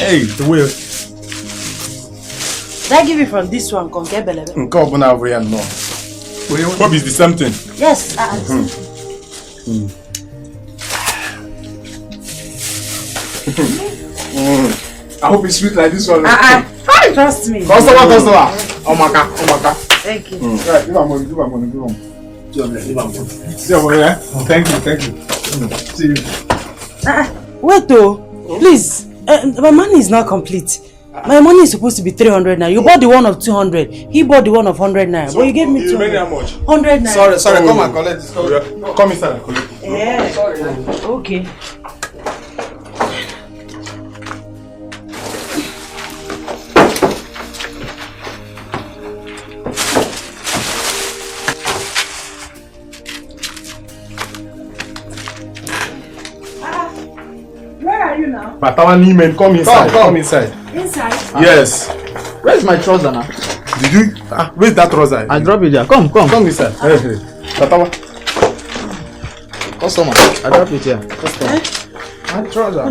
Hey, the way. Did I give you from this one? Hope is the same thing. Yes. I hope it's sweet like this one. Trust me. Customer. Oh my God. Thank you. Right, give my money. Thank you. See you. Wait though, please. My money is not complete. My money is supposed to be 300 naira. You bought the one of 200. He bought the one of 100 naira. But you gave me 200. How much? 100 naira. Sorry. Come and collect this. Come inside and collect. Yeah. Sorry. Okay. Batawani men, come inside. Come inside. Inside? Yes. Where's my trouser now? Did you? Where's that trouser? I drop it there. Come. Come inside. Hey. Batawa. Customer. I drop it here. Customer. My trouser.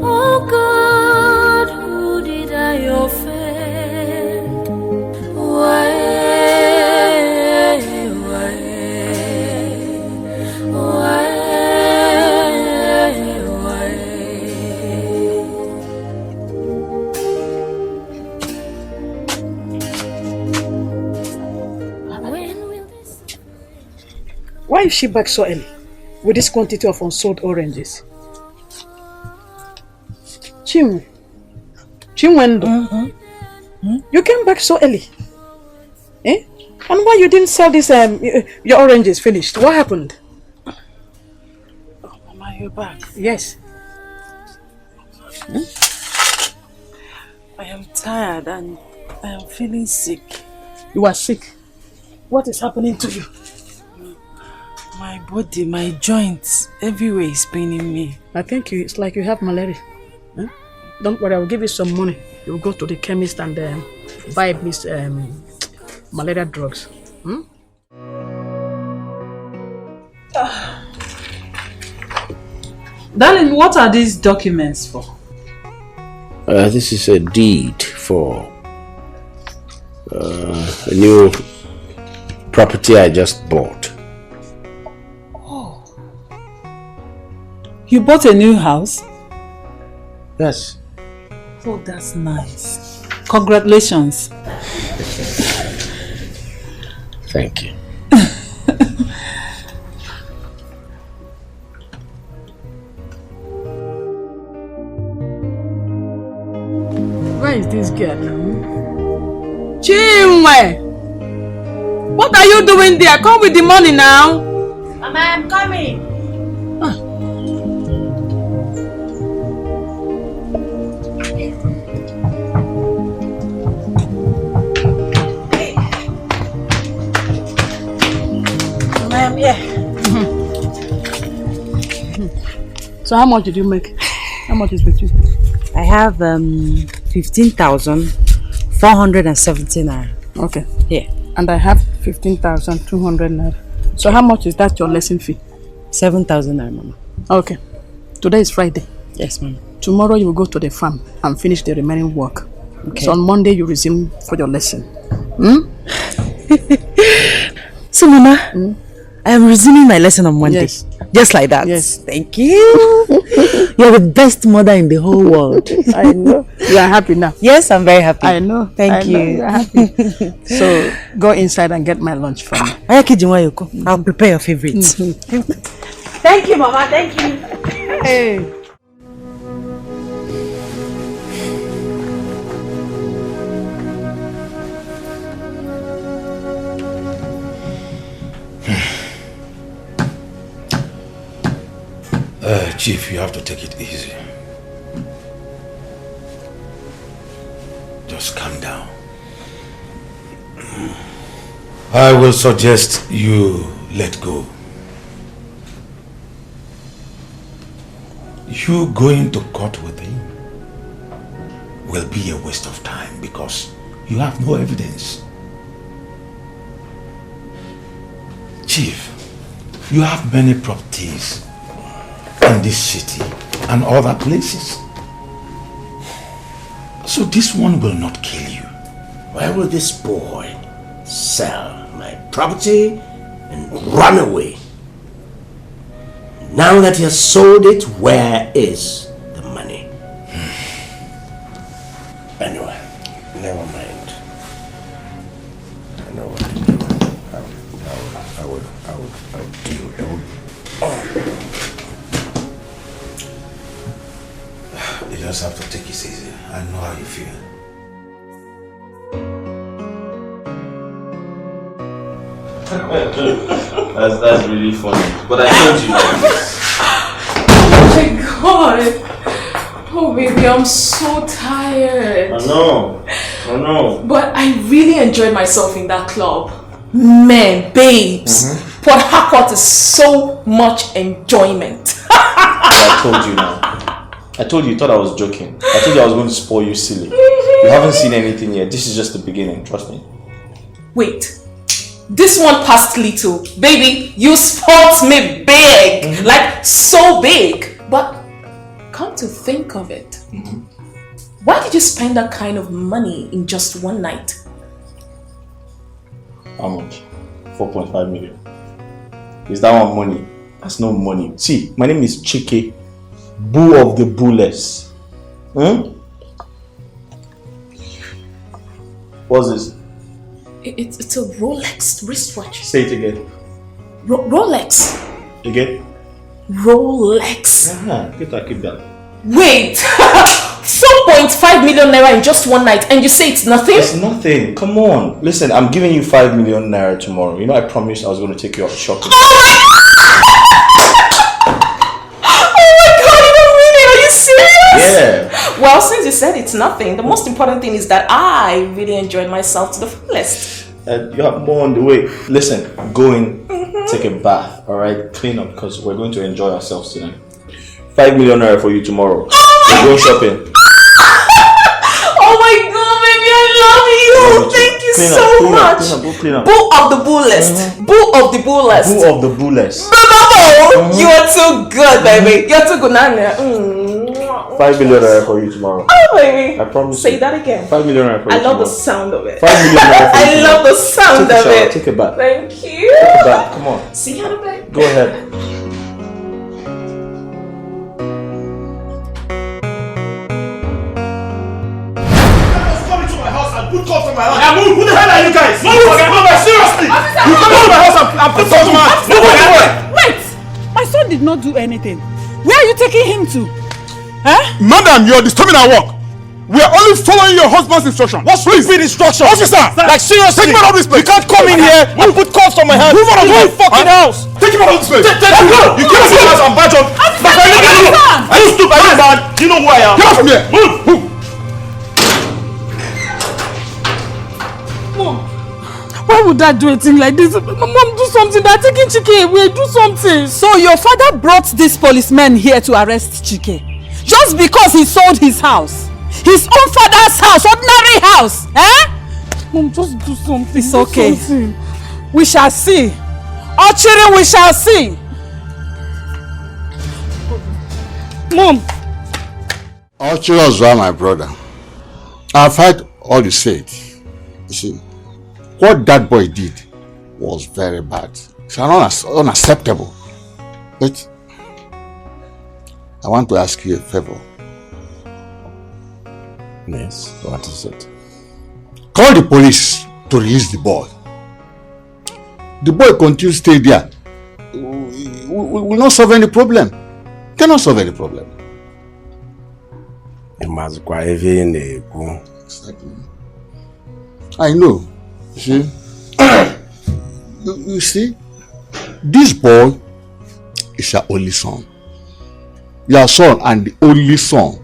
Oh God, who did I offend? Why? Why is she back so early with this quantity of unsold oranges? Chinwendo, you came back so early. Eh? And why you didn't sell this, your oranges finished? What happened? Oh, Mama, you're back. Yes. I am tired and I am feeling sick. You are sick. What is happening to you? My body, my joints, everywhere is paining me. I think it's like you have malaria. Huh? Don't worry, I will give you some money. You will go to the chemist and buy these malaria drugs. Hmm? Darling, what are these documents for? This is a deed for a new property I just bought. Oh. You bought a new house? Yes. Oh, that's nice. Congratulations. Thank you. Where is this girl now? Chinwe! What are you doing there? Come with the money now. Mama, I'm coming. Mama, I'm here. So how much did you make? How much is with you? I have 15,470 naira. Okay. Here. And I have 15,200 naira. So how much is that your lesson fee? 7,000 naira, Mama. Okay. Today is Friday. Yes, Mama. Tomorrow you will go to the farm and finish the remaining work. Okay. So on Monday you resume for your lesson. Hmm? So, Mama, I am resuming my lesson on Monday. Yes. Just like that. Yes. Thank you. You're the best mother in the whole world. I know. You are happy now. Yes, I'm very happy. I know. Thank you. You're happy. So go inside and get my lunch for me. I'll prepare your favorites. Thank you, Mama. Thank you. Hey. Chief, you have to take it easy. Just calm down. I will suggest you let go. You going to court with him will be a waste of time because you have no evidence. Chief, you have many properties in this city and other places. So this one will not kill you. Why will this boy sell my property and run away? Now that he has sold it, where is the money? Anyway, never mind. I know what to do. I will deal. You just have to take it easy. I know how you feel. That's really funny. But I told you like this. Oh my god. Oh baby, I'm so tired. I know. But I really enjoyed myself in that club. Man, babes. Port Harcourt is so much enjoyment. I told you now. I told you thought I was joking. I told you I was going to spoil you silly. You haven't seen anything yet. This is just the beginning, trust me. Wait. This one passed little. Baby, you spoilt me big. Like, so big. But come to think of it, why did you spend that kind of money in just one night? How much? 4.5 million. Is that one money? That's no money. See, my name is Iyke, Boo of the Boolless. What's this? It's a Rolex wristwatch. Say it again. Rolex. Again? Rolex. Keep that. Wait. 4.5 million naira in just one night, and you say it's nothing? It's nothing. Come on. Listen, I'm giving you 5 million naira tomorrow. You know, I promised I was going to take you out shopping. Oh my god, you don't mean it? Are you serious? Yeah. Well, since you said it's nothing, the most important thing is that I really enjoyed myself to the fullest. You have more on the way. Listen, go in, take a bath, alright? Clean up because we're going to enjoy ourselves tonight. 5 million naira for you tomorrow. We're going shopping. Oh my god, baby, I love you. Thank you so much. Clean up. Boo of the Boolless. Boo of the Boolless. Boo of the Boolless. You are too good, baby. You're too good, Nanya. 5 million naira for you tomorrow. Oh, baby. I promise. Say that again. 5 million naira for you I love tomorrow. the sound of it. 5 million naira for you I tomorrow. love the sound Take a of shower, it. take a bath. Thank you. Take a bath. Come on. See you in a bit. Go ahead. Put calls from my house. Yeah, move. Who the hell are you guys? Move, seriously. You come to my house and put calls from my house. Move away. Wait! My son did not do anything. Where are you taking him to? Huh? Madam, you're disturbing our work. We are only following your husband's instruction. What's stupid instruction? Officer! Like seriously! Take him out of this place! You can't come in here and put calls from my hand. Move out of my fucking house! Take him out of this place! Take him out! You came to my house and badge on. Are you stupid? Are you bad? Do you know who I am? Get out from here! Move! Why would Dad do a thing like this? Mom, do something. They're taking Iyke away. Do something. So your father brought this policeman here to arrest Iyke just because he sold his house? His own father's house, ordinary house. Eh? Mom, just do something. It's okay. Something. We shall see. Our children, we shall see. Mom. Our children are my brother. I've heard all you said. You see, what that boy did was very bad. It's unacceptable. But I want to ask you a favor. Yes, what is it? Call the police to release the boy. The boy continues to stay there. We will not solve any problem. Cannot solve any problem. Exactly. I know. You see, this boy is your only son. Your son and the only son.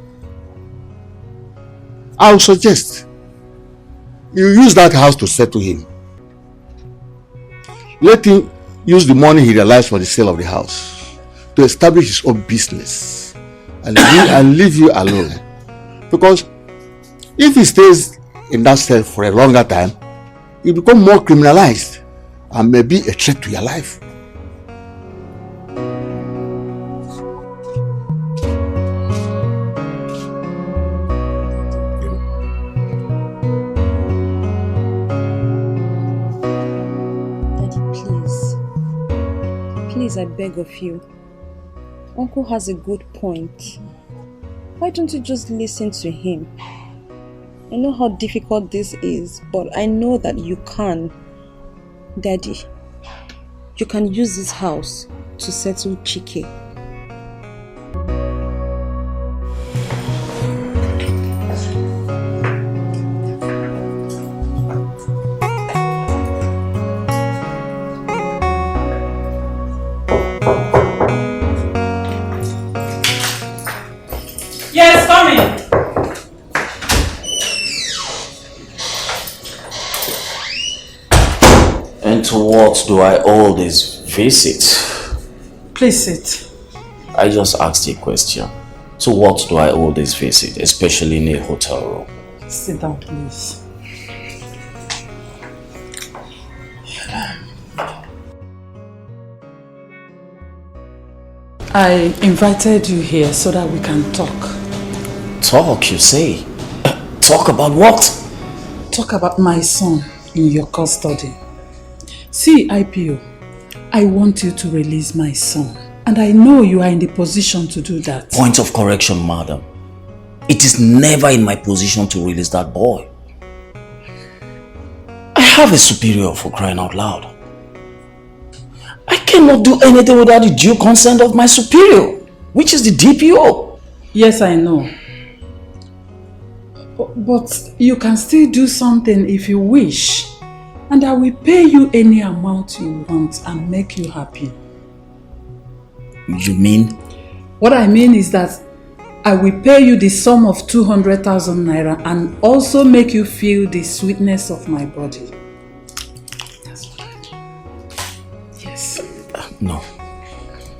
I would suggest you use that house to settle him. Let him use the money he realized for the sale of the house to establish his own business and leave you alone. Because if he stays in that cell for a longer time, he will become more criminalized and may be a threat to your life. Please, I beg of you. Uncle has a good point. Why don't you just listen to him? I know how difficult this is, but I know that you can. Daddy, you can use this house to settle Chike. Yes, come in. And to what do I owe this visit? Please sit. I just asked you a question. To what do I owe this visit, especially in a hotel room? Sit down, please. I invited you here so that we can talk. Talk, you say? Talk about what? Talk about my son in your custody. See, IPO, I want you to release my son. And I know you are in the position to do that. Point of correction, madam. It is never in my position to release that boy. I have a superior, for crying out loud. I cannot do anything without the due consent of my superior, which is the DPO. Yes, I know. But you can still do something if you wish. And I will pay you any amount you want and make you happy. You mean? What I mean is that I will pay you the sum of 200,000 naira and also make you feel the sweetness of my body. That's what I do. Yes. No.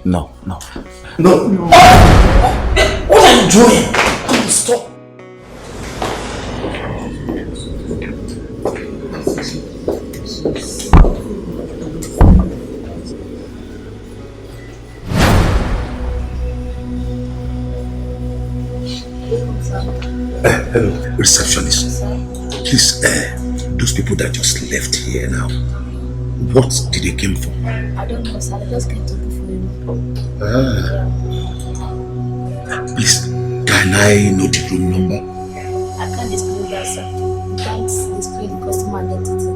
No. No. What are you doing? Come on, stop. Hello, receptionist. Please, those people that just left here now, what did they come for? I don't know, sir. I just came to look for you. Please, can I know the room number? I can't display that, sir. You can't display the customer identity.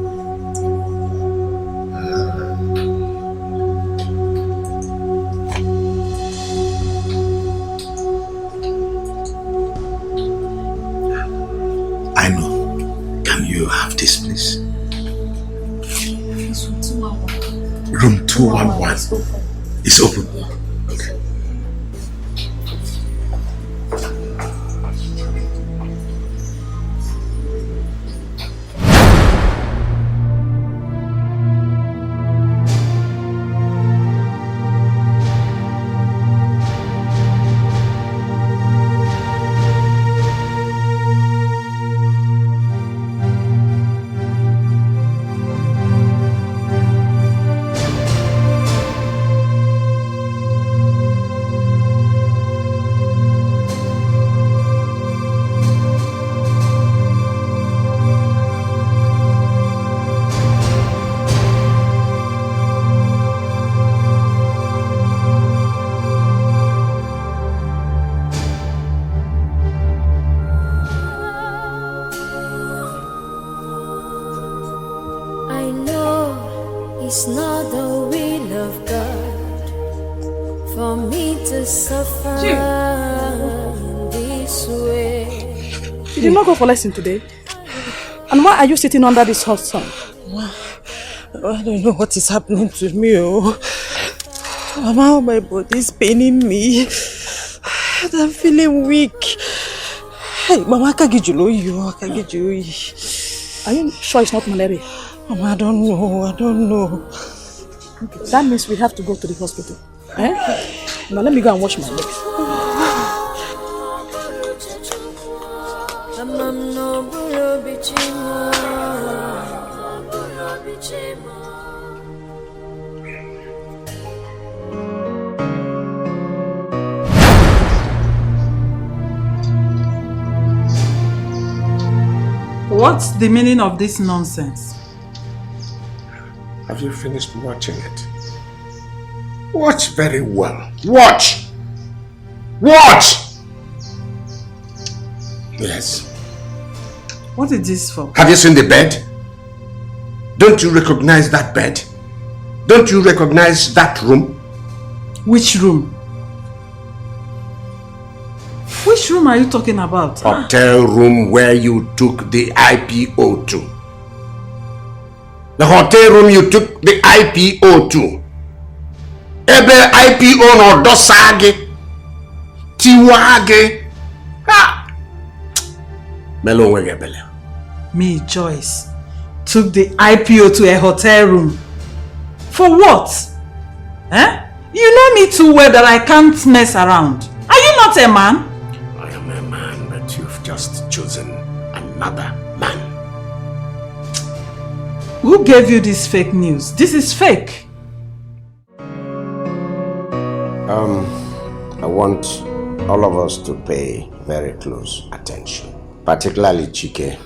I know. Can you have this, please? It's room 211. Room 211. It's open. Yeah. Okay. It's not the will of God for me to suffer this way. You did not go for lesson today? And why are you sitting under this hot sun? I don't know what is happening to me. Mama, my body is paining me. I'm feeling weak. Hey, Mama, I can't get you. Are you sure it's not malaria? Mama, I don't know. Okay, that means we have to go to the hospital. Eh? Now let me go and wash my legs. What's the meaning of this nonsense? Have you finished watching it? Watch very well. Watch! Watch! Yes. What is this for? Have you seen the bed? Don't you recognize that bed? Don't you recognize that room? Which room? Which room are you talking about? Hotel room where you took the IPO to. The hotel room you took the IPO to. Ebe IPO no dosage. Tiwage. Ha! Melo wegebele. Me, Joyce, took the IPO to a hotel room. For what? Eh? You know me too well that I can't mess around. Are you not a man? I am a man, but you've just chosen another man. Who gave you this fake news? This is fake. I want all of us to pay very close attention, particularly Iyke,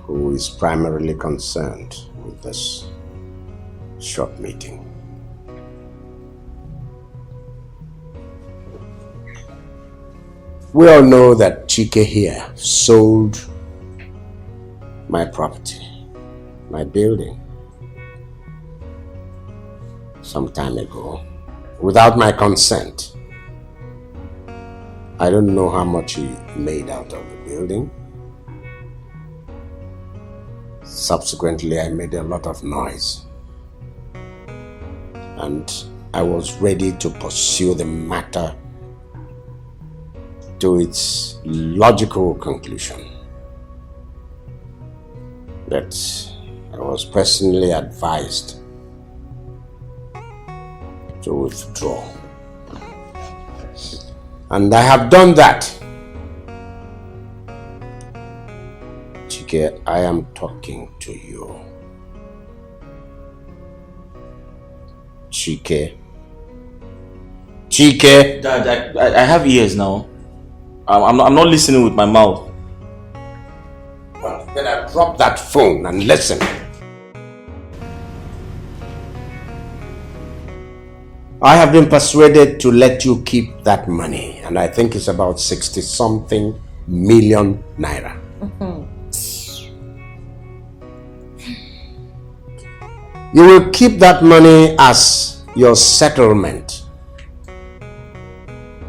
who is primarily concerned with this short meeting. We all know that Iyke here sold my property, my building, some time ago, without my consent. I don't know how much he made out of the building. Subsequently, I made a lot of noise. And I was ready to pursue the matter to its logical conclusion. But I was personally advised to withdraw. And I have done that. Iyke, I am talking to you. Iyke. Iyke. Dad, I have ears now. I'm not listening with my mouth. Well, then I drop that phone and listen. I have been persuaded to let you keep that money, and I think it's about 60-something million naira. You will keep that money as your settlement.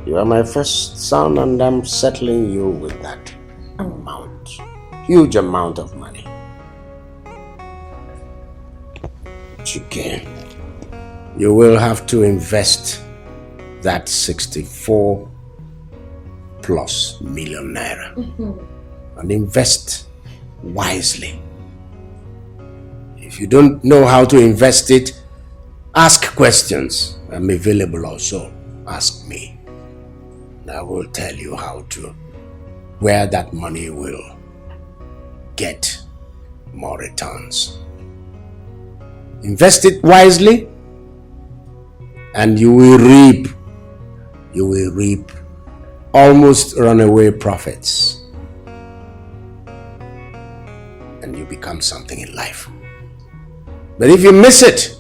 You are my first son, and I'm settling you with that amount. Huge amount of money. Iyke, you will have to invest that 64+ million naira. And invest wisely. If you don't know how to invest it, ask questions. I'm available also. Ask me. I will tell you where that money will get more returns. Invest it wisely and you will reap almost runaway profits. And you become something in life. But if you miss it,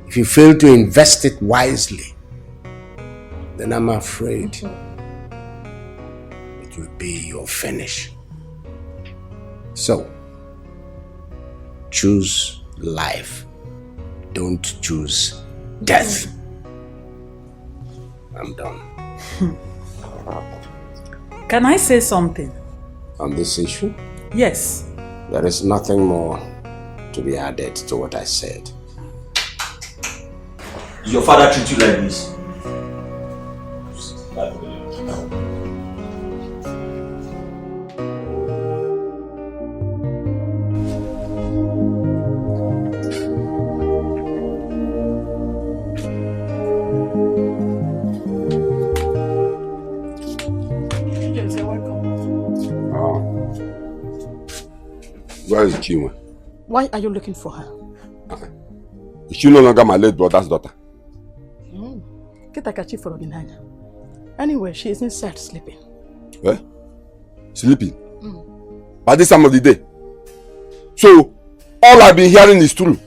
if you fail to invest it wisely, then I'm afraid it will be your finish. So, choose life. Don't choose death. I'm done. Can I say something? On this issue? Yes. There is nothing more to be added to what I said. Did your father treat you like this? Where is Chinwe? Why are you looking for her? Is she no longer my late brother's daughter? Anyway, she is inside sleeping. Eh? Sleeping? By this time of the day? So, all I've been hearing is true.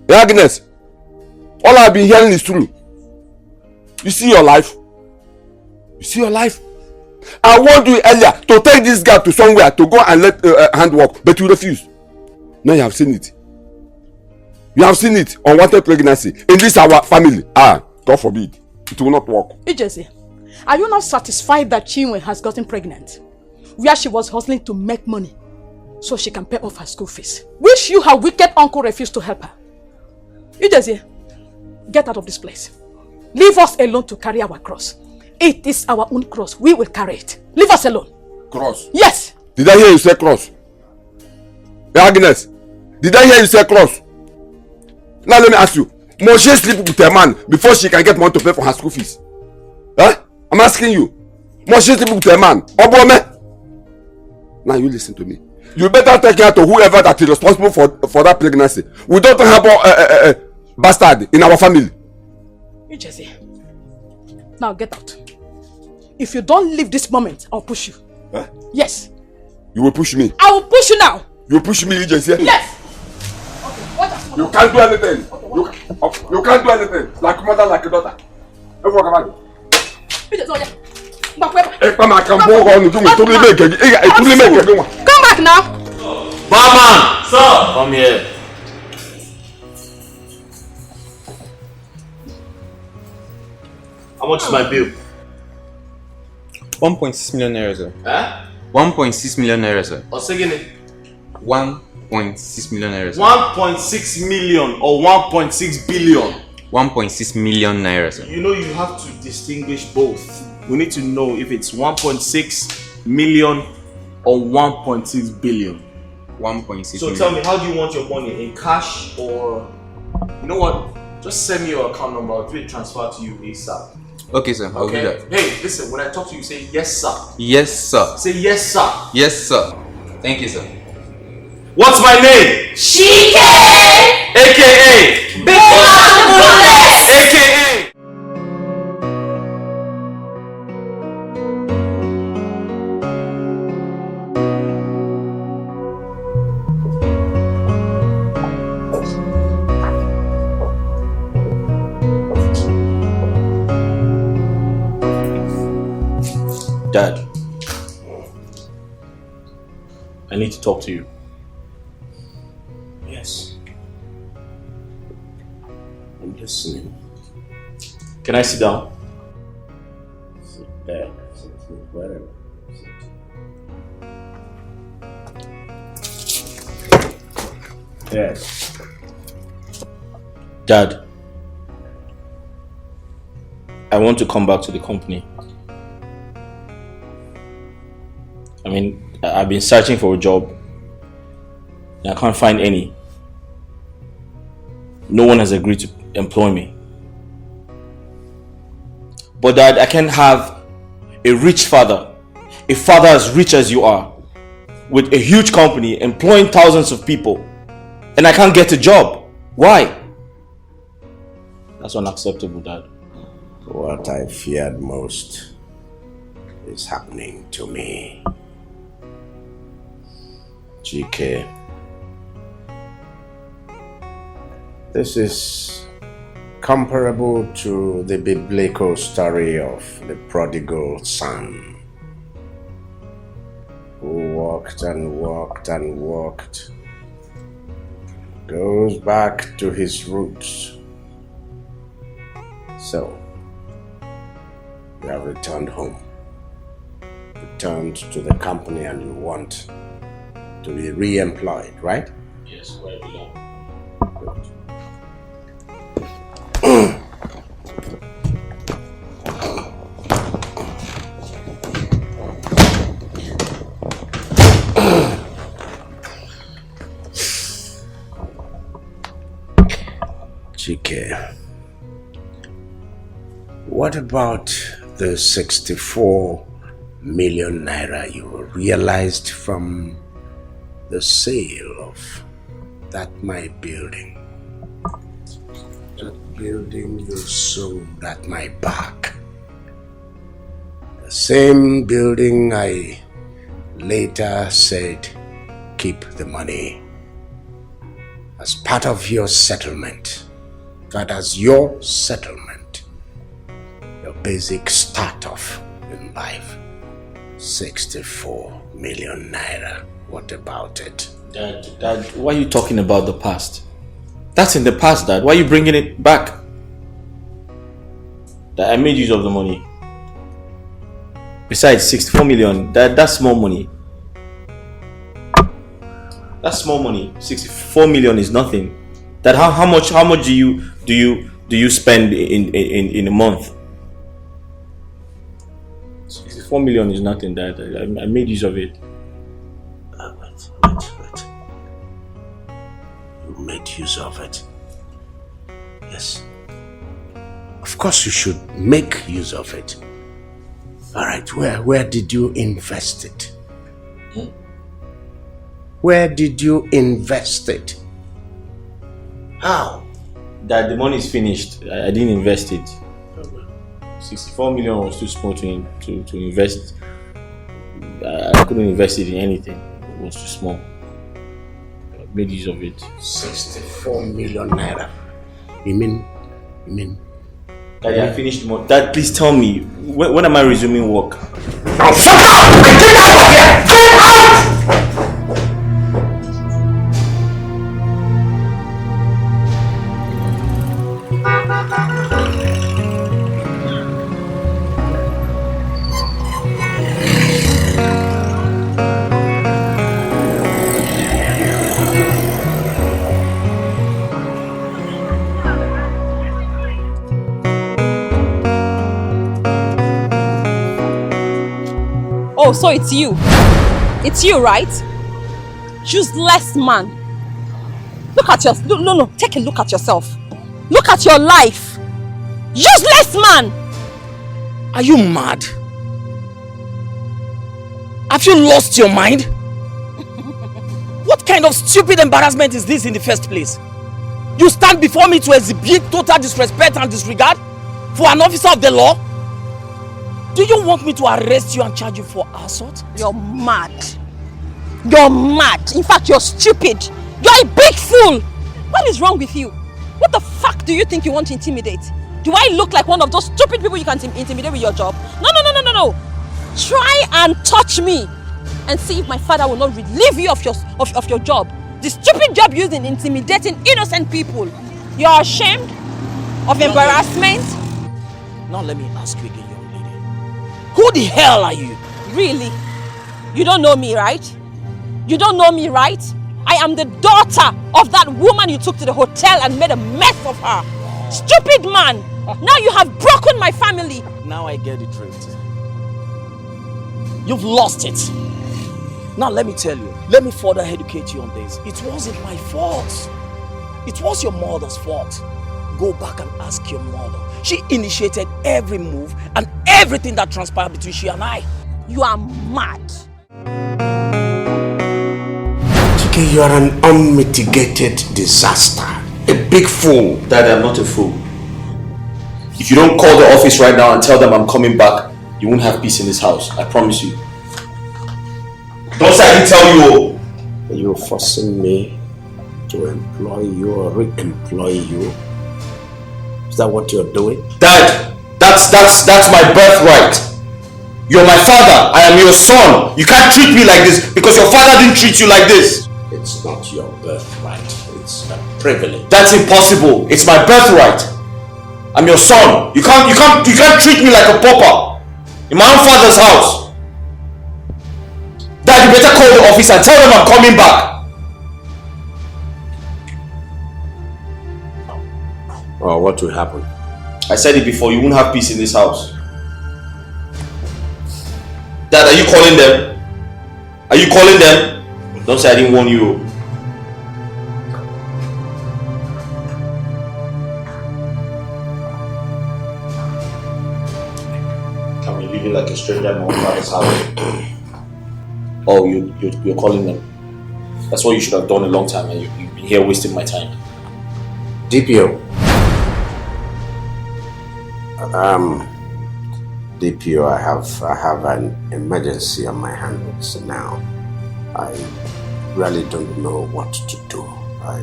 Yeah, Agnes? All I've been hearing is true. You see your life? You see your life? I warned you earlier to take this girl to somewhere to go and let hand work, but you refuse. Now you have seen it. You have seen it. Unwanted pregnancy in this our family. God forbid. It will not work. Ijezi, are you not satisfied that Chinwe has gotten pregnant? Where she was hustling to make money so she can pay off her school fees, which you, her wicked uncle, refused to help her. Ijezi, get out of this place. Leave us alone to carry our cross. It is our own cross. We will carry it. Leave us alone. Cross? Yes. Did I hear you say cross? Hey, Agnes, did I hear you say cross? Now let me ask you. Must she sleep with a man before she can get money to pay for her school fees? Huh? I'm asking you. Must she sleep with a man? Obome? Now you listen to me. You better take care to whoever that is responsible for that pregnancy. We don't have a bastard in our family. Ijezi, now get out. If you don't leave this moment, I'll push you. Huh? Yes. You will push me? I will push you now. You will push me, Ijezi? Yes. Okay, what else? You can't do anything. You can't do anything. Like mother, like a daughter. Come back now. Barman! Sir! Come here. How much is my bill? 1.6 million naira, sir. Huh? 1.6 million naira, sir. Or second it? 1.6 million naira, sir. 1.6 million or 1.6 billion? 1.6 million naira, sir. You know you have to distinguish both. We need to know if it's 1.6 million or 1.6 billion. 1.6 So million. tell me, how do you want your money? In cash or... You know what? Just send me your account number. I'll do a transfer to you ASAP. Okay, sir. I'll do that. Hey, listen, when I talk to you, say yes, sir. Yes, sir. Say yes, sir. Yes, sir. Thank you, sir. What's my name? Iyke! AKA Big AKA Dad, I need to talk to you. Yes. I'm listening. Can I sit down? Sit there. Sit wherever. Yes. Dad, I want to come back to the company. I mean, I've been searching for a job and I can't find any. No one has agreed to employ me. But Dad, I can't have a rich father, a father as rich as you are, with a huge company employing thousands of people, and I can't get a job. Why? That's unacceptable, Dad. What I feared most is happening to me. GK, this is comparable to the biblical story of the prodigal son who walked and walked and walked goes back to his roots. So, you have returned home. Returned to the company and you want to be re-employed, right? Yes, where I belong. Iyke, what about the 64 million naira you realized from the sale of that my building? That building you sold at my back. The same building I later said, keep the money as part of your settlement. That as your settlement, your basic start-off in life. 64 million naira. What about it? Dad, why are you talking about the past? That's in the past, Dad. Why are you bringing it back? Dad, I made use of the money. Besides, 64 million, that's small money. That's small money. 64 million is nothing. Dad, how much do you spend in a month? 64 million is nothing, Dad. I made use of it. Wait. You made use of it. Yes. Of course you should make use of it. Alright, where did you invest it? Where did you invest it? How? Dad, the money is finished. I didn't invest it. 64 million was too small to invest. I couldn't invest it in anything. It was too small. I made use of it. 64 million naira. You mean? Daddy, I finished the money. Dad, please tell me, when am I resuming work? Now shut up! Get out of here! Get out! Oh, so it's you. It's you, right? Useless man. Look at yourself. No. Take a look at yourself. Look at your life. Useless man. Are you mad? Have you lost your mind? What kind of stupid embarrassment is this in the first place? You stand before me to exhibit total disrespect and disregard for an officer of the law? Do you want me to arrest you and charge you for assault? You're mad. You're mad. In fact, you're stupid. You're a big fool. What is wrong with you? What the fuck do you think you want to intimidate? Do I look like one of those stupid people you can intimidate with your job? No. Try and touch me and see if my father will not relieve you of your job. The stupid job used in intimidating innocent people. You're ashamed of embarrassment? Now let me ask you again. Who the hell are you? Really? You don't know me, right? You don't know me, right? I am the daughter of that woman you took to the hotel and made a mess of her. Stupid man! Now you have broken my family. Now I get the drift. You've lost it. Now let me tell you. Let me further educate you on this. It wasn't my fault. It was your mother's fault. Go back and ask your mother. She initiated every move and everything that transpired between she and I. You are mad. Iyke, you are an unmitigated disaster. A big fool. Dad, I'm not a fool. If you don't call the office right now and tell them I'm coming back, you won't have peace in this house. I promise you. Don't say I didn't tell you. Are you forcing me to employ you or re-employ you? Is that what you're doing? Dad, that's my birthright. You're my father. I am your son. You can't treat me like this because your father didn't treat you like this. It's not your birthright. It's a privilege. That's impossible. It's my birthright. I'm your son. You can't treat me like a pauper in my own father's house. Dad, you better call the office and tell them I'm coming back. Oh, what will happen? I said it before, you won't have peace in this house. Dad, are you calling them? Are you calling them? Don't say I didn't warn you. Come you living like a stranger in my own father's house. Oh, you're calling them. That's what you should have done a long time, and you've been here wasting my time. DPO. DPO, I have an emergency on my hands now. I really don't know what to do. I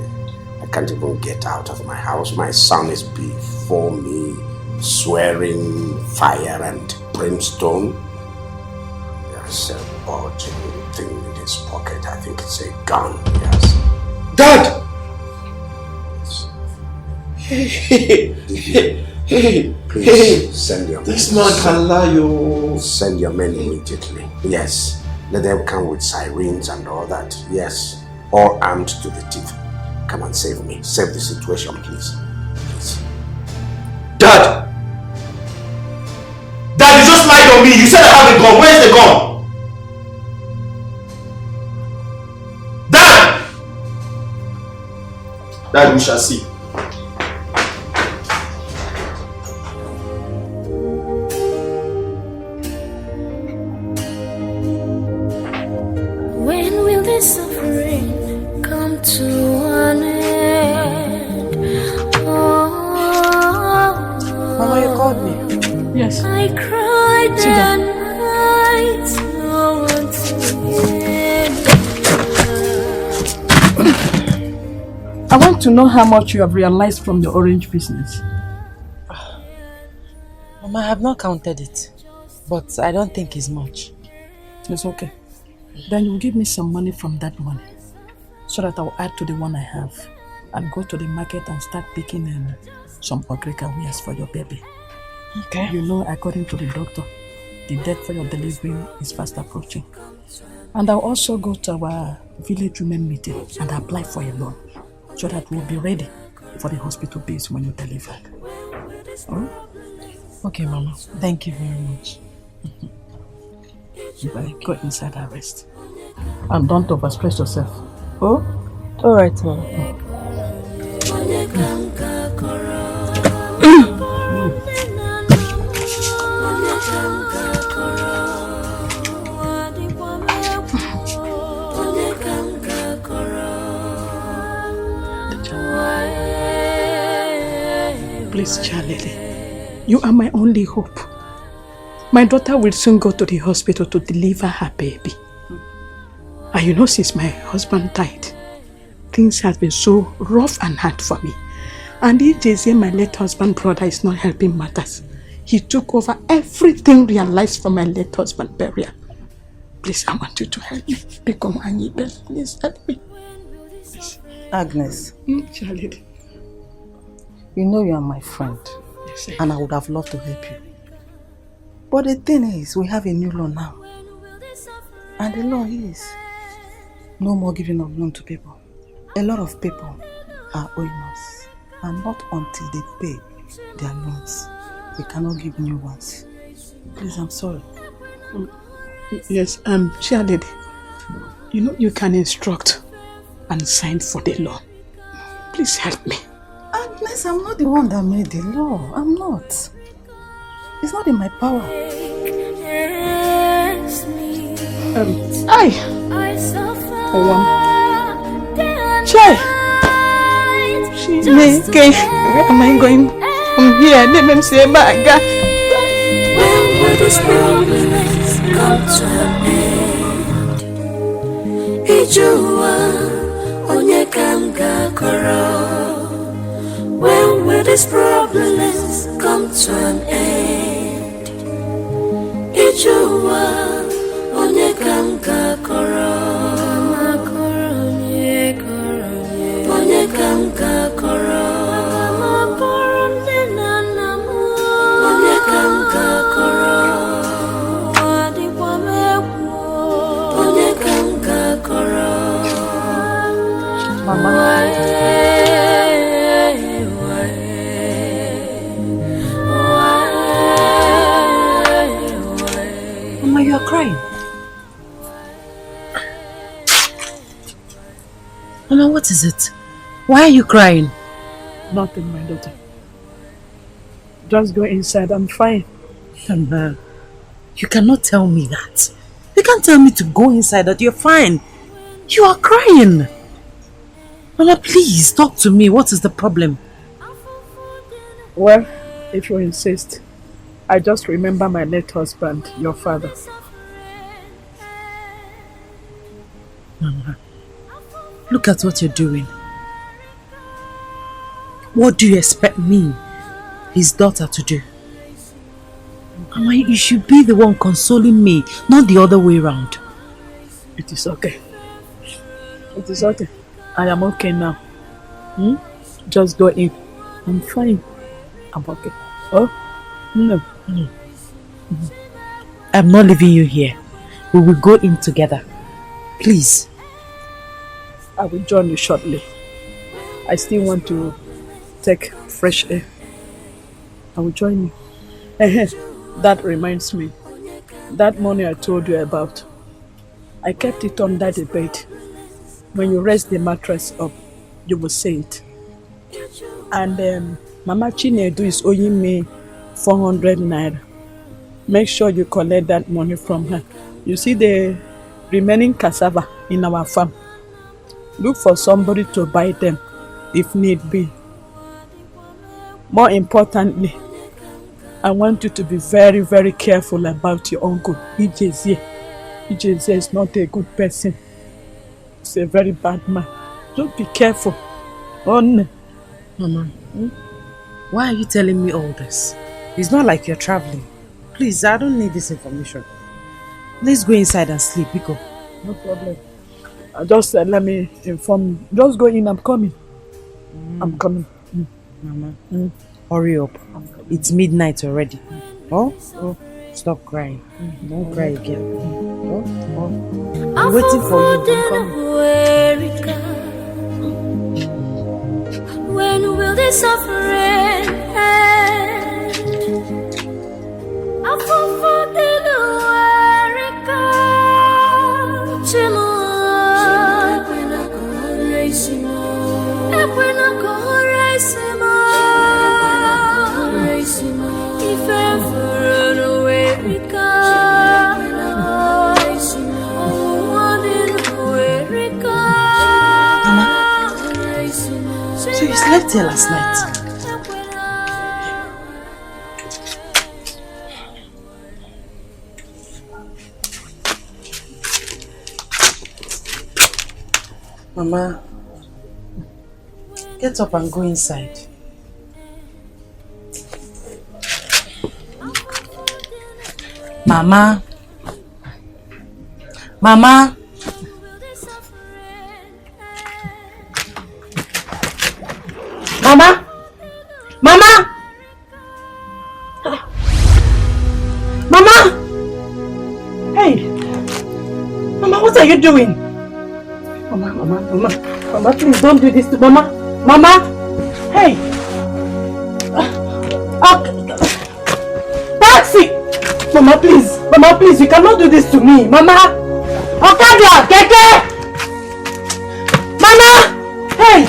can't even get out of my house. My son is before me, swearing fire and brimstone. There's a bulging thing in his pocket. I think it's a gun, yes. Dad! Please send your men. This man can lie, yo. Send your men immediately. Yes. Let them come with sirens and all that. Yes. All armed to the teeth. Come and save me. Save the situation, please. Please. Dad! Dad, you just lied on me. You said I have a gun. Where's the gun? Dad! Dad, we shall see. Suffering come to an end. Oh, Mama, you called me. Yes. I cried and night, no one to I want to know how much you have realized from the orange business. Mama, I have not counted it, but I don't think it's much. It's okay. Then you give me some money from that money so that I'll add to the one I have and go to the market and start picking some okrika wares for your baby. Okay. You know, according to the doctor, the date for your delivery is fast approaching. And I'll also go to our village women meeting and apply for a loan so that we'll be ready for the hospital bills when you deliver. Oh? Okay, Mama. Thank you very much. Go inside and rest. And don't overstress yourself. Oh? Alright, Mama. Please, Charlie, you are my only hope. My daughter will soon go to the hospital to deliver her baby. And you know, since my husband died, things have been so rough and hard for me. And Iyke, my late husband brother, is not helping matters. He took over everything realized from my late husband's burial. Please, I want you to help me. Become Annie, please help me. Please. Agnes. Charlie. You know you are my friend. Yes, and I would have loved to help you. But the thing is, we have a new law now. And the law is no more giving of loan to people. A lot of people are owing us. And not until they pay their loans, we cannot give new ones. Please, I'm sorry. Yes, Chair, you know you can instruct and sign for the law. Please help me. Agnes, I'm not the one that made the law. I'm not. It's not in my power. Chai! Where am I going from here? Let me say back. When will this problems come to an end? Ijua, Onyekanga Koro. When will these problems come to an end? Ijua, Onyekanga Koro. Onyekanga Mama, you are crying. Mama, what is it? Why are you crying? Nothing, my daughter. Just go inside, I'm fine. Mama, you cannot tell me that. You can't tell me to go inside that you're fine. You are crying. Mama, please, talk to me. What is the problem? Well, if you insist, I just remember my late husband, your father. Mama, look at what you're doing. What do you expect me, his daughter, to do? Mama, you should be the one consoling me, not the other way around. It is okay. It is okay. I am okay now. Just go in. I'm fine. I'm okay. Oh? No. I'm not leaving you here. We will go in together. Please. I will join you shortly. I still want to take fresh air. I will join you. That reminds me. That money I told you about, I kept it under the bed. When you raise the mattress up, you will see it. And Mama Chinedu is owing me 400 naira. Make sure you collect that money from her. You see the remaining cassava in our farm. Look for somebody to buy them if need be. More importantly, I want you to be very, very careful about your uncle, Iyke. Iyke is not a good person. He's a very bad man. Don't be careful. Oh, no. Mama, why are you telling me all this? It's not like you're traveling. Please, I don't need this information. Let's go inside and sleep, Iko. No problem. Just let me inform you. Just go in, I'm coming. I'm coming. Mama, hurry up. It's midnight already. Oh, stop crying. Don't cry again. I'm waiting for you. I'm coming. When will this suffering end? I fall for the America. Chimo. So you slept here last night? Mama, get up and go inside. Mama. Mama. Mama. Mama. Mama. Hey. Mama, what are you doing? Mama, please don't do this to Mama. Mama. Hey. Taxi. Mama, please, you cannot do this to me. Mama! Okada! Keke! Mama! Hey!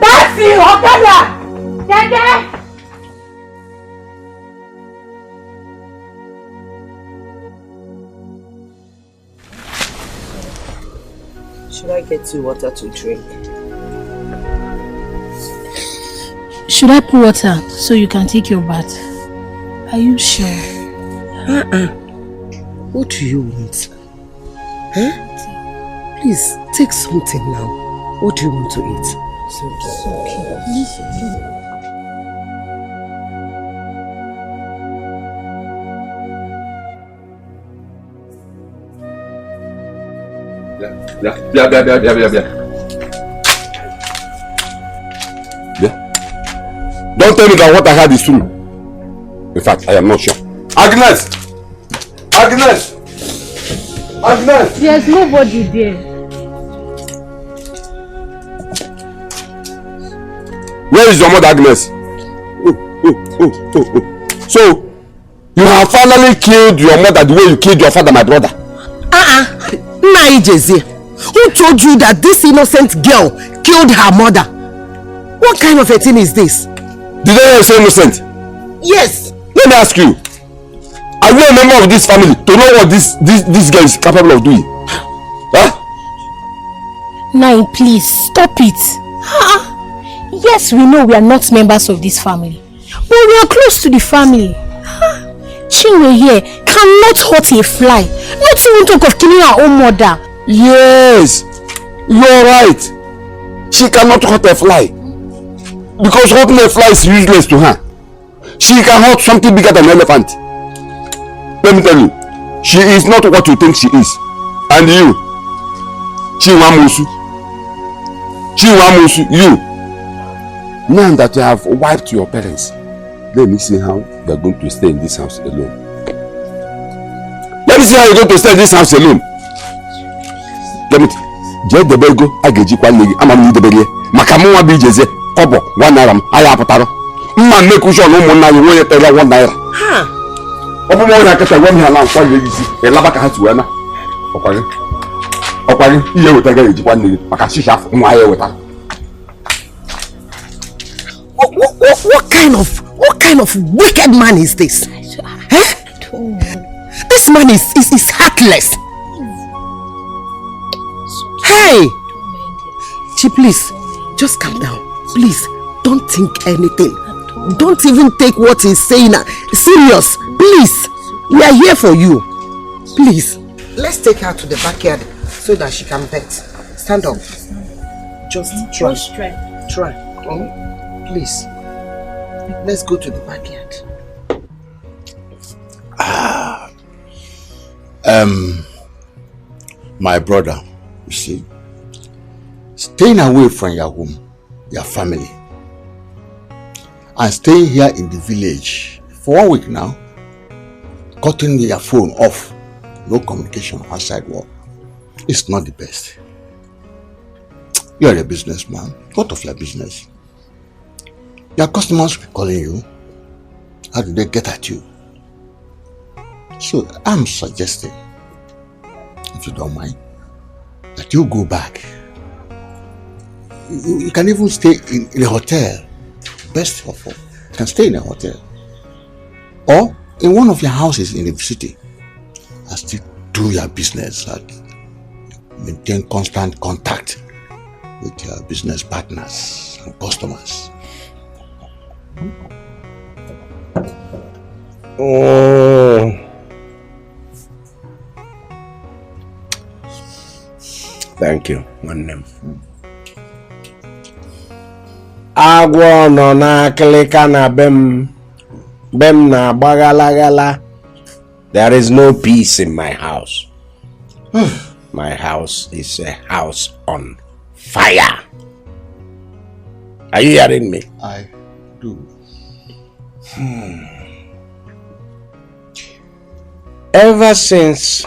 Taxi! Okada! Keke! Should I get you water to drink? Should I pour water so you can take your bath? Are you sure? What do you want? Huh? Please, take something now. What do you want to eat? It's okay. Don't tell me that what I had is true. In fact, I am not sure. Agnes! Agnes! Agnes! There's nobody there. Where is your mother, Agnes? So, you have finally killed your mother the way you killed your father, my brother. Iyke, who told you that this innocent girl killed her mother? What kind of a thing is this? Did I say innocent? Yes. Let me ask you. Are you a member of this family to know what this girl is capable of doing? Huh? Nai, please, stop it. Yes, we know we are not members of this family, but we are close to the family. Chinwe here cannot hurt a fly, not even talk of killing her own mother. Yes, you're right. She cannot hurt a fly. Because hurting a fly is useless to her. She can hurt something bigger than an elephant. Let me tell you, she is not what you think she is. And you, Chiwamusu, you, now that you have wiped your parents, let me see how you are going to stay in this house alone. Let me see how you are going to stay in this house alone. Let me tell you, Debego, Ageji Kwalegi, Amam Debege, Makamuwa Bijeze, Kobo, 1 naira, Ayapotaro. Man, make sure no one now you won't tell 1 naira. Open more than I want me along for you. A labaka has to earn. Okay, you will take it 1 minute. Makashisha, my with her. What kind of wicked man is this? This man is heartless. Hey! Please, just calm down. Please, don't think anything. Don't even take what he's saying serious. Please, we are here for you. Please, let's take her to the backyard so that she can bet. Stand up. Just try. Try. Please. Let's go to the backyard. My brother, you see, staying away from your home, your family, and staying here in the village for 1 week now, cutting your phone off, no communication outside work, it's not the best. You're a businessman. What of your business? Your customers will be calling you. How do they get at you? So I'm suggesting, if you don't mind, that you go back. You can even stay in a hotel. Best of all, you can stay in a hotel. Or in one of your houses in the city and still do your business and maintain constant contact with your business partners and customers. Oh. Thank you, one name. Agwo no na klika na bem na bagalagala. There is no peace in my house. My house is a house on fire. Are you hearing me? I do. Ever since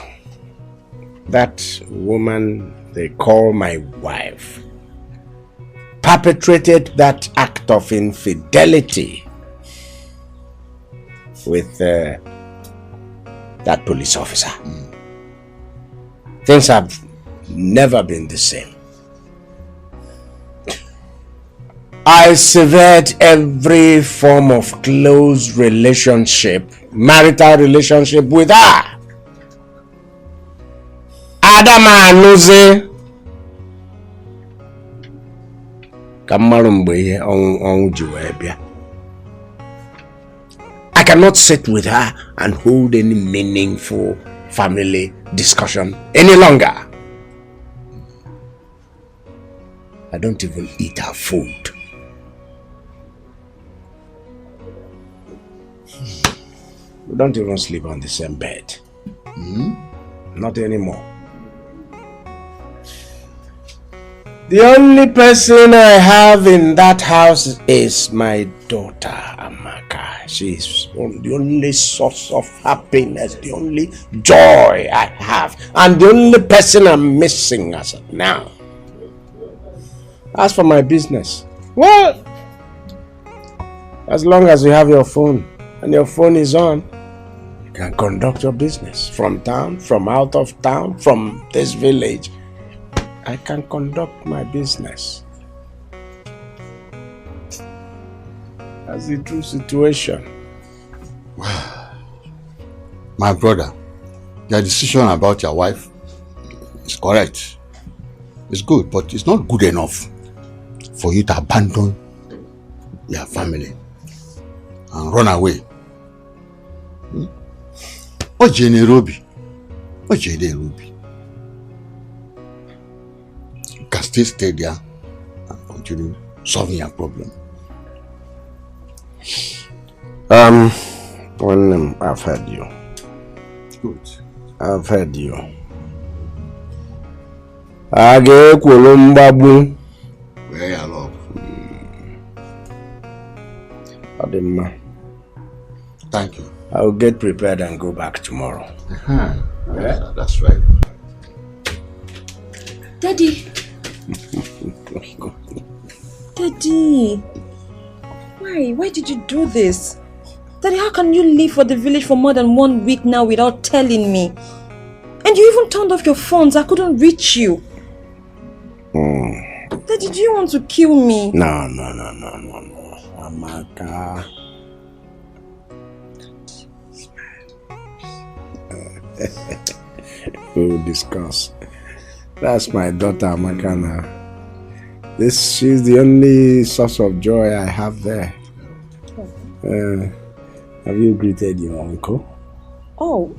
that woman they call my wife perpetrated that act of infidelity with that police officer, things have never been the same. I severed every form of close relationship, marital relationship with her. Adama Nuze I cannot sit with her and hold any meaningful family discussion any longer. I don't even eat her food. We don't even sleep on the same bed. Not anymore. The only person I have in that house is my daughter, Amaka. She's the only source of happiness, the only joy I have, and the only person I'm missing as of now. As for my business, well, As long as you have your phone and your phone is on, you can conduct your business from town, from out of town, from this village. I can conduct my business. That's the true situation. My brother, your decision about your wife is correct. It's good, but it's not good enough for you to abandon your family and run away. What Ruby? What Ruby? You can still stay there and continue solving your problem. I've heard you. Good. I've heard you. Age Kulumbabu. Where you love? Adema. Thank you. I'll get prepared and go back tomorrow. Yeah, that's right. Daddy. Daddy. Why did you do this? Daddy, how can you leave for the village for more than 1 week now without telling me? And you even turned off your phones. I couldn't reach you. Daddy, do you want to kill me? No. Amaka. We'll discuss. That's my daughter, Amaka now. She's the only source of joy I have there. Have you greeted your uncle? Oh,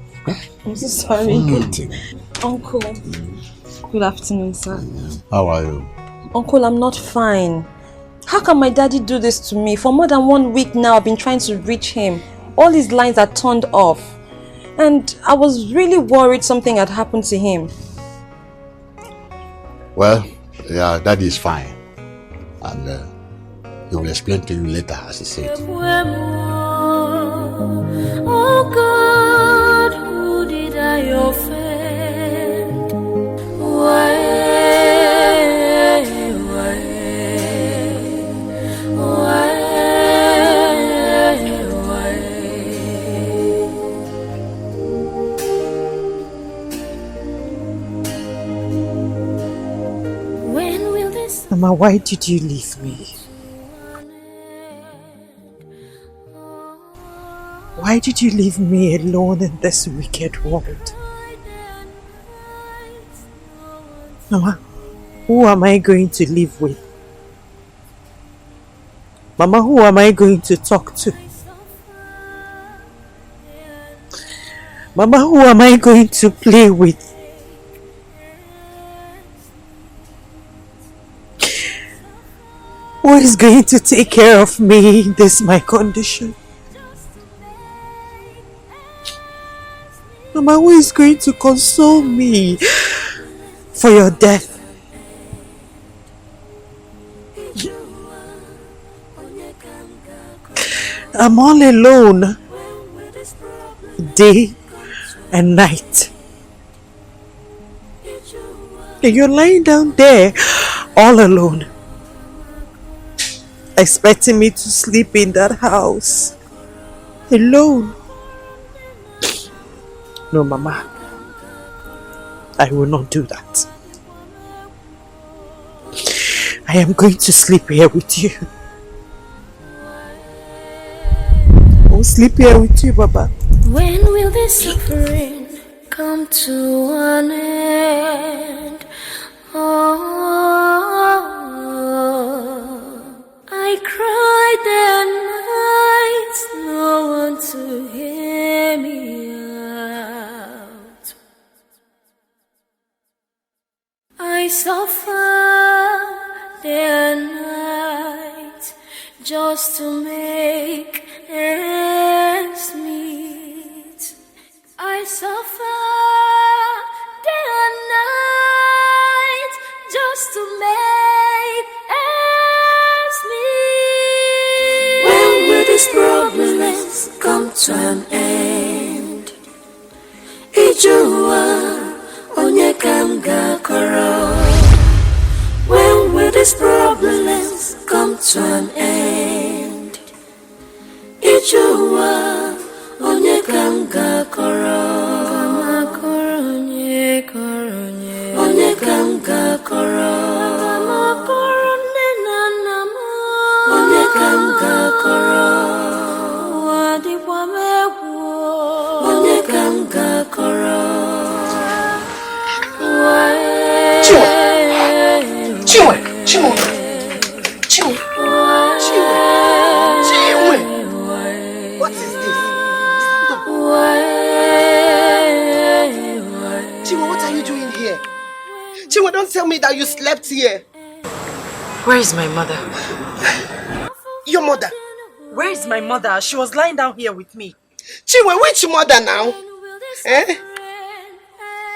I'm so sorry. Uncle. Good afternoon, sir. How are you? Uncle, I'm not fine. How can my daddy do this to me? For more than 1 week now, I've been trying to reach him. All his lines are turned off. And I was really worried something had happened to him. Well, yeah, daddy is fine. And he will explain to you later, as he said. Oh God, who did I offend? Why? When will this? Mama, why did you leave me? Why did you leave me alone in this wicked world? Mama, who am I going to live with? Mama, who am I going to talk to? Mama, who am I going to play with? Who is going to take care of me in this my condition? Mama, who is going to console me for your death? I'm all alone, day and night. And you're lying down there all alone, expecting me to sleep in that house alone. No, Mama, I will not do that. I am going to sleep here with you. I will sleep here with you, Baba. When will this suffering come to an end? Oh, I cried the nights, no one to hear me out. I suffer day and night just to make ends meet. I suffer day and night just to make ends meet. When will these problems come to an end? Ijua onye kam gakoro. When will these problems come to an end? What is this? Chinwe, what are you doing here? Chinwe, don't tell me that you slept here. Where is my mother? Your mother? Where is my mother? She was lying down here with me. Chinwe, which mother now? Eh?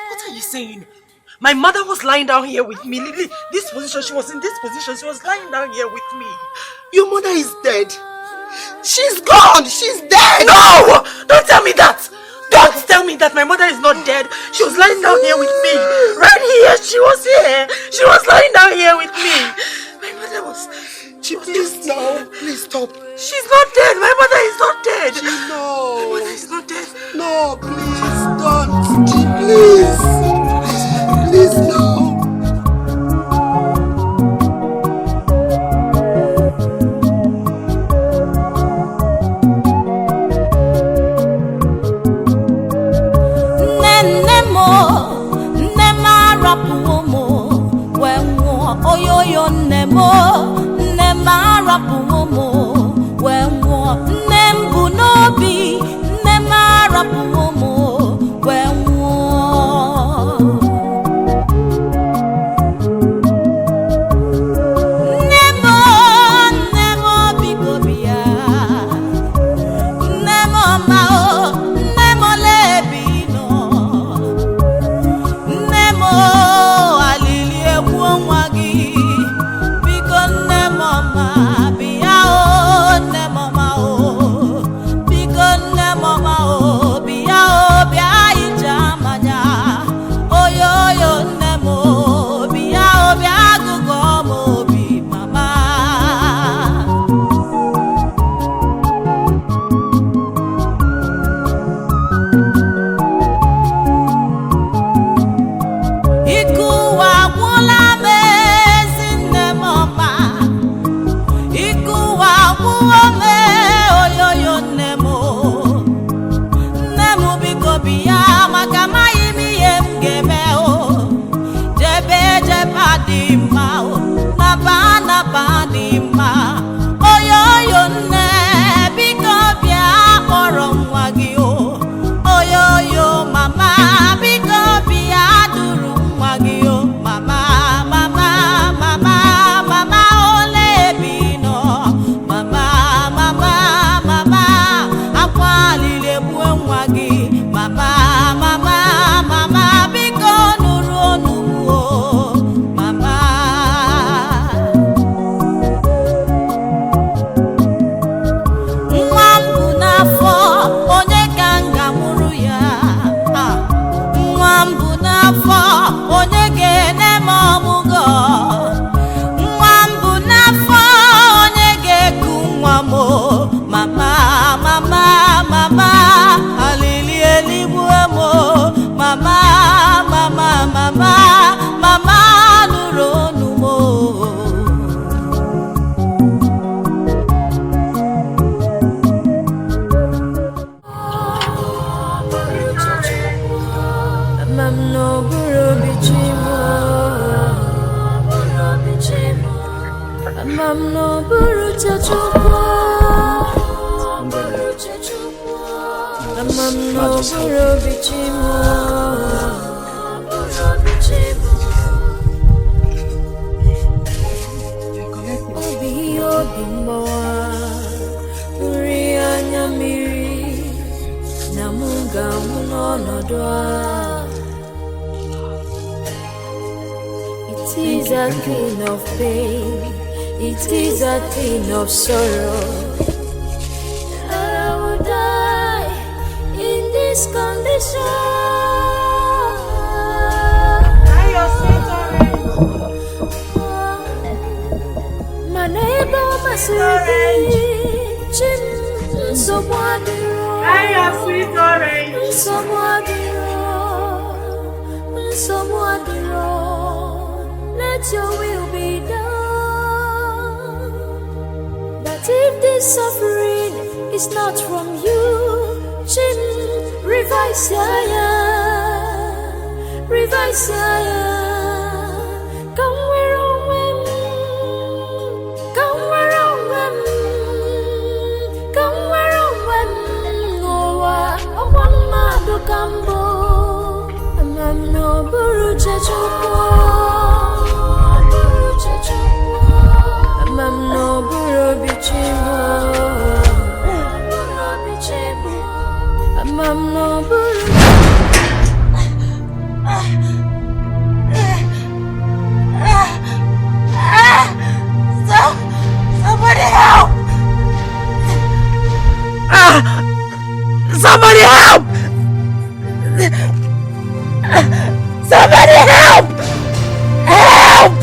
What are you saying? My mother was lying down here with me. This position, she was in this position. She was lying down here with me. Your mother is dead. She's gone. She's dead. No! Don't tell me that. Don't tell me that my mother is not dead. She was lying down here with me. Right here. She was here. She was lying down here with me. My mother was... Please, no. Please stop. She's not dead. My mother is not dead. No. My mother is not dead. No, please don't. Please. Please, no. It is a thing of pain, it is a thing of sorrow. I will die in this condition. My neighbor must be someone. Someone let your will be done. But if this suffering is not from you, revise come where Somebody help! Somebody help! Help!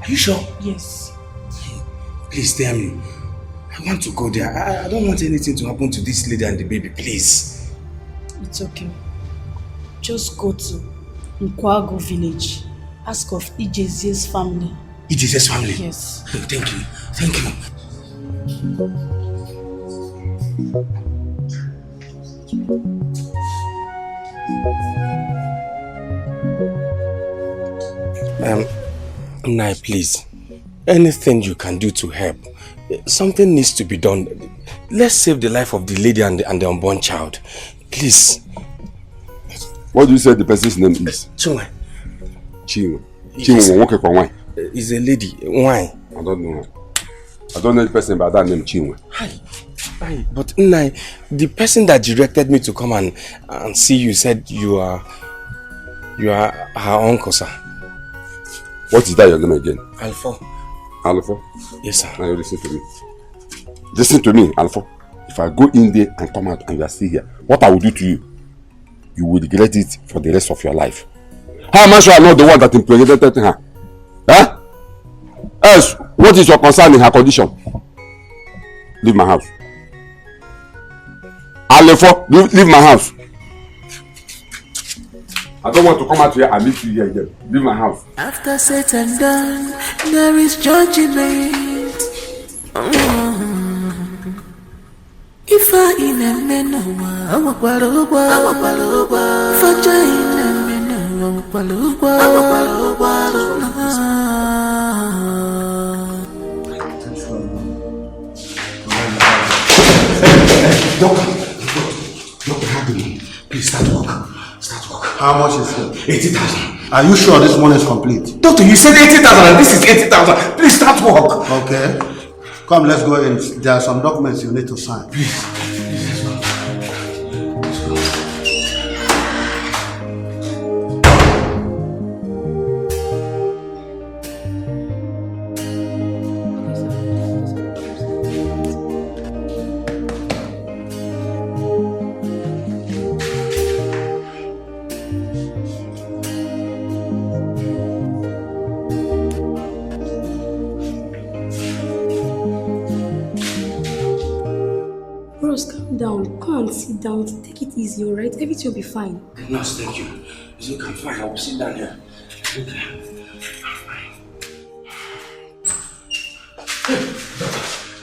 Are you sure? Yes. Please tell me. I want to go there. I don't want anything to happen to this lady and the baby, please. It's okay. Just go to Nkwago village. Ask of Ijeze's family. Ijeze's family? Yes. Oh, thank you. Thank you. Nai, please. Anything you can do to help. Something needs to be done. Let's save the life of the lady and the unborn child. Please. What do you say the person's name is? Chinwe. Chinwe. Chinwe. Is a lady. Why? I don't know. I don't know the person by that name, Chinwe. Hi. But Nai, the person that directed me to come and see you said you are her uncle, sir. What is that your name again? Alpha. Alpha? Yes, sir. Now you listen to me. Listen to me, Alpha. If I go in there and come out and you are still here, what I will do to you, you will regret it for the rest of your life. How am I sure I'm not the one that impregnated her? Huh? Else, what is your concern in her condition? Leave my house. Alpha, leave my house. I don't want to come out here and meet you here again. Leave my house. After said and done, there is judgment. If I in a menua, I'm a paluba. If I in a menua, I'm a paluba. Doctor, help me. Please start work. How much is it? 80,000. Are you sure this one is complete? Doctor, you said 80,000 and this is 80,000. Please start work. Okay. Come, let's go in. There are some documents you need to sign. Please. Sit down, take it easy, alright? Everything will be fine. Nurse, thank you. You can fine. I will sit down here. Okay.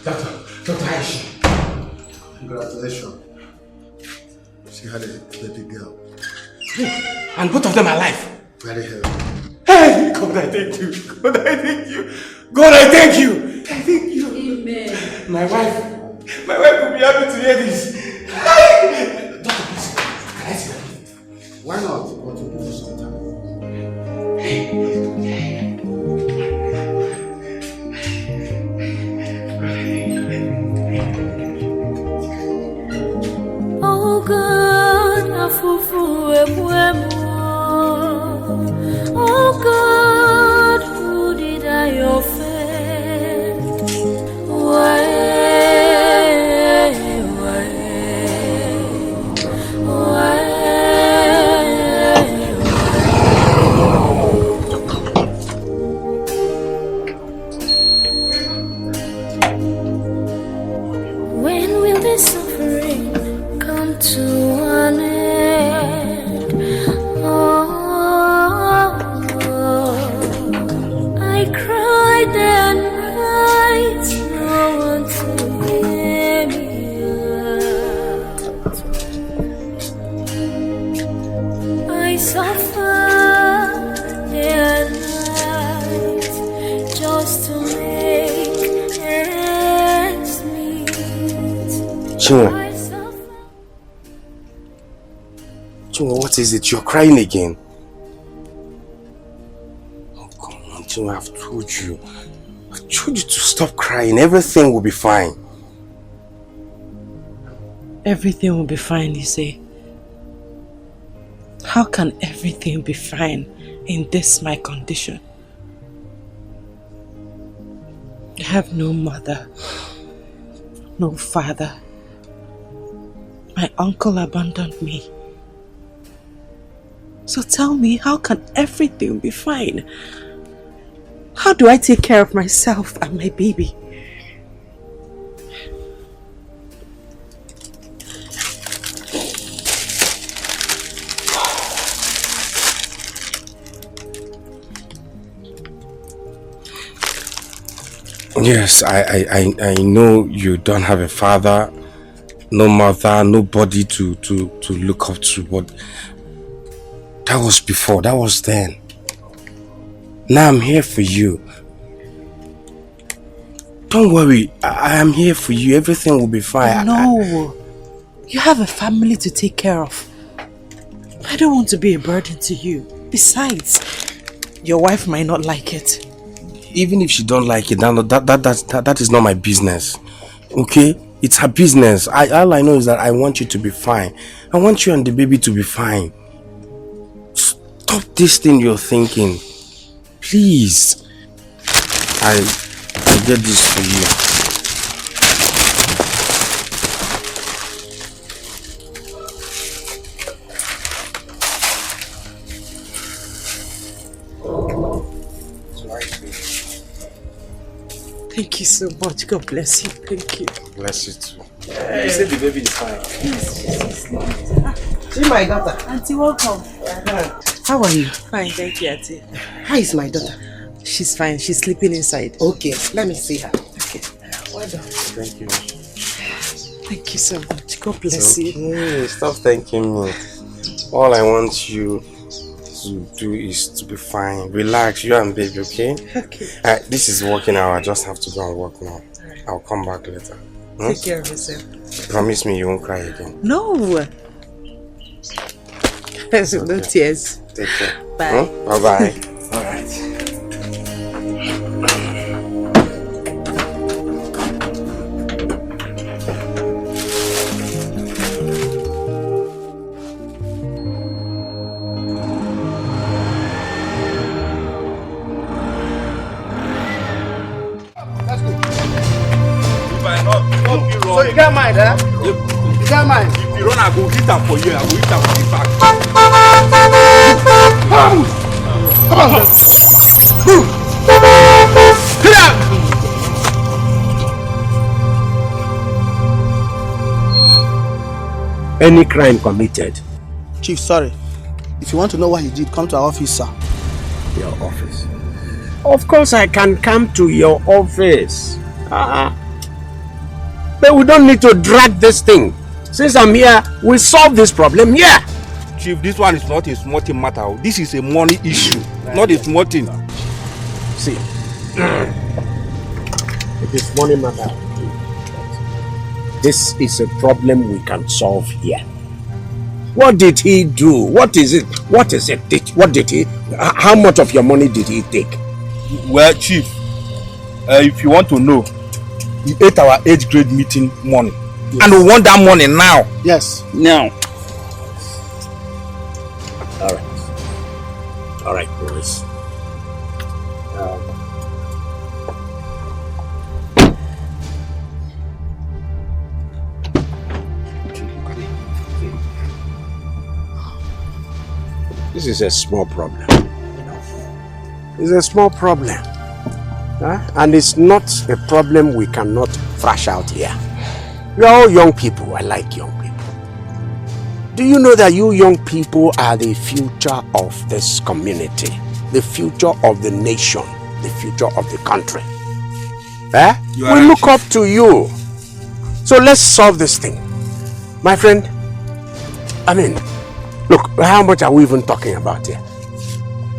Dr. Iyke. Congratulations. She had a baby girl. And both of them are alive. Very healthy. Hey, God, I thank you. God, I thank you. God, I thank you. I thank you. Amen. My wife will be happy to hear this. Doctor, please, can I see that? Why not? What to do sometime? Oh God, afufu ebuemo. Oh God, who did I offend? Why? this suffering come to an end? Oh, I cried day and night, no one to hear me out. I suffer day and night just to make ends meet. Chinwe, what is it? You're crying again. Oh, come on, Chinwe, I've told you. I've told you to stop crying. Everything will be fine. Everything will be fine, you say? How can everything be fine in this my condition? I have no mother, no father. My uncle abandoned me. So tell me, how can everything be fine? How do I take care of myself and my baby? Yes, I know you don't have a father, no mother, nobody to look up to, but that was before, that was then. Now I'm here for you. Don't worry, I am here for you. Everything will be fine. No, you have a family to take care of. I don't want to be a burden to you. Besides, your wife might not like it. Even if she don't like it, that is not my business. Okay? It's her business. All I know is that I want you to be fine. I want you and the baby to be fine. Stop this thing you're thinking. Please. I get this for you. Thank you so much. God bless you. Thank you. Bless you too. You said the baby is fine. See my daughter. Auntie, welcome. How are you? Fine, thank you, Auntie. How is my daughter? She's fine. She's sleeping inside. Okay, let me see her. Okay. Well done. Thank you. Thank you so much. God bless you. Okay. Stop thanking me. All I want you to do is to be fine. Relax, you and baby, okay? Okay. This is working out. I just have to go and work now. Right. I'll come back later. Take care of yourself. Promise me you won't cry again. No. There's no tears. Take care. Bye. Bye-bye. All right. So you got mine, huh? You got mine. If you run, I go hit them for you. I will hit them for you back. Any crime committed? Chief, sorry. If you want to know what he did, come to our office, sir. Your office? Of course I can come to your office. But we don't need to drag this thing. Since I'm here, we'll solve this problem here. Chief, this one is not a small thing matter. This is a money issue, not a small thing. See, it is money matter. This is a problem we can solve here. What did he do? What is it? What is it? What did he? How much of your money did he take? Well, Chief, if you want to know, he ate our 8th grade meeting money. Yes. And we want that money now. Yes. Now. All right, boys. This is a small problem. It's a small problem. And it's not a problem we cannot thrash out here. You're all young people. I like young people. Do you know that you young people are the future of this community, the future of the nation, the future of the country? Eh? We look up to you. So let's solve this thing. My friend, I mean, look, how much are we even talking about here?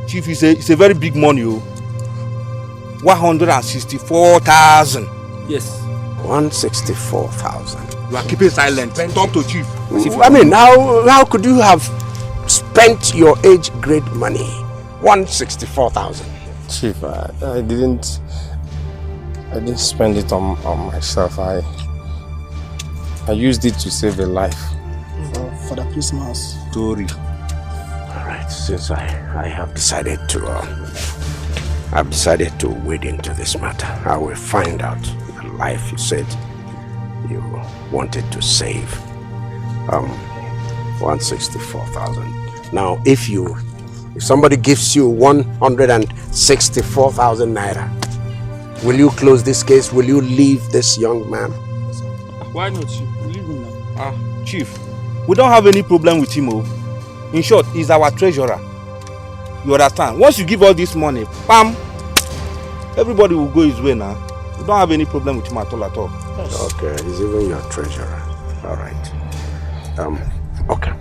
Chief, it's a very big money. 164,000. Yes. 164,000. You are keeping silent. Talk to Chief. I mean, how could you have spent your age grade money? 164,000. Chief, I didn't spend it on myself. I used it to save a life. For the Christmas story. Alright, since I have decided to wade into this matter, I will find out the life you said you wanted to save. 164,000. Now, if somebody gives you 164,000 naira, will you close this case? Will you leave this young man? Why not, Chief? Leave him now. Chief, we don't have any problem with him. In short, he's our treasurer. You understand? Once you give all this money, bam, everybody will go his way now. We don't have any problem with him at all. Yes. Okay, he's even your treasurer. All right. Okay.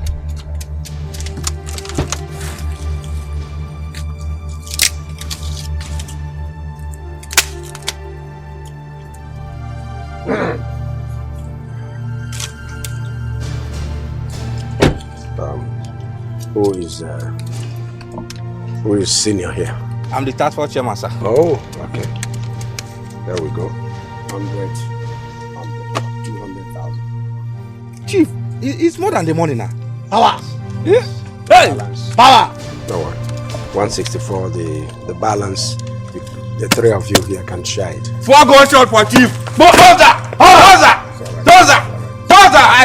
Who is senior here? I'm the task force chairman, sir. Oh, okay. There we go. 200,000. Chief, it's more than the money now. Power! Yeah? Hey! Power! No worry. 164, the balance, the three of you here can share it. 4 gunshots for Chief. Dozer!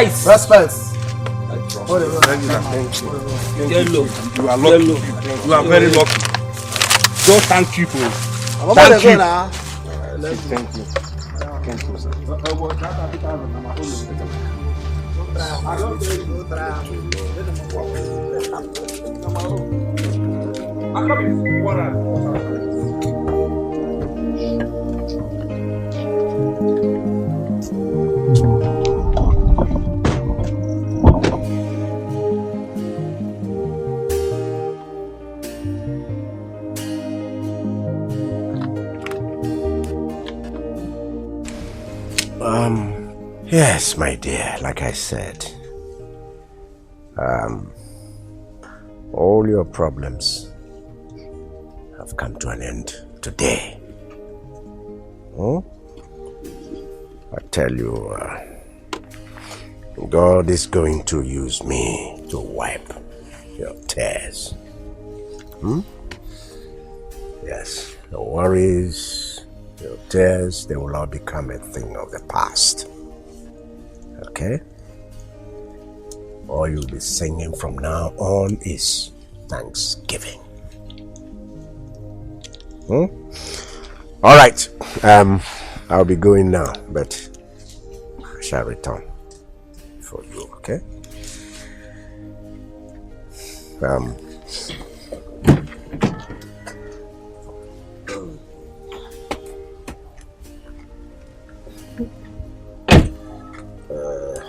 Ice! Respect. Thank you. You are lucky. You are very lucky. Just thank you for it. Thank you. Thank you. Thank you, sir. Yes, my dear, like I said, all your problems have come to an end today. I tell you, God is going to use me to wipe your tears. Yes, your worries, your tears, they will all become a thing of the past. Okay? All you'll be singing from now on is Thanksgiving. All right. I'll be going now, but I shall return for you, okay?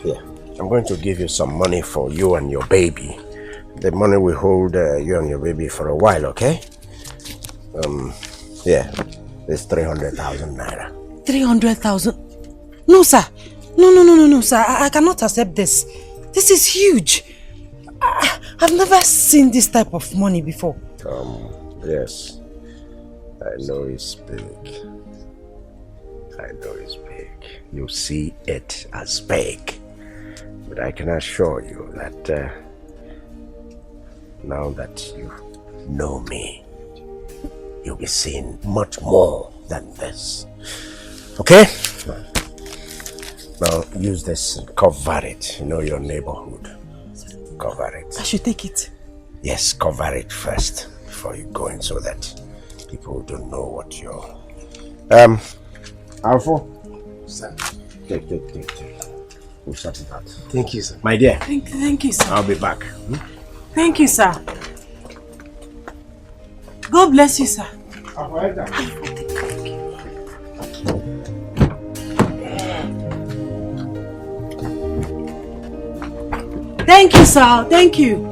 Here, I'm going to give you some money for you and your baby. The money will hold you and your baby for a while, okay? Yeah, it's 300,000 naira. 300,000? No, sir. No, sir. I cannot accept this. This is huge. I've never seen this type of money before. Yes. I know it's big. I know it's big. You see it as big. But I can assure you that now that you know me, you'll be seeing much more than this. Okay? Now use this and cover it. You know your neighborhood. Cover it. I should take it? Yes, cover it first before you go in so that people don't know what you're... Alpha? Sir. Take. We've started that. Thank you, sir. My dear. Thank you, sir. I'll be back. Thank you, sir. God bless you, sir. Thank you, sir. Thank you.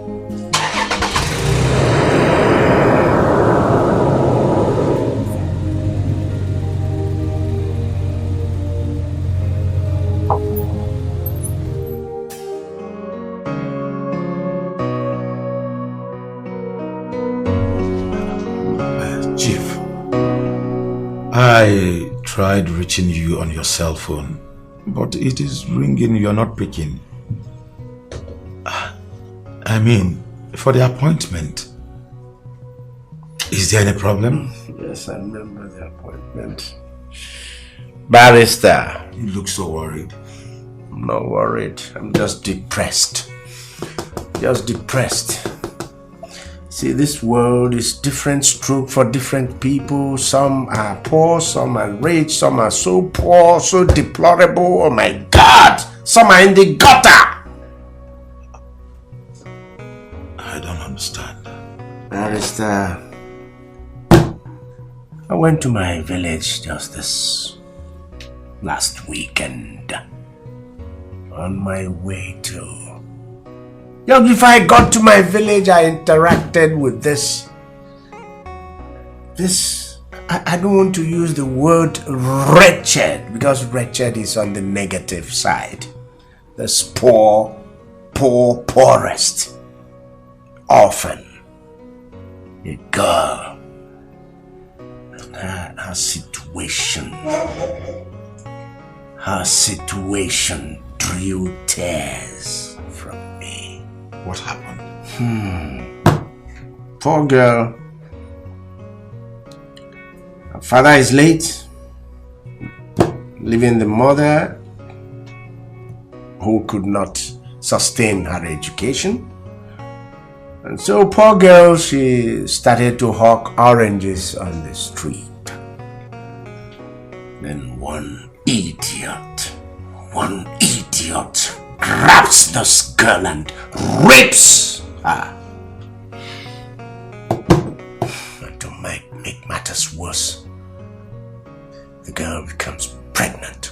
I tried reaching you on your cell phone, but it is ringing, you're not picking. I mean, for the appointment. Is there any problem? Yes, I remember the appointment. Barrister. You look so worried. I'm not worried. I'm just depressed. Just depressed. See, this world is different stroke for different people. Some are poor, some are rich, some are so poor, so deplorable. Oh my God! Some are in the gutter! I don't understand. Barrister, I went to my village just this last weekend. On my way to... Just before I got to my village, I interacted with this. I don't want to use the word wretched, because wretched is on the negative side. This poorest orphan. A girl. Her situation drew tears from me. What happened? Poor girl. Her father is late, leaving the mother who could not sustain her education. And so poor girl, she started to hawk oranges on the street. Then one idiot grabs this girl and rapes her. And to make matters worse, the girl becomes pregnant.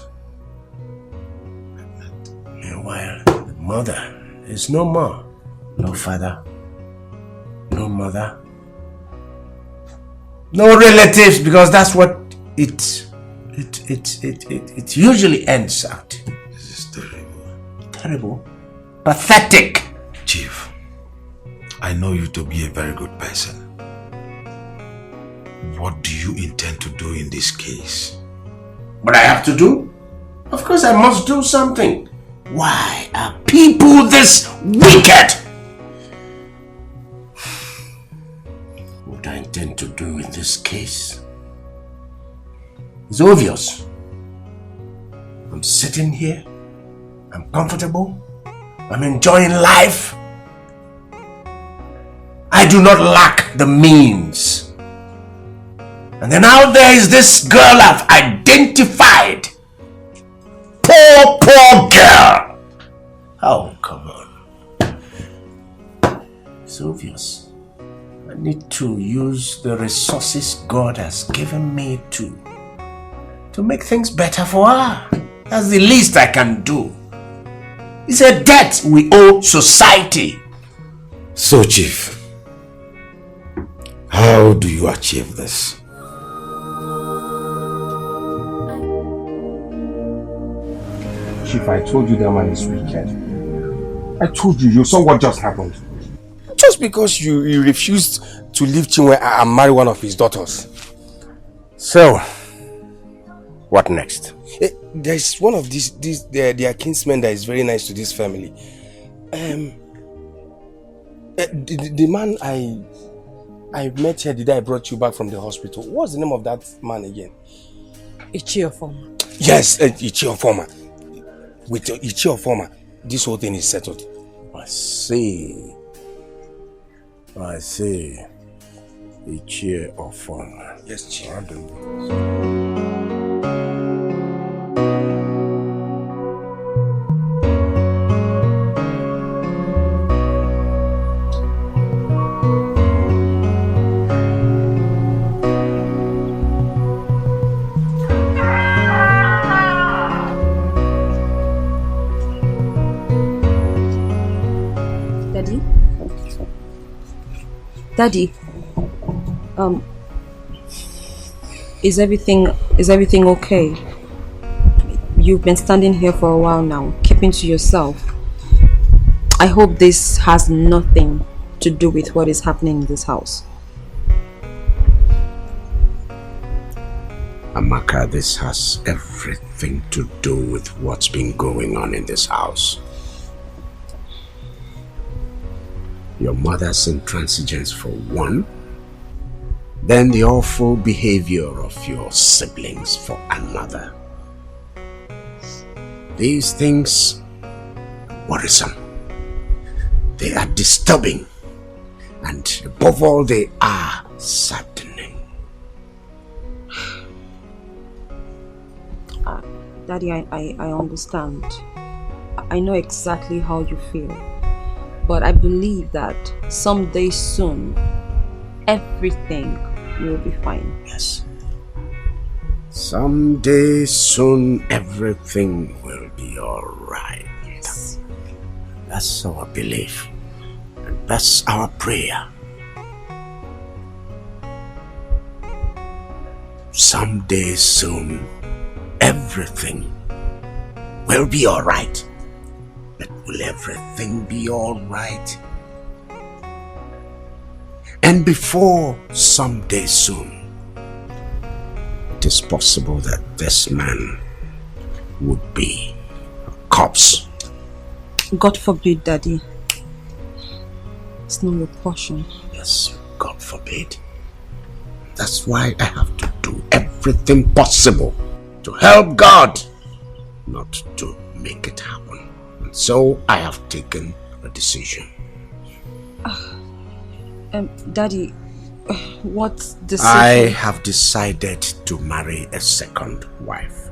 Meanwhile, the mother is no more. No father, no mother, no relatives, because that's what it usually ends out. This is terrible. Terrible? Pathetic. Chief, I know you to be a very good person. What do you intend to do in this case? What I have to do? Of course I must do something. Why are people this wicked? What I intend to do in this case is obvious. I'm sitting here, I'm comfortable, I'm enjoying life. I do not lack the means. And then out there is this girl I've identified. Poor girl. Oh, come on. It's obvious. I need to use the resources God has given me to make things better for her. That's the least I can do. It's a debt we owe society. So, Chief, how do you achieve this? Chief, I told you that man is wicked. I told you, you saw what just happened. Just because you refused to leave Chinwe and marry one of his daughters. So, what next? There's one of their kinsmen that is very nice to this family. The man I met here the day I brought you back from the hospital. What's the name of that man again? Iyke. Yes, Iyke. With Iyke, this whole thing is settled. I see. Iyke. Yes, Chief. Daddy, is everything okay? You've been standing here for a while now, keeping to yourself. I hope this has nothing to do with what is happening in this house. Amaka, this has everything to do with what's been going on in this house. Your mother's intransigence for one, then the awful behavior of your siblings for another. These things are worrisome. They are disturbing. And above all, they are saddening. Daddy, I understand. I know exactly how you feel. But I believe that someday soon, everything will be fine. Yes. Someday soon, everything will be alright. Yes. That's our belief. And that's our prayer. Someday soon, everything will be alright. But will everything be alright? And before someday soon, it is possible that this man would be a corpse. God forbid, Daddy. It's not your portion. Yes, God forbid. That's why I have to do everything possible to help God, not to make it happen. And so I have taken a decision. Daddy, what decision? I have decided to marry a second wife.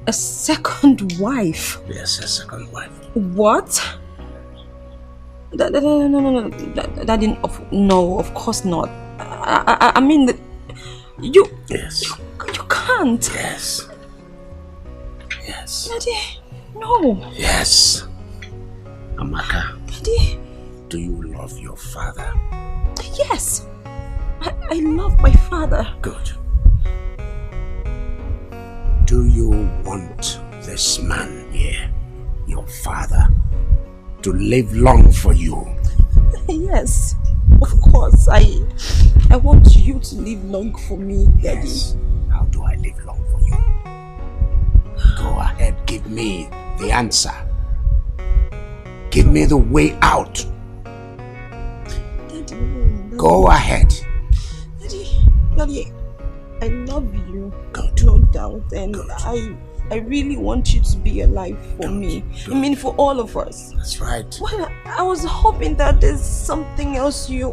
A second wife? Yes, a second wife. What? No. Daddy, no, of course not. I mean, you... Yes. You can't. Yes. Yes. Daddy, no. Yes. Amaka. Daddy. Do you love your father? Yes. I love my father. Good. Do you want this man here, your father, to live long for you? Yes, of course. I want you to live long for me, Daddy. Yes. How do I live long for you? Go ahead, give me the answer. Give me the way out. Daddy, go ahead. Daddy, I love you. Good. No doubt. And good. I really want you to be alive for me. Good. I mean, for all of us. That's right. Well, I was hoping that there's something else you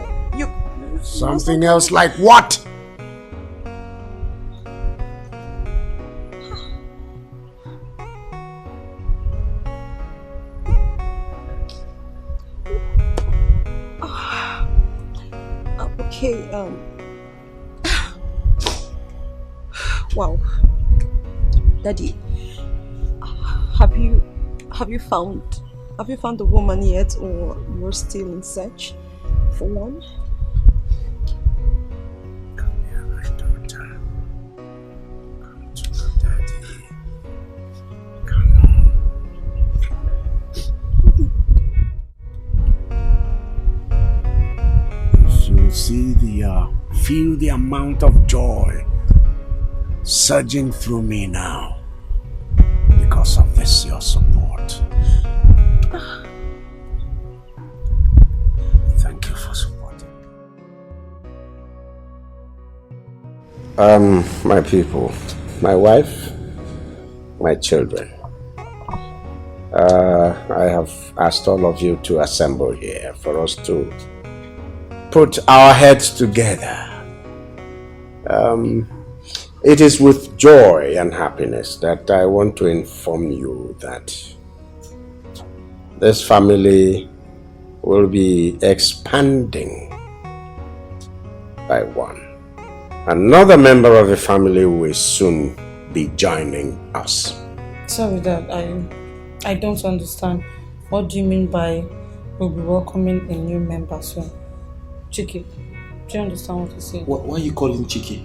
something else like what? Okay, wow. Daddy, have you found the woman yet, or you're still in search for one? Come here, my daughter. Come to your daddy. Come on. If you see feel the amount of joy surging through me now because of this, your support. Thank you for supporting. My people, my wife, my children. I have asked all of you to assemble here for us to put our heads together. It is with joy and happiness that I want to inform you that this family will be expanding by one. Another member of the family will soon be joining us. Sorry, Dad, I don't understand. What do you mean by we'll be welcoming a new member soon? Chike, do you understand what you're saying? Why are you calling Chike?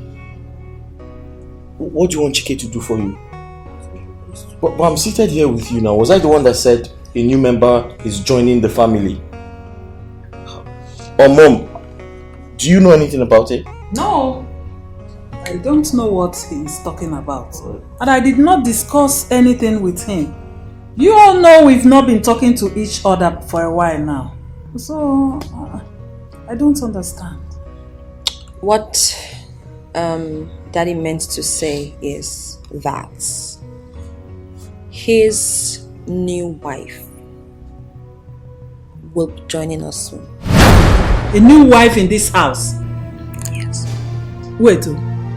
What do you want Chike to do for you? But I'm seated here with you now. Was I the one that said a new member is joining the family? Or Mom, do you know anything about it? No. I don't know what he is talking about. And I did not discuss anything with him. You all know we've not been talking to each other for a while now. So, I don't understand. What Daddy meant to say is that his new wife will be joining us soon. A new wife in this house? Yes. Wait,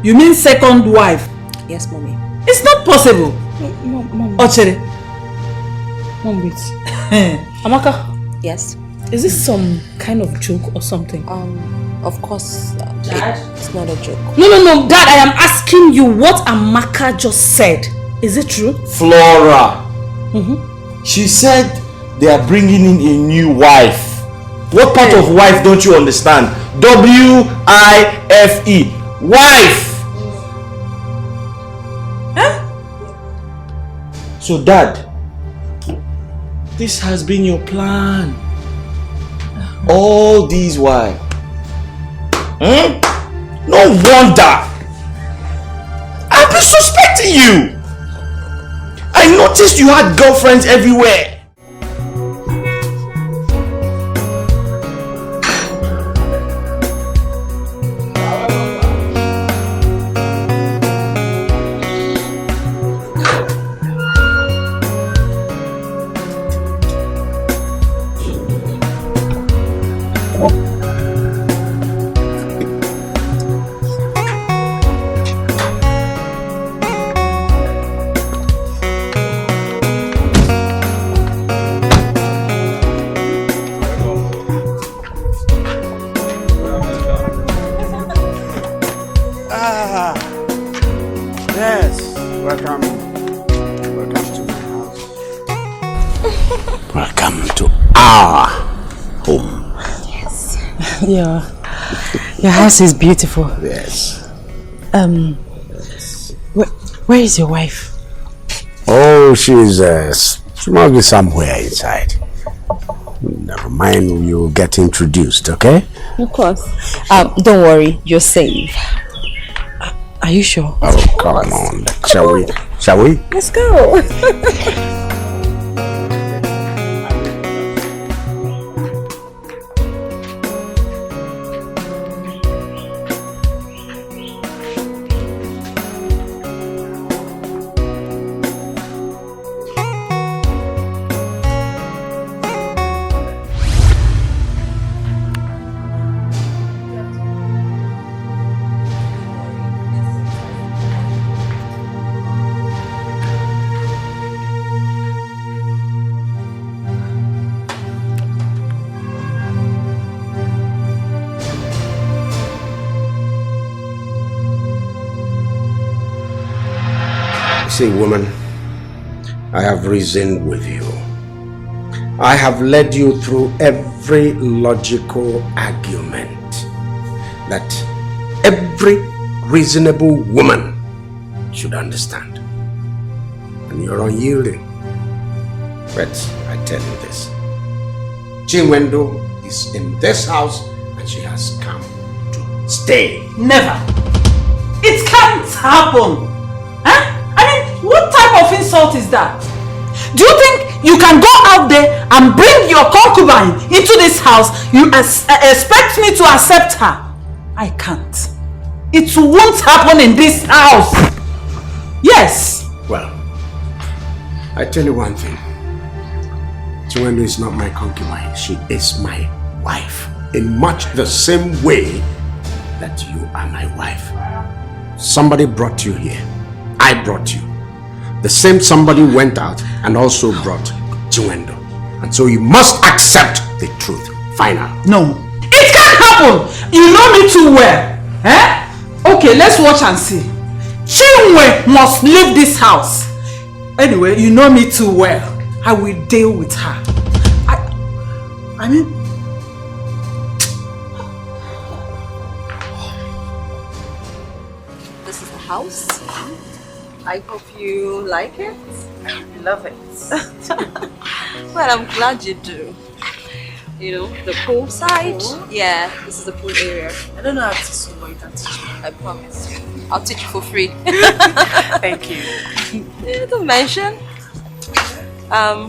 you mean second wife? Yes, Mommy. It's not possible. Mom. Ochere. Mom, wait. Amaka? Yes? Is this some kind of joke or something? Of course, Dad? It's not a joke. No, Dad, I am asking you what Amaka just said. Is it true? Flora. She said they are bringing in a new wife. What part of wife don't you understand? W-I-F-E. Wife. Huh? So Dad, this has been your plan all these while. No wonder I've been suspecting you. I noticed you had girlfriends everywhere. Your house is beautiful. Yes. Where is your wife? Oh, she must be somewhere inside. Never mind, you'll get introduced, okay? Of course. Don't worry, you're safe. Are you sure? Oh, come on. Shall we? Shall we? Let's go. See, woman, I have reasoned with you. I have led you through every logical argument that every reasonable woman should understand. And you're unyielding. But I tell you this. Chinwendo is in this house and she has come to stay. Never. It can't happen. Huh? What type of insult is that? Do you think you can go out there and bring your concubine into this house? You expect me to accept her? I can't. It won't happen in this house. Yes. Well, I tell you one thing. Chiwendo is not my concubine. She is my wife. In much the same way that you are my wife. Somebody brought you here. I brought you. The same somebody went out and also brought Chiwendo. And so you must accept the truth. Final. No. It can't happen. You know me too well. Eh? Okay, let's watch and see. Chinwe must leave this house. Anyway, you know me too well. I will deal with her. I mean... This is the house. I hope you like it. I love it. Well, I'm glad you do. You know, the pool side. Yeah, this is the pool area. I don't know how to swim, but you can teach me. I promise you. I'll teach you for free. Thank you. Yeah, don't mention. I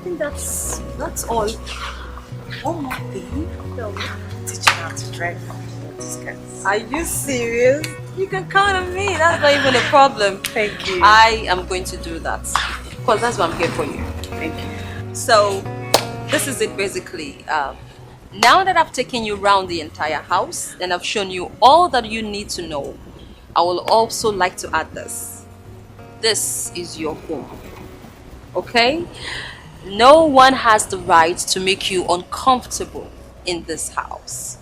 think that's all. One more thing. Teach you how to drive these cars. Are you serious? You can count on me. That's not even a problem. Thank you. I am going to do that. Because that's what I'm here for you. Thank you. So, this is it basically. Now that I've taken you around the entire house and I've shown you all that you need to know, I will also like to add this. This is your home. Okay? No one has the right to make you uncomfortable in this house.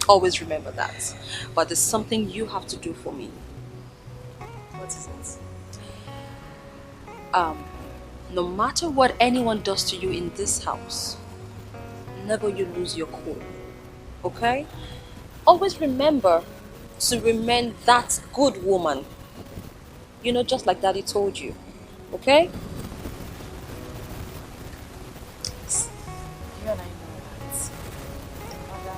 Always remember that. But there's something you have to do for me. What is it? No matter what anyone does to you in this house, never you lose your cool. Okay? Always remember to remain that good woman. You know, just like Daddy told you. Okay? You and I know that the mother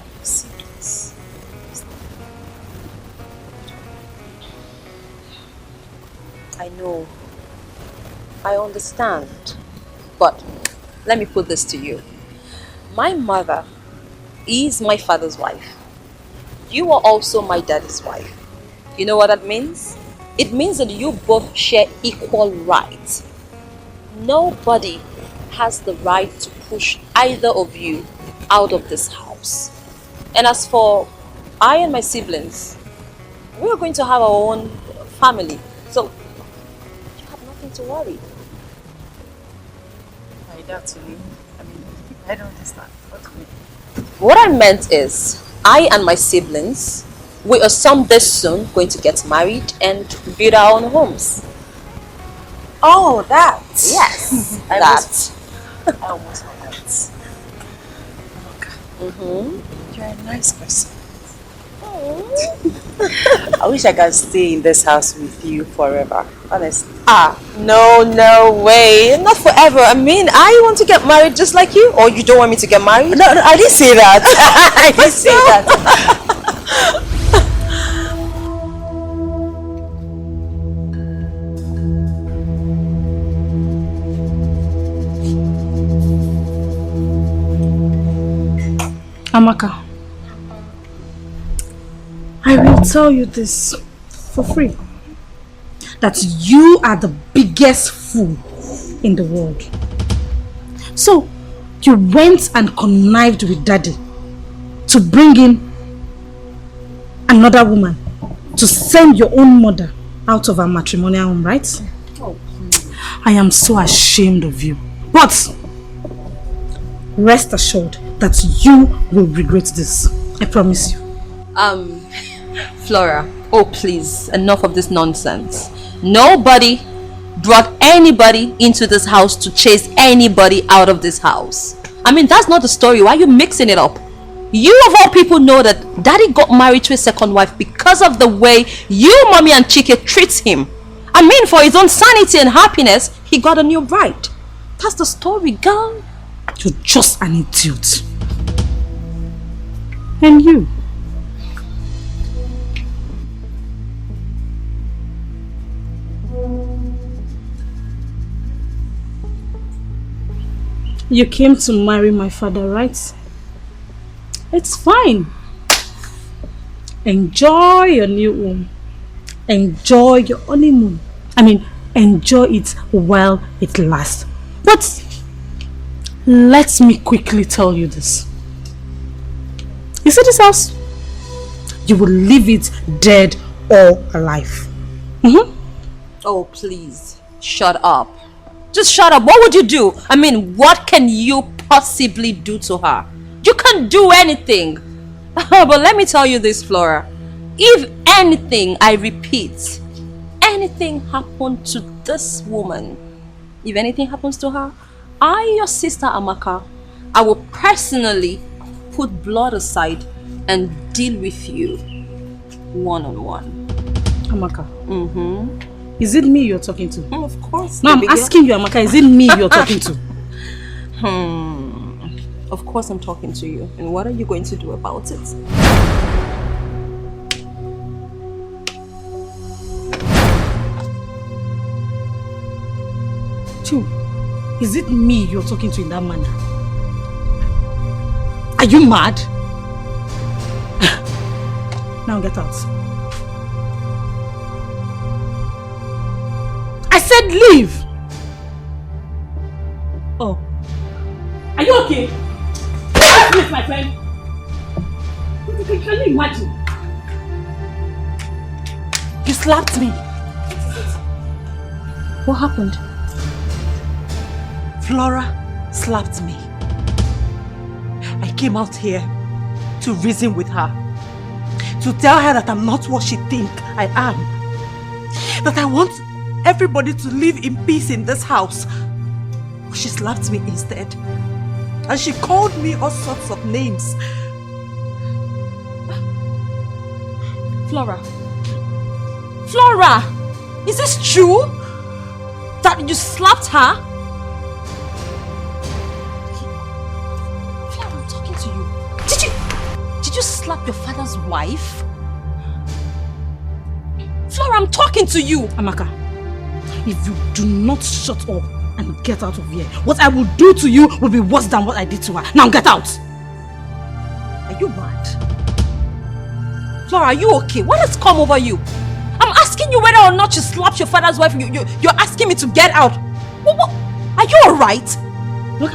and your siblings is I know. I understand. But let me put this to you. My mother is my father's wife. You are also my daddy's wife. You know what that means? It means that you both share equal rights. Nobody has the right to push either of you out of this house. And as for I and my siblings, we are going to have our own family. So you have nothing to worry. my dad to me. I mean, I don't understand. What I meant is, I and my siblings, we are someday soon going to get married and build our own homes. Oh, that! Yes, I almost forgot. You're a nice person. I wish I could stay in this house with you forever, honestly. No way. Not forever. I mean, I want to get married just like you, or you don't want me to get married? No, I didn't say that. I didn't say that. Amaka, I will tell you this for free. That you are the biggest fool in the world. So, you went and connived with Daddy to bring in another woman to send your own mother out of her matrimonial home, right? Oh, I am so ashamed of you. But, rest assured that you will regret this. I promise you. Flora, oh please, enough of this nonsense. Nobody brought anybody into this house to chase anybody out of this house. I mean, that's not the story. Why are you mixing it up? You of all people know that Daddy got married to a second wife because of the way you, Mommy, and Chike treats him. I mean, for his own sanity and happiness, he got a new bride. That's the story, girl. You're just an idiot. And you? You came to marry my father, right? It's fine. Enjoy your new home. Enjoy your honeymoon. I mean, enjoy it while it lasts. But let me quickly tell you this. You see this house? You will leave it dead or alive. Oh, please. Shut up. Just shut up. What would you do? I mean, what can you possibly do to her? You can't do anything. But let me tell you this, Flora. If anything, I repeat, anything happened to this woman, If anything happens to her, I, your sister Amaka, I will personally put blood aside and deal with you one-on-one. Amaka. Is it me you're talking to? Of course. No, I'm asking you, Amaka, is it me you're talking to? Of course I'm talking to you. And what are you going to do about it? Is it me you're talking to in that manner? Are you mad? Now get out. I said leave! Oh. Are you okay? Please, my friend. Can you imagine? You slapped me. What happened? Flora slapped me. I came out here to reason with her. To tell her that I'm not what she thinks I am. That I want everybody to live in peace in this house. But she slapped me instead. And she called me all sorts of names. Flora. Flora! Is this true? That you slapped her? Flora, I'm talking to you. Did you slap your father's wife? Flora, I'm talking to you! Amaka, if you do not shut up and get out of here, what I will do to you will be worse than what I did to her. Now get out! Are you mad? Flora, are you okay? What has come over you? I'm asking you whether or not you slapped your father's wife. You're asking me to get out. What? Are you alright? Look,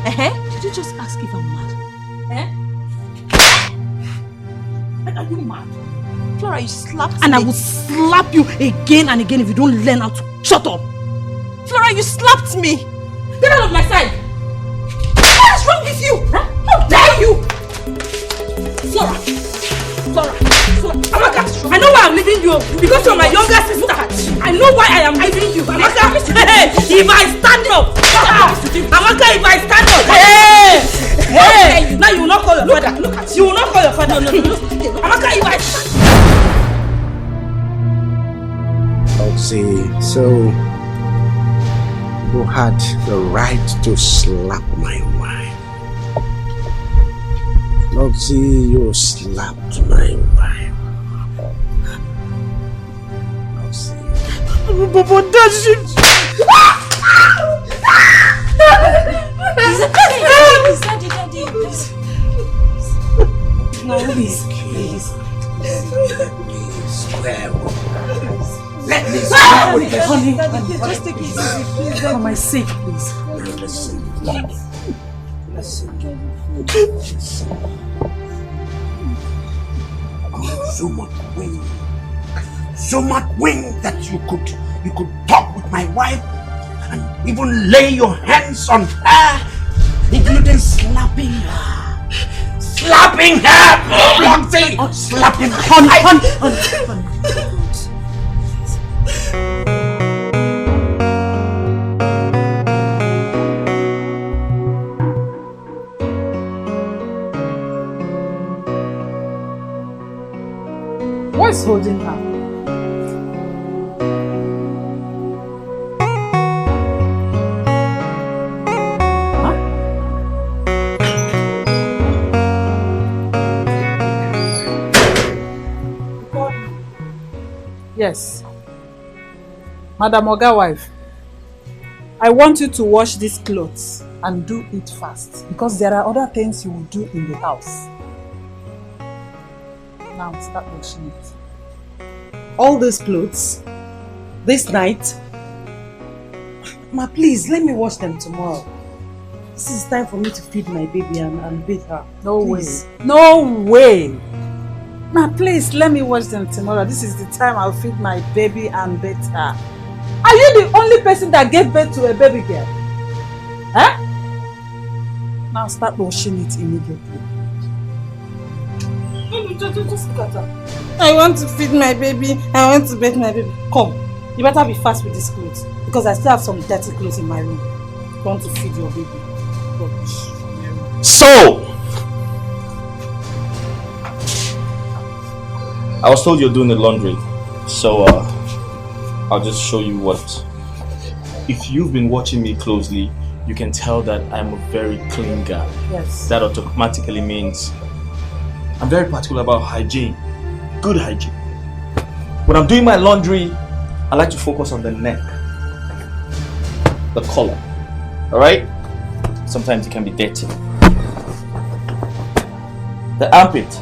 did you just ask if I'm mad? Are you mad? Flora, you slapped me. And I will slap you again and again if you don't learn how to shut up. Flora, you slapped me. Get out of my sight. What is wrong with you? How dare you? Flora. Amaka, I know why I'm leaving you. Because you're my younger sister. I know why I am leaving you. Amaka, hey, if I stand up. Amaka, if I stand up. Hey. Now you will not call your father. Look at you. You will not call your father. No. Amaka, if I stand up. Okay, so you had the right to slap my wife. Loxy, you slapped my wife. Loxy. But that's she. Daddy, please. No, please. Square one. Let me square with this. Honey, just take it easy, please. For my sake, please. Listen. So much wing that you could talk with my wife and even lay your hands on her, including slapping her. Slapping her! Slapping her! Honey. What's holding her? Yes. Madam Oga wife, I want you to wash these clothes and do it fast because there are other things you will do in the house. Now start washing it. All these clothes, this night. Ma, please, let me wash them tomorrow. This is time for me to feed my baby and bathe her. No please. way. No way. Ma, please, let me wash them tomorrow. This is the time I'll feed my baby and bathe her. Are you the only person that gave birth to a baby girl? Huh? Now start washing it immediately. Just look at her. I want to feed my baby. I want to bathe my baby. Come. You better be fast with these clothes because I still have some dirty clothes in my room. You want to feed your baby. Rubbish. So! I was told you're doing the laundry. So, I'll just show you what. If you've been watching me closely, you can tell that I'm a very clean guy. Yes. That automatically means I'm very particular about hygiene. Good hygiene. When I'm doing my laundry, I like to focus on the neck, the collar. Alright? Sometimes it can be dirty. The armpit.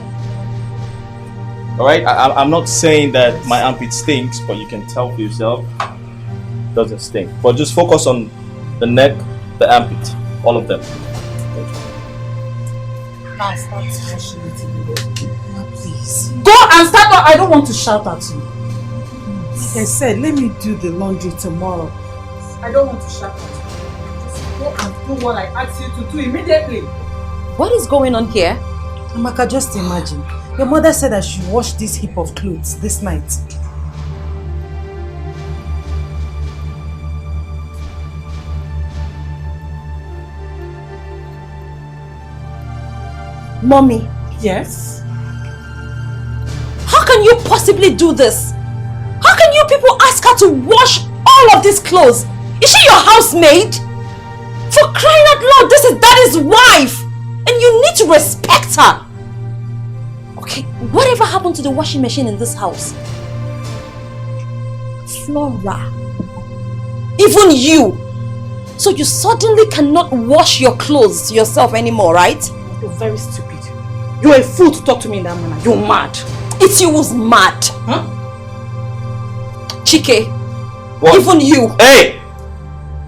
Alright? I'm not saying that my armpit stinks, but you can tell for yourself it doesn't stink. But just focus on the neck, the armpit, all of them. Now start washing it. Please. Go and start. I don't want to shout at you. Like I said, let me do the laundry tomorrow. I don't want to shout at you. Just go and do what I asked you to do immediately. What is going on here? Amaka, just imagine. Your mother said I should wash this heap of clothes this night. Mommy. Yes? How can you possibly do this? How can you people ask her to wash all of these clothes? Is she your housemaid? For crying out loud, this is Daddy's wife! And you need to respect her! Okay, whatever happened to the washing machine in this house? Flora. Even you! So you suddenly cannot wash your clothes yourself anymore, right? You're very stupid. You're a fool to talk to me in that manner. You're mad. It's you who's mad. Huh? Chike. What? Even you. Hey!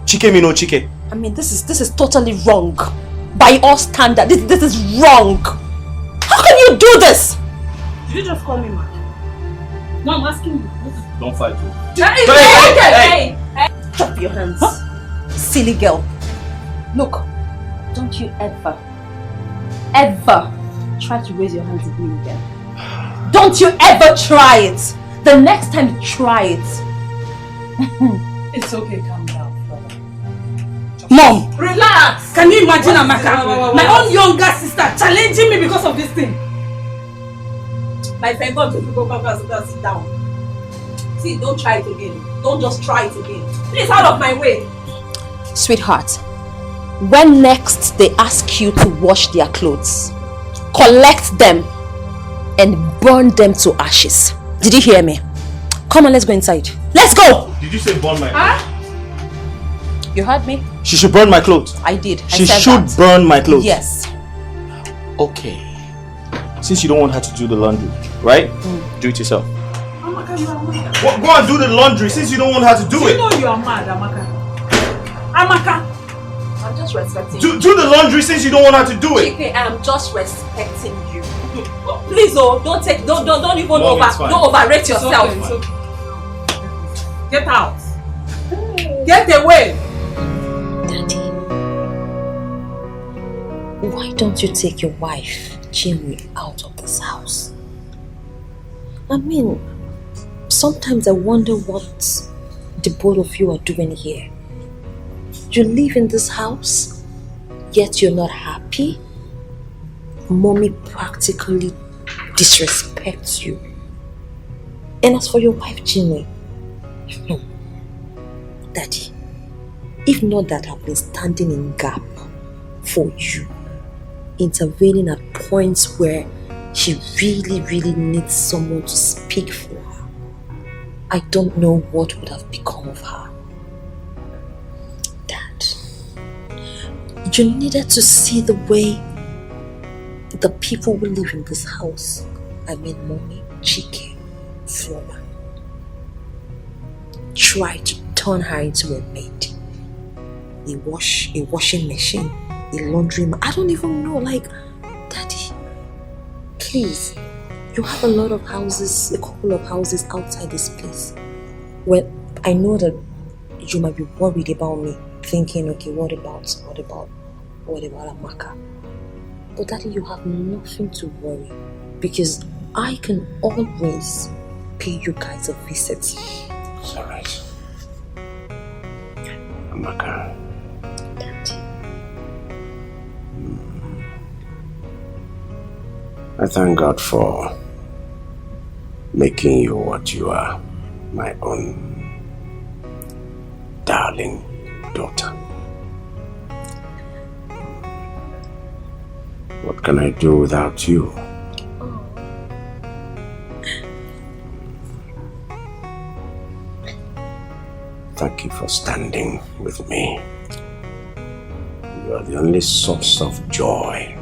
Chike me no Chike. I mean, this is totally wrong. By all standards, this is wrong. How can you do this? Did you just call me mad? No, I'm asking you. Don't fight too. Hey! Drop your hands. Huh? Silly girl. Look, don't you ever try to raise your hands at me again. Don't you ever try it. The next time you try it. It's okay, calm down, brother. Mom! Relax! Can you imagine Amaka? My own younger sister challenging me because of this thing. My friend, go sit down. See, don't try it again. Don't just try it again. Please, out of my way. Sweetheart, when next they ask you to wash their clothes, collect them and burn them to ashes. Did you hear me? Come on, let's go inside. Let's go! Did you say burn my clothes? You heard me? She should burn my clothes. I did. She should burn my clothes. Yes. Okay. Since you don't want her to do the laundry, right? Do it yourself. Amaka, you are mad. Well, go and do the laundry since you don't want her to do it. You know you are mad, Amaka. Amaka. I'm just respecting you. Do the laundry since you don't want her to do it. Chike, I'm just respecting you. Please, don't even don't overrate yourself. It's okay. Get out. Get away. Daddy, why don't you take your wife, Chinwe, out of this house? I mean, sometimes I wonder what the both of you are doing here. You live in this house, yet you're not happy? Mommy practically disrespects you. And as for your wife, Chinwe, Daddy, if not that I've been standing in gap for you, intervening at points where she really needs someone to speak for her, I don't know what would have become of her. Dad, you needed to see the way the people who live in this house, I mean Mommy, Chike, Flora, try to turn her into a maid, a washing machine, a laundry man. I don't even know, like, Daddy, please, you have a lot of houses, a couple of houses outside this place. Well, I know that you might be worried about me, thinking, okay, what about Amaka? But Daddy, you have nothing to worry, because I can always pay you guys a visit. It's alright. Amaka. I thank God for making you what you are, my own darling daughter. What can I do without you? Thank you for standing with me. You are the only source of joy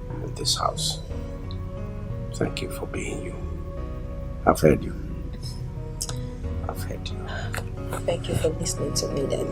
in this house. Thank you for being you. I've heard you. I've heard you. Thank you for listening to me, Daddy.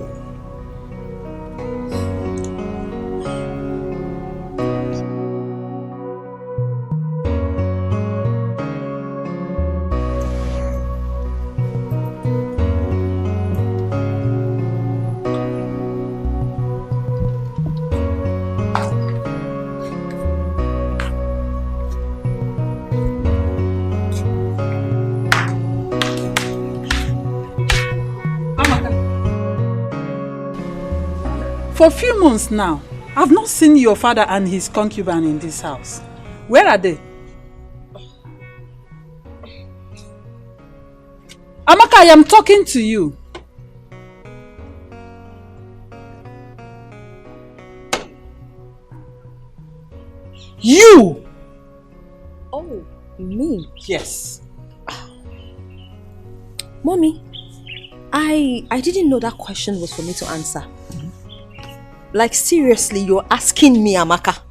For a few months now, I've not seen your father and his concubine in this house. Where are they? Amaka, I am talking to you. You! Oh, me? Yes. Mommy, I didn't know that question was for me to answer. Like seriously, you're asking me, Amaka?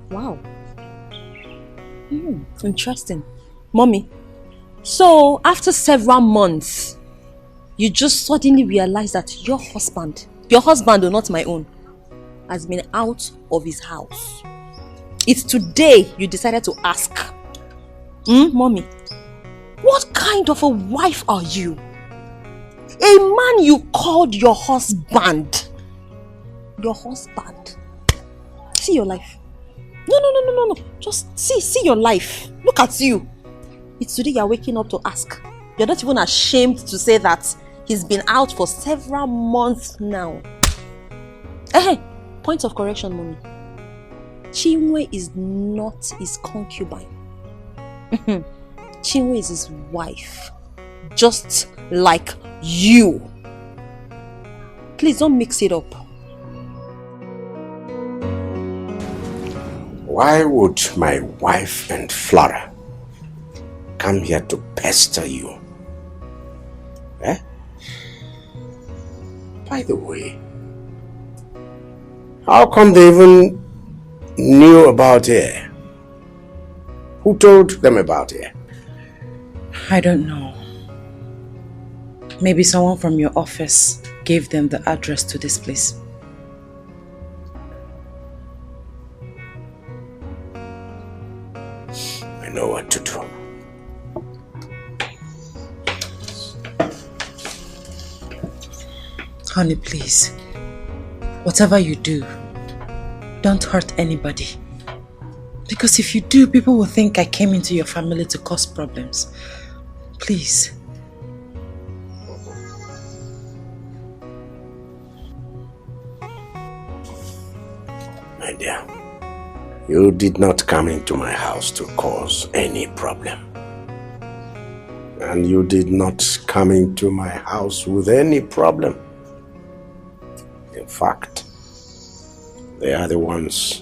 Wow. Interesting. Mommy, so after several months, you just suddenly realized that your husband, or not my own, has been out of his house. It's today you decided to ask. Mommy, what kind of a wife are you? A man you called your husband. Your husband. See your life. No. Just see your life. Look at you. It's today you're waking up to ask. You're not even ashamed to say that he's been out for several months now. Hey, point of correction, Mommy. Chinwe is not his concubine. Chinwe is his wife. Just like you. Please don't mix it up. Why would my wife and Flora come here to pester you? Eh? By the way, how come they even knew about it? Who told them about it? I don't know. Maybe someone from your office gave them the address to this place. I know what to do. Honey, please. Whatever you do, don't hurt anybody. Because if you do, people will think I came into your family to cause problems. Please. My dear, you did not come into my house to cause any problem. And you did not come into my house with any problem. In fact, they are the ones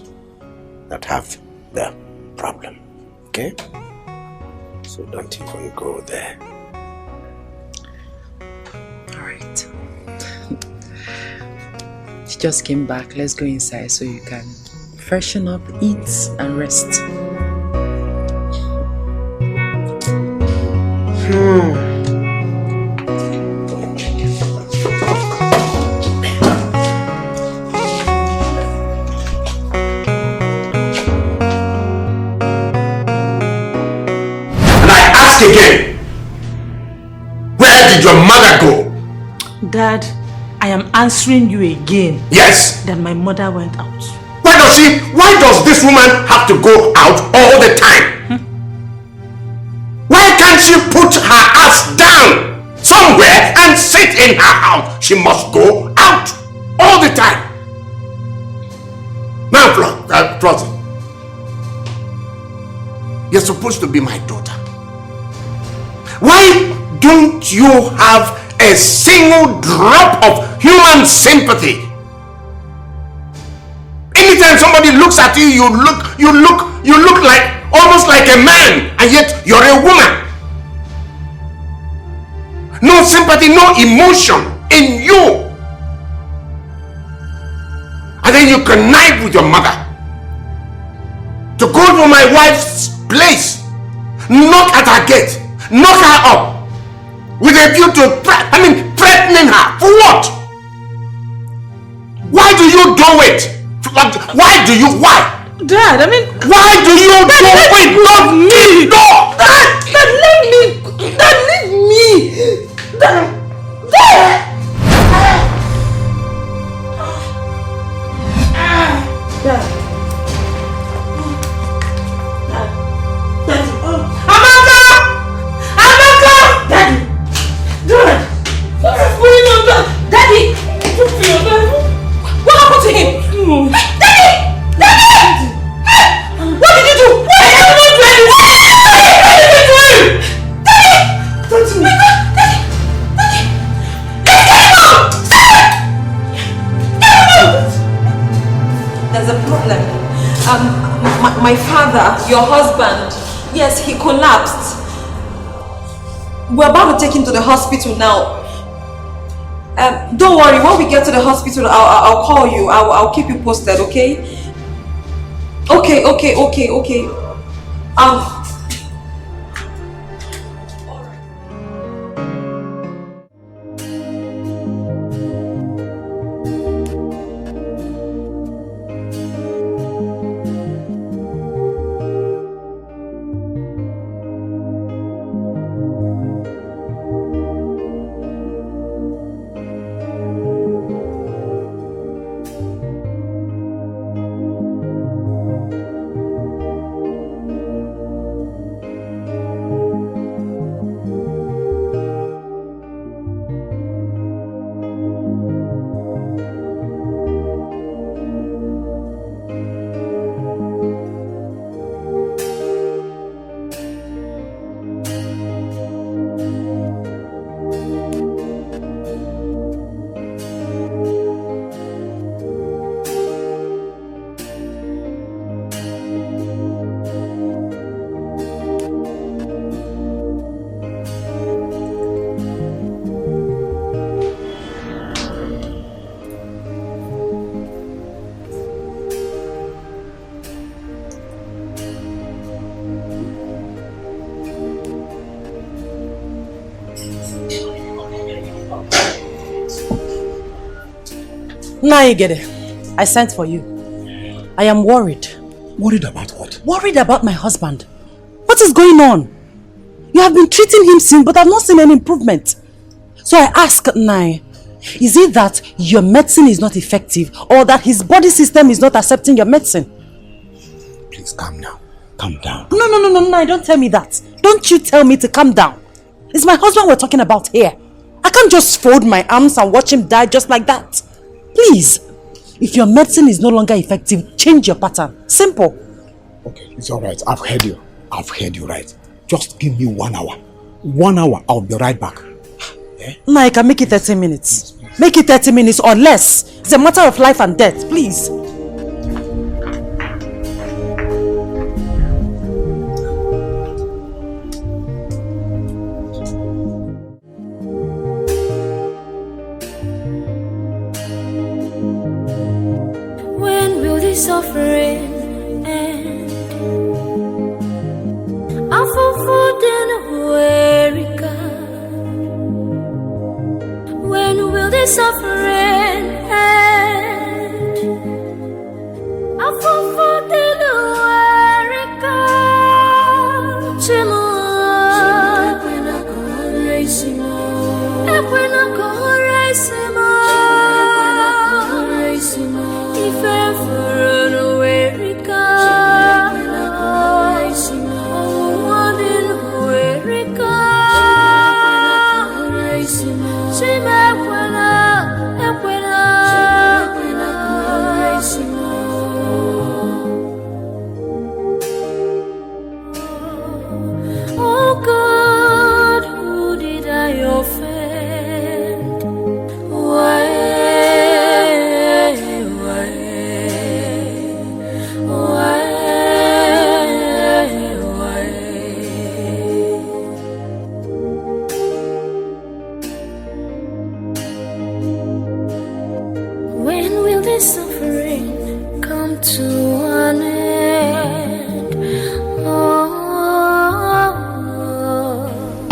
that have the problem. Okay? So don't even go there. Alright. She just came back. Let's go inside so you can freshen up, eat, and rest. Again, where did your mother go? Dad, I am answering you again. Yes. That my mother went out. Why does this woman have to go out all the time? Why can't in her house. She must go out all the time. Now, Flossie, you're supposed to be my daughter. Why don't you have a single drop of human sympathy? Anytime somebody looks at you, you look like almost like a man, and yet you're a woman. No sympathy, no emotion in you. And then you connive with your mother to go to my wife's place, knock at her gate, knock her up with a view to threatening her. For what? Why do you do it? Why? Dad, I mean, why do you do it? Not me! No! Dad, leave me! Dad, leave me! Dad! My father, your husband, yes, he collapsed. We're about to take him to the hospital now. Don't worry, when we get to the hospital, I'll call you. I'll keep you posted, okay? Okay. Iyke, I sent for you. I am worried. Worried about what? Worried about my husband. What is going on? You have been treating him since, but I've not seen any improvement. So I ask Nai, is it that your medicine is not effective or that his body system is not accepting your medicine? Please calm down. Calm down. No, Nai, don't tell me that. Don't you tell me to calm down. It's my husband we're talking about here. I can't just fold my arms and watch him die just like that. Please, if your medicine is no longer effective, change your pattern. Simple. Okay, it's alright. I've heard you. I've heard you right. Just give me 1 hour. 1 hour, I'll be right back. Yeah? No, I can make it 30 minutes. Please. Make it 30 minutes or less. It's a matter of life and death, please. Suffering end. I'm for food in America. When will this suffering end? I'm for food in America.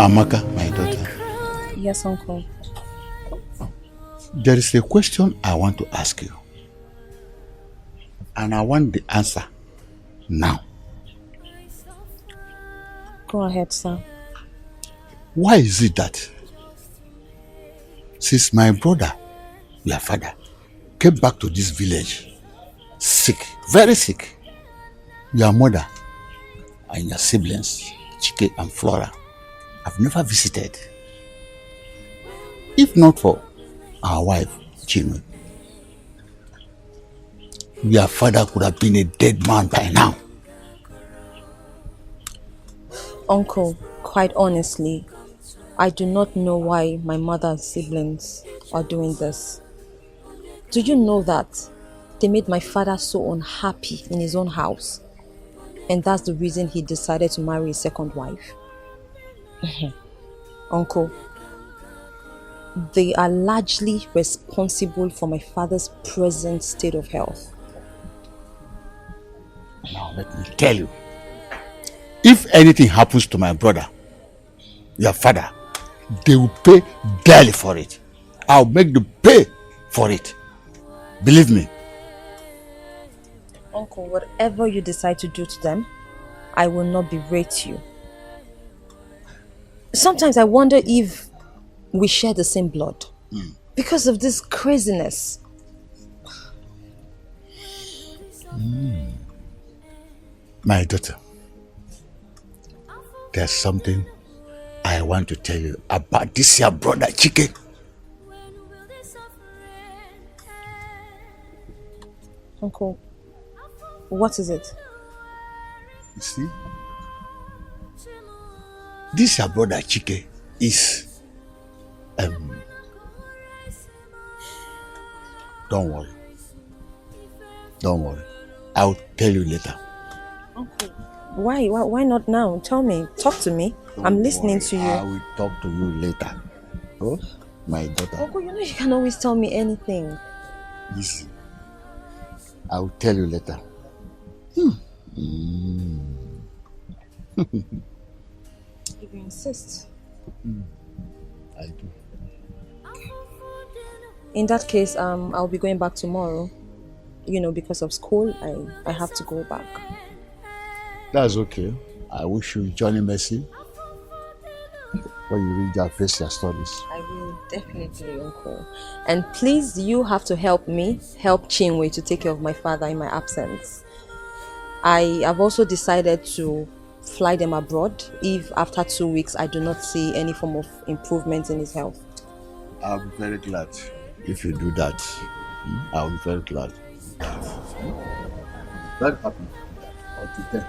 Amaka, my daughter. Yes, Uncle. There is a question I want to ask you. And I want the answer now. Go ahead, sir. Why is it that since my brother, your father, came back to this village sick, very sick, your mother and your siblings, Iyke and Flora, have never visited? If not for our wife, Chinwe, your father could have been a dead man by now. Uncle, quite honestly, I do not know why my mother and siblings are doing this. Do you know that they made my father so unhappy in his own house? And that's the reason he decided to marry a second wife. Uncle, they are largely responsible for my father's present state of health. Now let me tell you, if anything happens to my brother, your father, they will pay dearly for it. I'll make them pay for it. Believe me. Uncle, whatever you decide to do to them, I will not berate you. Sometimes I wonder if we share the same blood because of this craziness. My daughter, there's something I want to tell you about this your brother Iyke. Uncle, what is it? You see, this your brother Iyke is don't worry, I'll tell you later. Uncle, why not now? Tell me, talk to me. I'm listening to you. I will talk to you later. Oh, my daughter. Uncle, you know you can always tell me anything. Listen, I will tell you later. If you insist. I do. In that case, I'll be going back tomorrow. You know, because of school, I have to go back. That's okay. I wish you journey mercy when you reach that face your studies. I will definitely, Uncle. And please, you have to help me, help Chinwe to take care of my father in my absence. I have also decided to fly them abroad if after 2 weeks I do not see any form of improvement in his health. I'll be very glad if you do that. I'll be very glad. Very happy with that. Until then.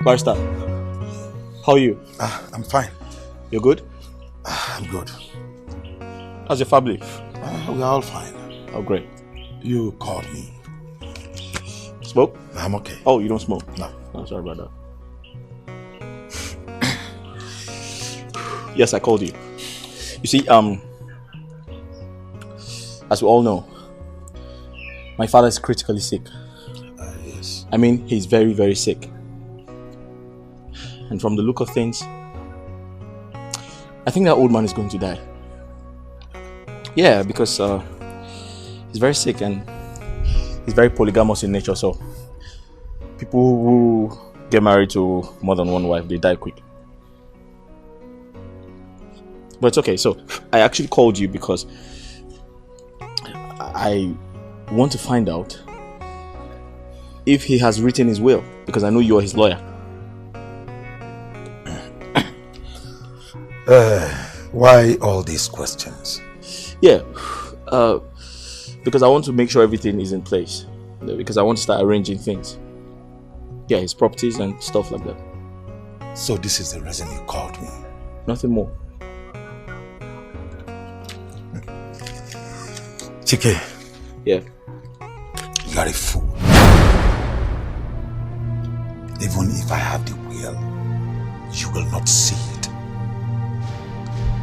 Barrister, how are you? I'm fine. You're good? I'm good. How's your family? We're all fine. Oh, great. You called me. Smoke? I'm okay. Oh, you don't smoke? No. Oh, sorry about that. Yes, I called you. You see, as we all know, my father is critically sick. Yes. I mean, he's very, very sick. And from the look of things, I think that old man is going to die. Yeah, because he's very sick and he's very polygamous in nature, so people who get married to more than one wife, they die quick. But it's okay. So I actually called you because I want to find out if he has written his will, because I know you're his lawyer. Why all these questions? Yeah, because I want to make sure everything is in place, because I want to start arranging things. Yeah, his properties and stuff like that. So this is the reason you called me? Nothing more. Iyke. Yeah. You are a fool. Even if I have the will, you will not see it.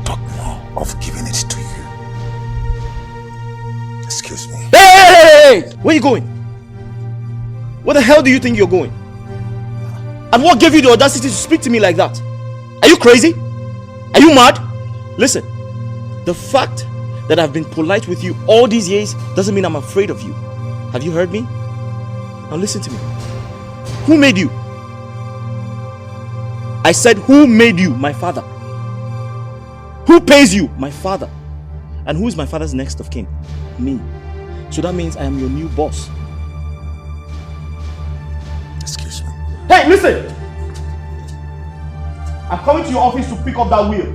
Talk more of giving it to you. say? Where are you going? Where the hell do you think you're going? And what gave you the audacity to speak to me like that? Are you crazy? Are you mad? Listen, the fact that I've been polite with you all these years doesn't mean I'm afraid of you. Have you heard me? Now listen to me. Who made you? I said, who made you? My father. Who pays you? My father. And who is my father's next of kin? Me. So that means I am your new boss. Excuse me. Hey, listen! I'm coming to your office to pick up that wheel.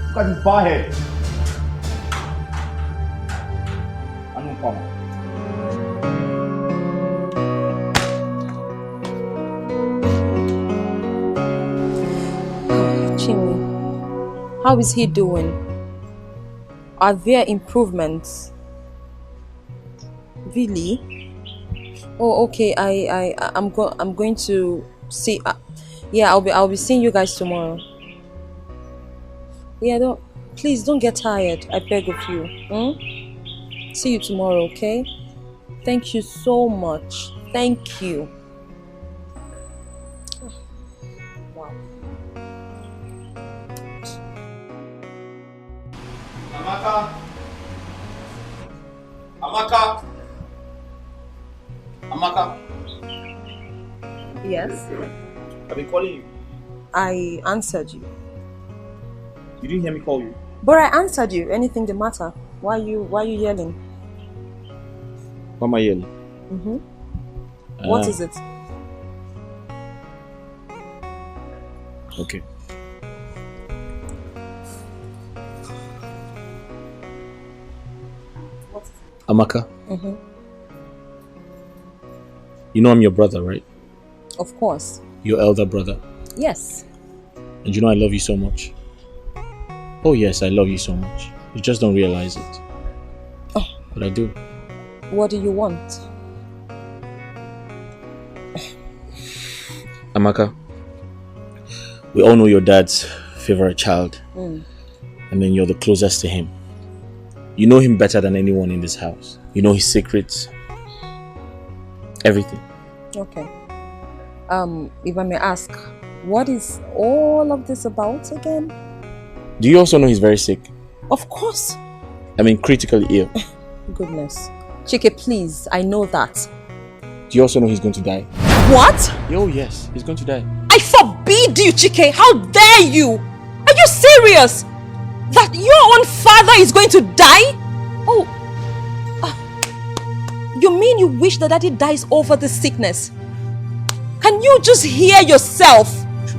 Look at this bar head. I'm not coming. Chimmy, how is he doing? Are there improvements? Really? Oh, okay. I'm going to see. Yeah, I'll be seeing you guys tomorrow. Yeah, please don't get tired. I beg of you. See you tomorrow, okay? Thank you so much. Thank you. Wow. Amaka. Yes? I've been calling you. I answered you. You didn't hear me call you? But I answered you. Anything the matter? Why you yelling? Why am I yelling? What is it? Okay. Amaka, you know I'm your brother, right? Of course. Your elder brother. Yes. And you know I love you so much. Oh yes, I love you so much. You just don't realize it. Oh. But I do. What do you want? Amaka, we all know your dad's favorite child. I mean, you're the closest to him. You know him better than anyone in this house. You know his secrets. Everything. Okay. If I may ask, what is all of this about again? Do you also know he's very sick? Of course. I mean, critically ill. Goodness. Chike, please, I know that. Do you also know he's going to die? What? Oh yes, he's going to die. I forbid you, Chike! How dare you! Are you serious? That your own father is going to die? Oh, you mean you wish that daddy dies over the sickness? Can you just hear yourself?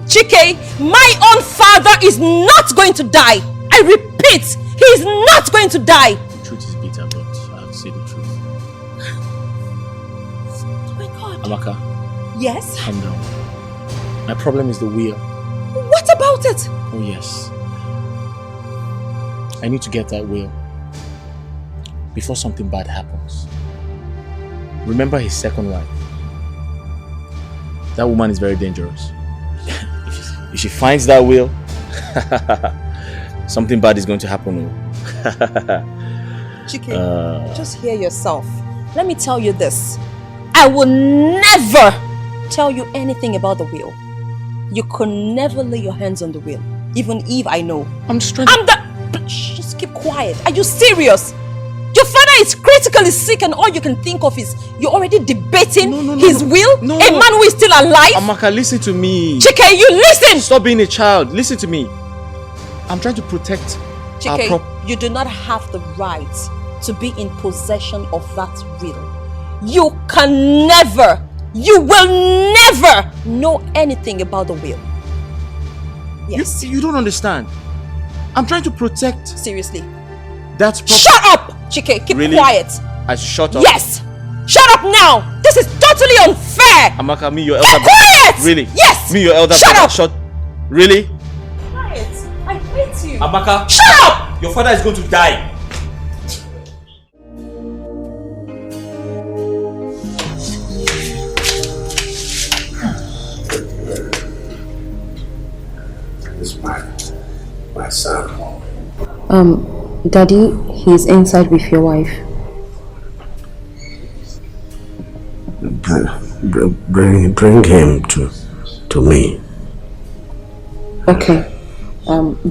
Chike, my own father is not going to die. I repeat, he is not going to die. The truth is bitter, but I have to say the truth. Oh my God. Amaka. Yes? Calm down. My problem is the wheel. What about it? Oh yes. I need to get that wheel before something bad happens. Remember his second wife. That woman is very dangerous. If she finds that wheel, something bad is going to happen. Chike, just hear yourself. Let me tell you this. I will never tell you anything about the wheel. You could never lay your hands on the wheel. Even if I know. I'm just trying to... Just keep quiet. Are you serious? Your father is critically sick and all you can think of is you're already debating his will? A man who is still alive? Amaka, listen to me. Chike, you listen! Stop being a child. Listen to me. I'm trying to protect Chike, you do not have the right to be in possession of that will. You can never, you will never know anything about the will. Yes. You don't understand. I'm trying to protect... Seriously? That's Shut up! Chike, keep quiet. I shut up? Yes! Shut up now! This is totally unfair! Amaka, me, your elder brother. Quiet! Really? Yes! Me, your elder Shut brother. up! Shut. Really? Quiet. I hate you. Amaka. Shut up! Your father is going to die. This is my son. Daddy, he's inside with your wife. Bring him to me. Okay.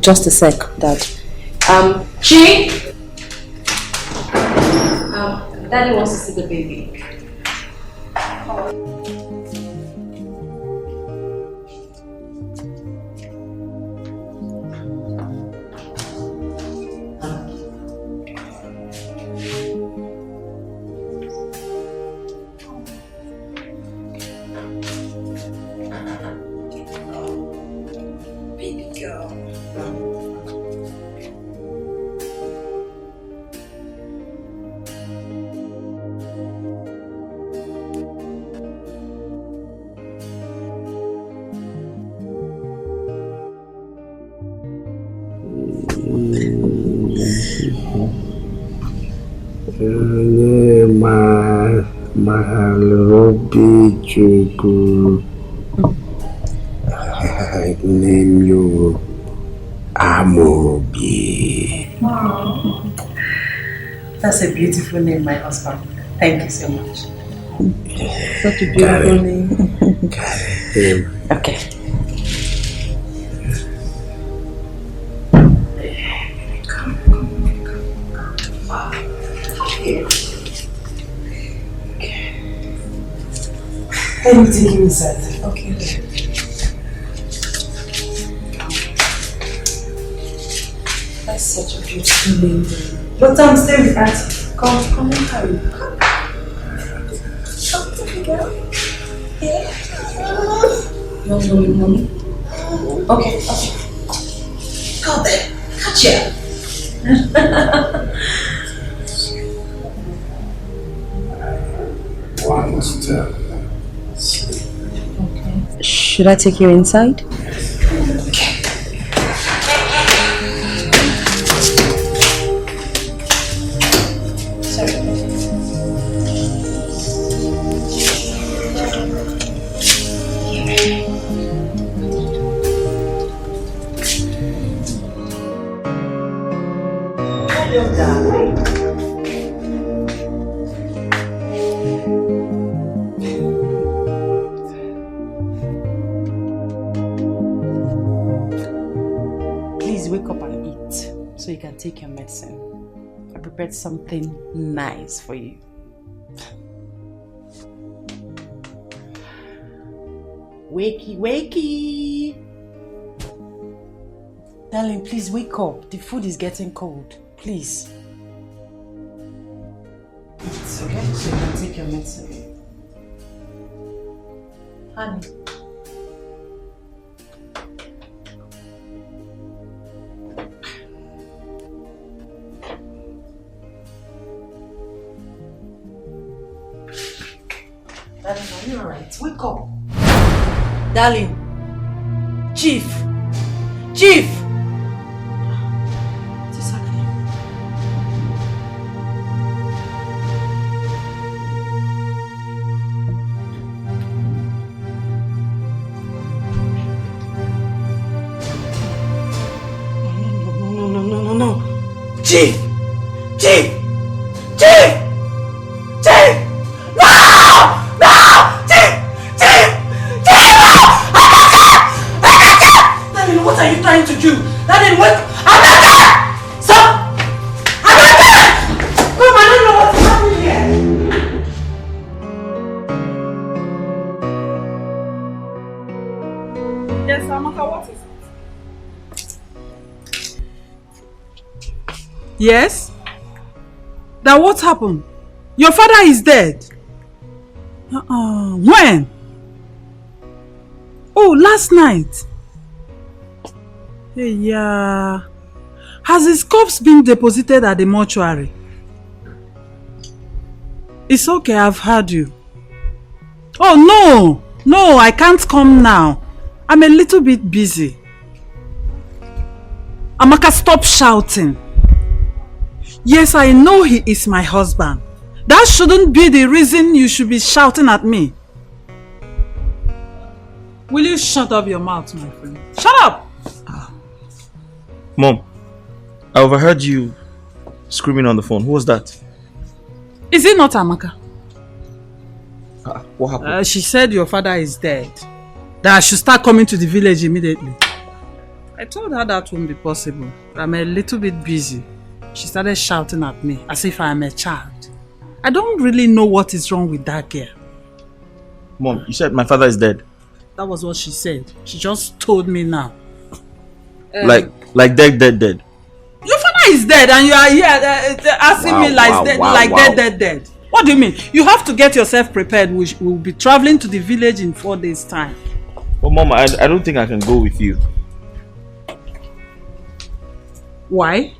Just a sec, Dad. Chi! Daddy wants to see the baby. I name you Amobi. Oh, that's a beautiful name, my husband. Thank you so much. Such a beautiful name. Okay. Let me take you inside. Okay. That's such a beautiful name. But stay with Auntie. Come and carry. Come. Come, girl. Yeah. You want to go with mommy? Okay. Go there. Catch ya. Want to sleep. Okay. Should I take you inside? Okay. Hello, darling. Please wake up and eat so you can take your medicine. I prepared something nice for you. Wakey, wakey! Darling, please wake up. The food is getting cold. Please. It's okay, so you can take your medicine. Honey. Darling, are you alright? Wake up. Darling. Chief. Chief! What is happening? No. Chief! Chief! Chief! Chief! No! No! Chief! Chief! Chief! Darling, what are you trying to do? Darling, what? Amaka! Stop! Amaka! Come, I don't know what's happening here. Yes, Amaka, what is it? Yes? That what happened? Your father is dead. When? Oh, last night. Hey, yeah. Has his corpse been deposited at the mortuary? It's okay, I've heard you. Oh, no, I can't come now. I'm a little bit busy. Amaka, stop shouting. Yes, I know he is my husband. That shouldn't be the reason you should be shouting at me. Will you shut up your mouth, my friend? Shut up! Mom, I overheard you screaming on the phone. Who was that? Is it not Amaka? What happened? She said your father is dead. That I should start coming to the village immediately. I told her that won't be possible. I'm a little bit busy. She started shouting at me as if I am a child. I don't really know what is wrong with that girl. Mom, you said my father is dead. That was what she said. She just told me now. Like dead. Your father is dead and you are here asking me like dead. What do you mean? You have to get yourself prepared. We will be traveling to the village in 4 days' time. But Mom, I don't think I can go with you. Why?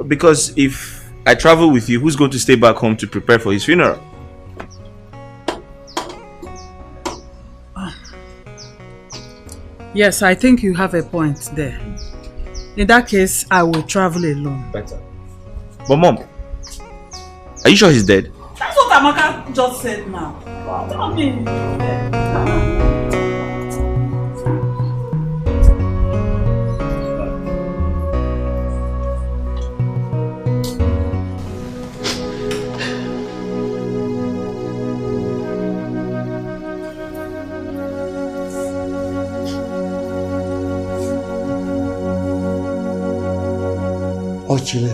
Because if I travel with you, who's going to stay back home to prepare for his funeral? Yes, I think you have a point there. In that case, I will travel alone. Better. But Mom, are you sure he's dead? That's what Amaka just said now. Tell me. Ochile.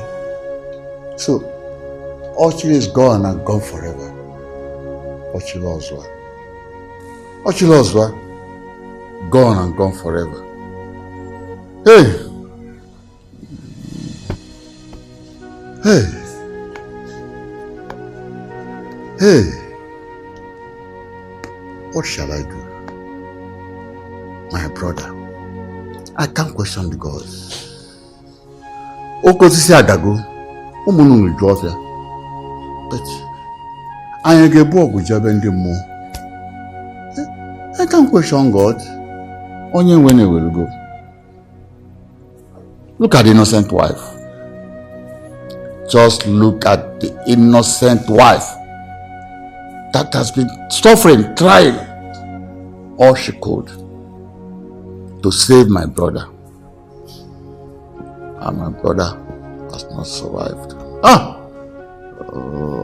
So, Ochile is gone and gone forever. Ochile Ozwa. Ochile Ozwa, gone and gone forever. Hey! What shall I do? My brother, I can't question the gods. Okosisi agago, umunu njofia. But I get bored with Jabende more. I can't question God. Only when he will go. Look at the innocent wife. Just look at the innocent wife that has been suffering, trying all she could to save my brother. And my brother has not survived.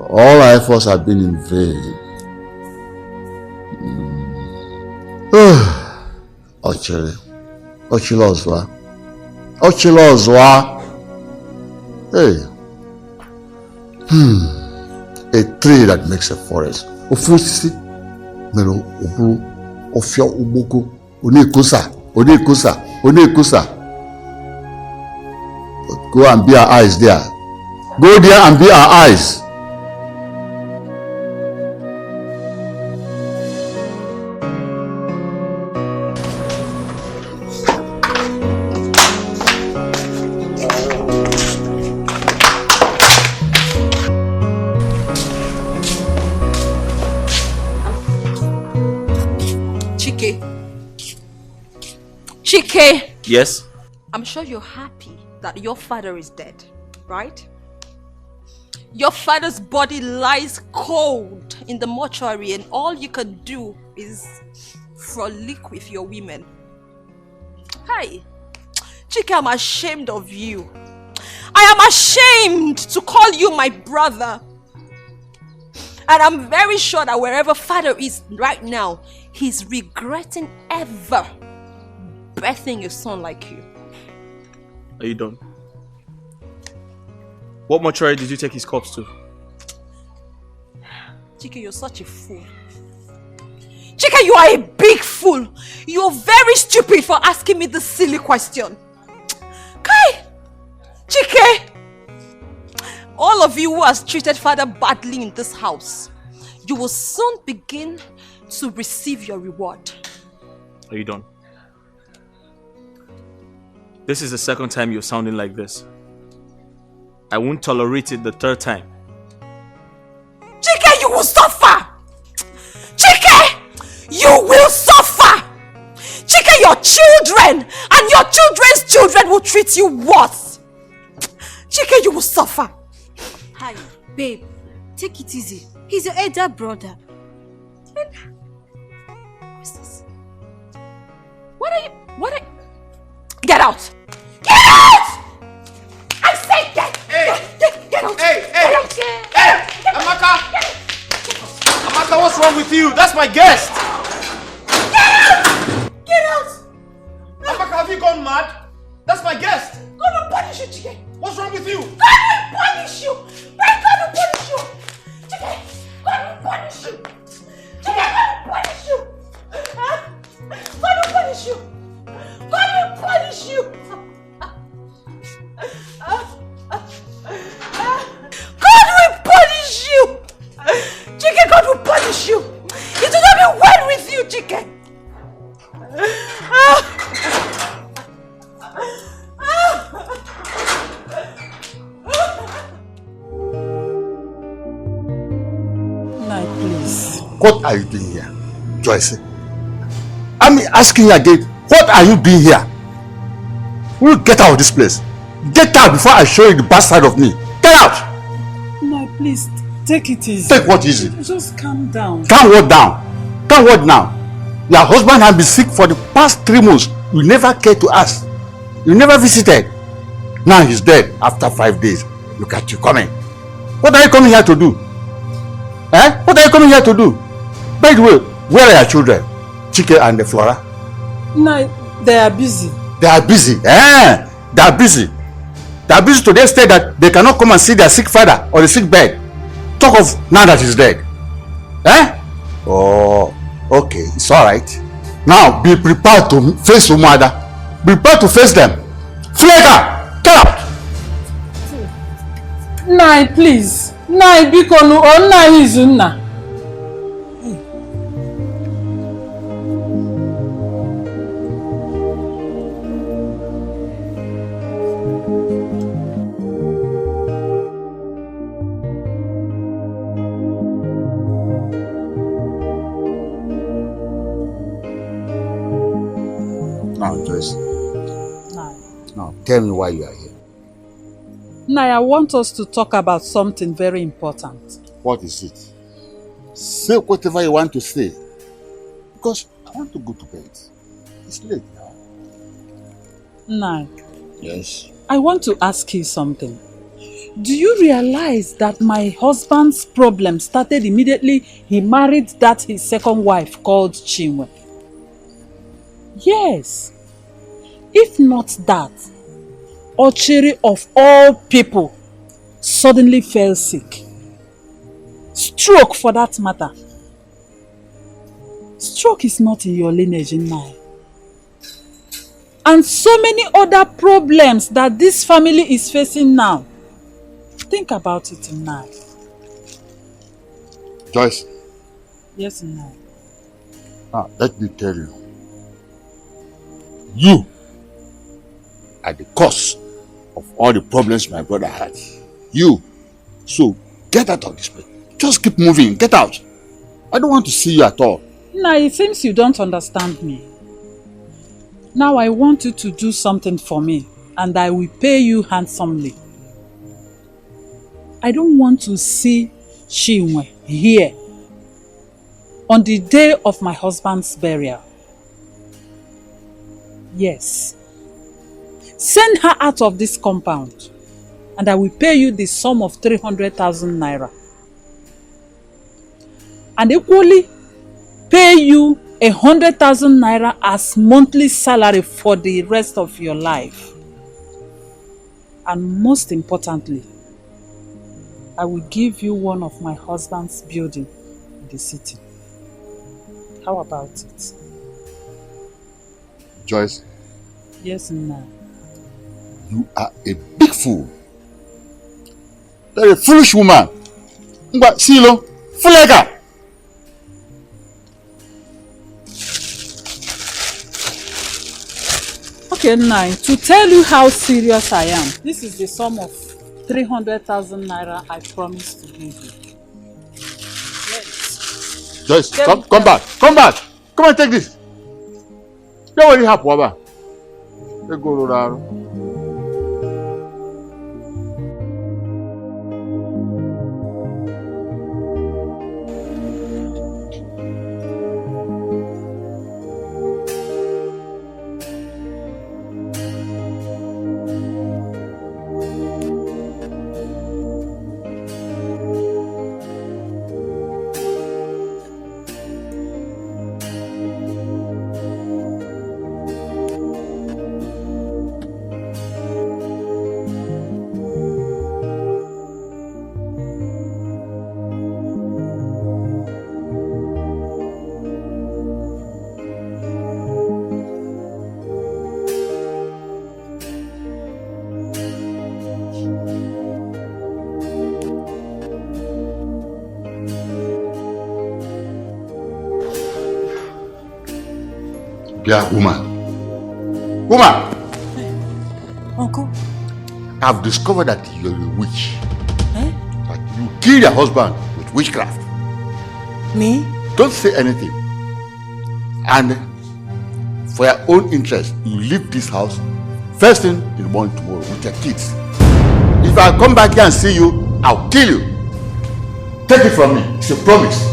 All our efforts have been in vain. Ochile Ozwa. Hey. A tree that makes a forest. Ofusisi mero oburu ofia uboko onekusa. But go and be our eyes there. Go there and be our eyes. Chike! Yes? I'm sure you're happy that your father is dead, right? Your father's body lies cold in the mortuary and all you can do is frolic with your women. Hi! Chike, I'm ashamed of you. I am ashamed to call you my brother. And I'm very sure that wherever father is right now, he's regretting ever birthing a son like you. Are you done? What mortuary did you take his corpse to? Chike, you're such a fool. Chike, you are a big fool. You're very stupid for asking me this silly question. Kai! Chike! All of you who has treated father badly in this house, you will soon begin to receive your reward. Are you done? This is the second time you're sounding like this. I won't tolerate it the third time. Chike, you will suffer! Chike! You will suffer! Chike, your children and your children's children will treat you worse. Chike, you will suffer. Hi, babe. Take it easy. He's your elder brother. What's this? What are you... Get out! Get out! I said get! Get out! Hey! Get out! Hey! Amaka! with you? That's my guest! Get out! Amaka, have you gone mad? That's my guest! God will punish you, Chike! What's wrong with you? God will punish you! Right, God will punish you! Chike! God will punish you! Chike, God will punish you! Huh? God will punish you! God will punish you! God will punish you! Chike, God will punish you! It will not be well with you, Chike! Nai, please. What are you doing here, Joyce? I'm asking you again, what are you doing here? Will you get out of this place? Get out before I show you the bad side of me. Get out! Nai, please, take it easy. Take what easy? Just calm down. Calm what down? Calm what now? Your husband has been sick for the past 3 months. You never cared to ask. You never visited. Now he's dead after 5 days. Look at you coming. What are you coming here to do? Eh? What are you coming here to do? By the way, where are your children? Chike and Flora? No, they are busy. They are busy. Eh? They are busy. They are busy to the extent that they cannot come and see their sick father or the sick bed. Talk of now that he's dead. Eh? Oh, okay. It's alright. Now be prepared to face your mother. Be prepared to face them. Flaker! Get out! Nai, please. Nai, bikonu, or Nai izunna. Now, Joyce. Now, tell me why you are here. Nai, I want us to talk about something very important. What is it? Say whatever you want to say. Because I want to go to bed. It's late now. Nai, Yes. I want to ask you something. Do you realize that my husband's problem started immediately he married his second wife called Chinwe? Yes. If not that, Ochiri of all people suddenly fell sick. Stroke for that matter. Stroke is not in your lineage now. And so many other problems that this family is facing now. Think about it now. Joyce. Yes, now. Now, let me tell you. You are the cause of all the problems my brother had. You. So, get out of this place. Just keep moving. Get out. I don't want to see you at all. Now, it seems you don't understand me. Now, I want you to do something for me, and I will pay you handsomely. I don't want to see Chinwe here on the day of my husband's burial. Yes. Send her out of this compound, and I will pay you the sum of 300,000 naira. And equally, pay you 100,000 naira as monthly salary for the rest of your life. And most importantly, I will give you one of my husband's building in the city. How about it? Joyce. Yes, ma'am. You are a big fool. You're a foolish woman. But Silo, Fulega. Okay, now, to tell you how serious I am, this is the sum of 300,000 naira I promised to give you. Yes. Joyce, come back. Come back. Come and take this. Don't worry, happen, Baba. Let's go around. Yeah, woman. Woman! Uncle? I've discovered that you're a witch. That you killed your husband with witchcraft. Me? Don't say anything. And for your own interest, you leave this house first thing in the morning tomorrow with your kids. If I come back here and see you, I'll kill you. Take it from me. It's a promise.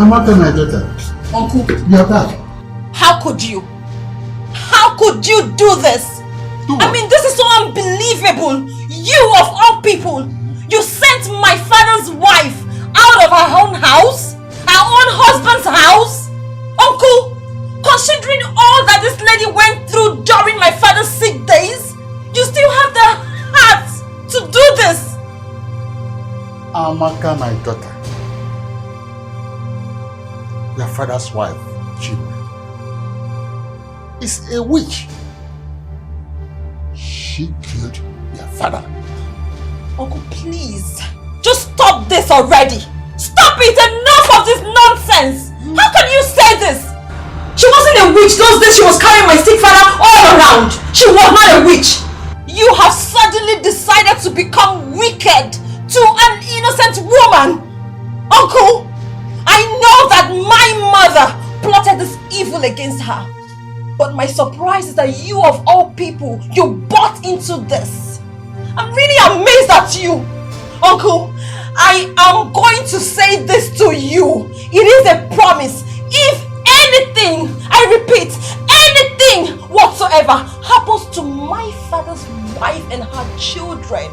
Amaka, my daughter. Uncle. You're back. How could you? How could you do this? I mean, this is so unbelievable. You of all people, you sent my father's wife out of her own house? Her own husband's house? Uncle, considering all that this lady went through during my father's sick days, you still have the heart to do this? Amaka, my daughter. Your father's wife, Chima, is a witch. She killed your father. Uncle, please, just stop this already. Stop it! Enough of this nonsense! How can you say this? She wasn't a witch those days she was carrying my sick father all around. She was not a witch. You have suddenly decided to become wicked to an innocent woman. Uncle, I know that my mother plotted this evil against her. But my surprise is that you of all people, you bought into this. I'm really amazed at you. Uncle, I am going to say this to you. It is a promise. If anything, I repeat, anything whatsoever happens to my father's wife and her children,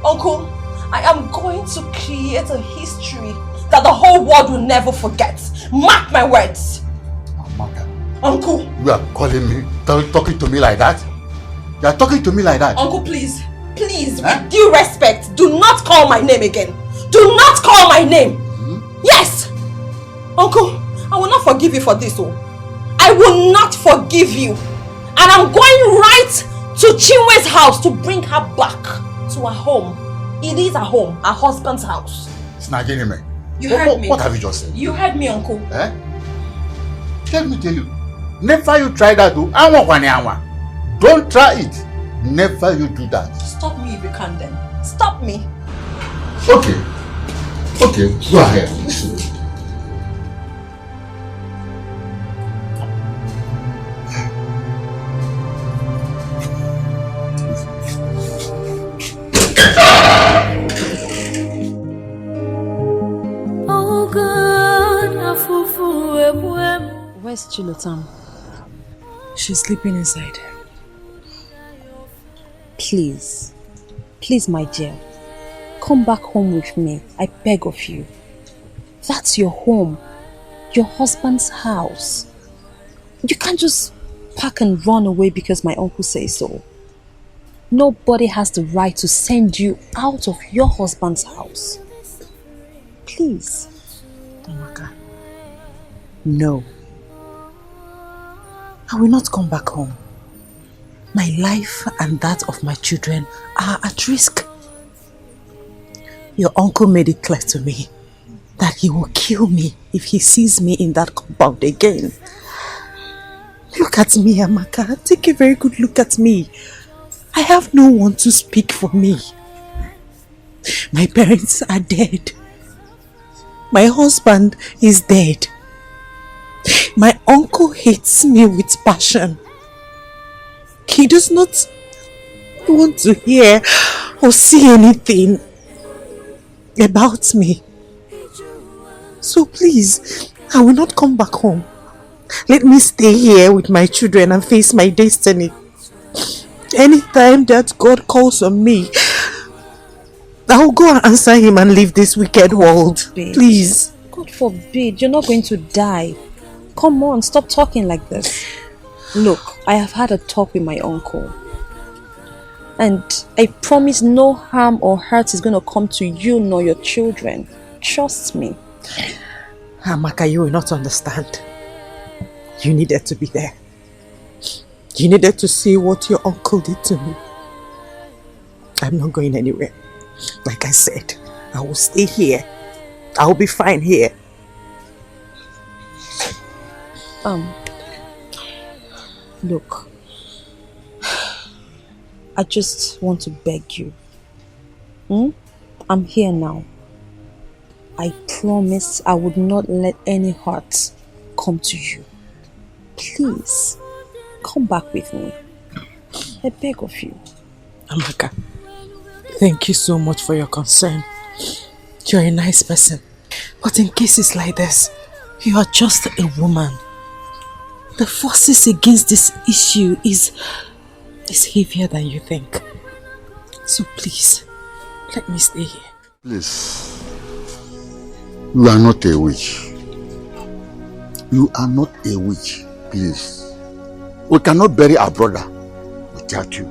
Uncle, I am going to create a history that the whole world will never forget. Mark my words. Amaka. Uncle. You are calling me, talking to me like that? You are talking to me like that? Uncle, please. Please, with due respect, do not call my name again. Do not call my name. Yes. Uncle, I will not forgive you for this. Oh. I will not forgive you. And I'm going right to Chinwe's house to bring her back to her home. It is her home, her husband's house. It's Nigerian man. You heard me. What have you just said? You heard me, Uncle. Eh? Let me tell you. Never you try that. Don't try it. Never you do that. Stop me if you can then. Stop me. Okay. Okay, go ahead. Listen. Where's Chilotam? She's sleeping inside. Please, my dear, come back home with me. I beg of you. That's your home, your husband's house. You can't just pack and run away because my uncle says so. Nobody has the right to send you out of your husband's house. Please. Amaka. No. I will not come back home. My life and that of my children are at risk. Your uncle made it clear to me that he will kill me if he sees me in that compound again. Look at me, Amaka. Take a very good look at me. I have no one to speak for me. My parents are dead. My husband is dead. My uncle hates me with passion. He does not want to hear or see anything about me. So please, I will not come back home. Let me stay here with my children and face my destiny. Anytime that God calls on me, I will go and answer him and leave this wicked world. Please. God forbid, you're not going to die. Come on, stop talking like this. Look, I have had a talk with my uncle. And I promise no harm or hurt is going to come to you nor your children. Trust me. Amaka, you will not understand. You needed to be there. You needed to see what your uncle did to me. I'm not going anywhere. Like I said, I will stay here. I will be fine here. Look, I just want to beg you. I'm here now. I promise I would not let any hurt come to you. Please, come back with me. I beg of you. Amaka, thank you so much for your concern. You're a nice person. But in cases like this, you are just a woman. The forces against this issue is heavier than you think. So please, let me stay here. Please. You are not a witch. You are not a witch, please. We cannot bury our brother without you.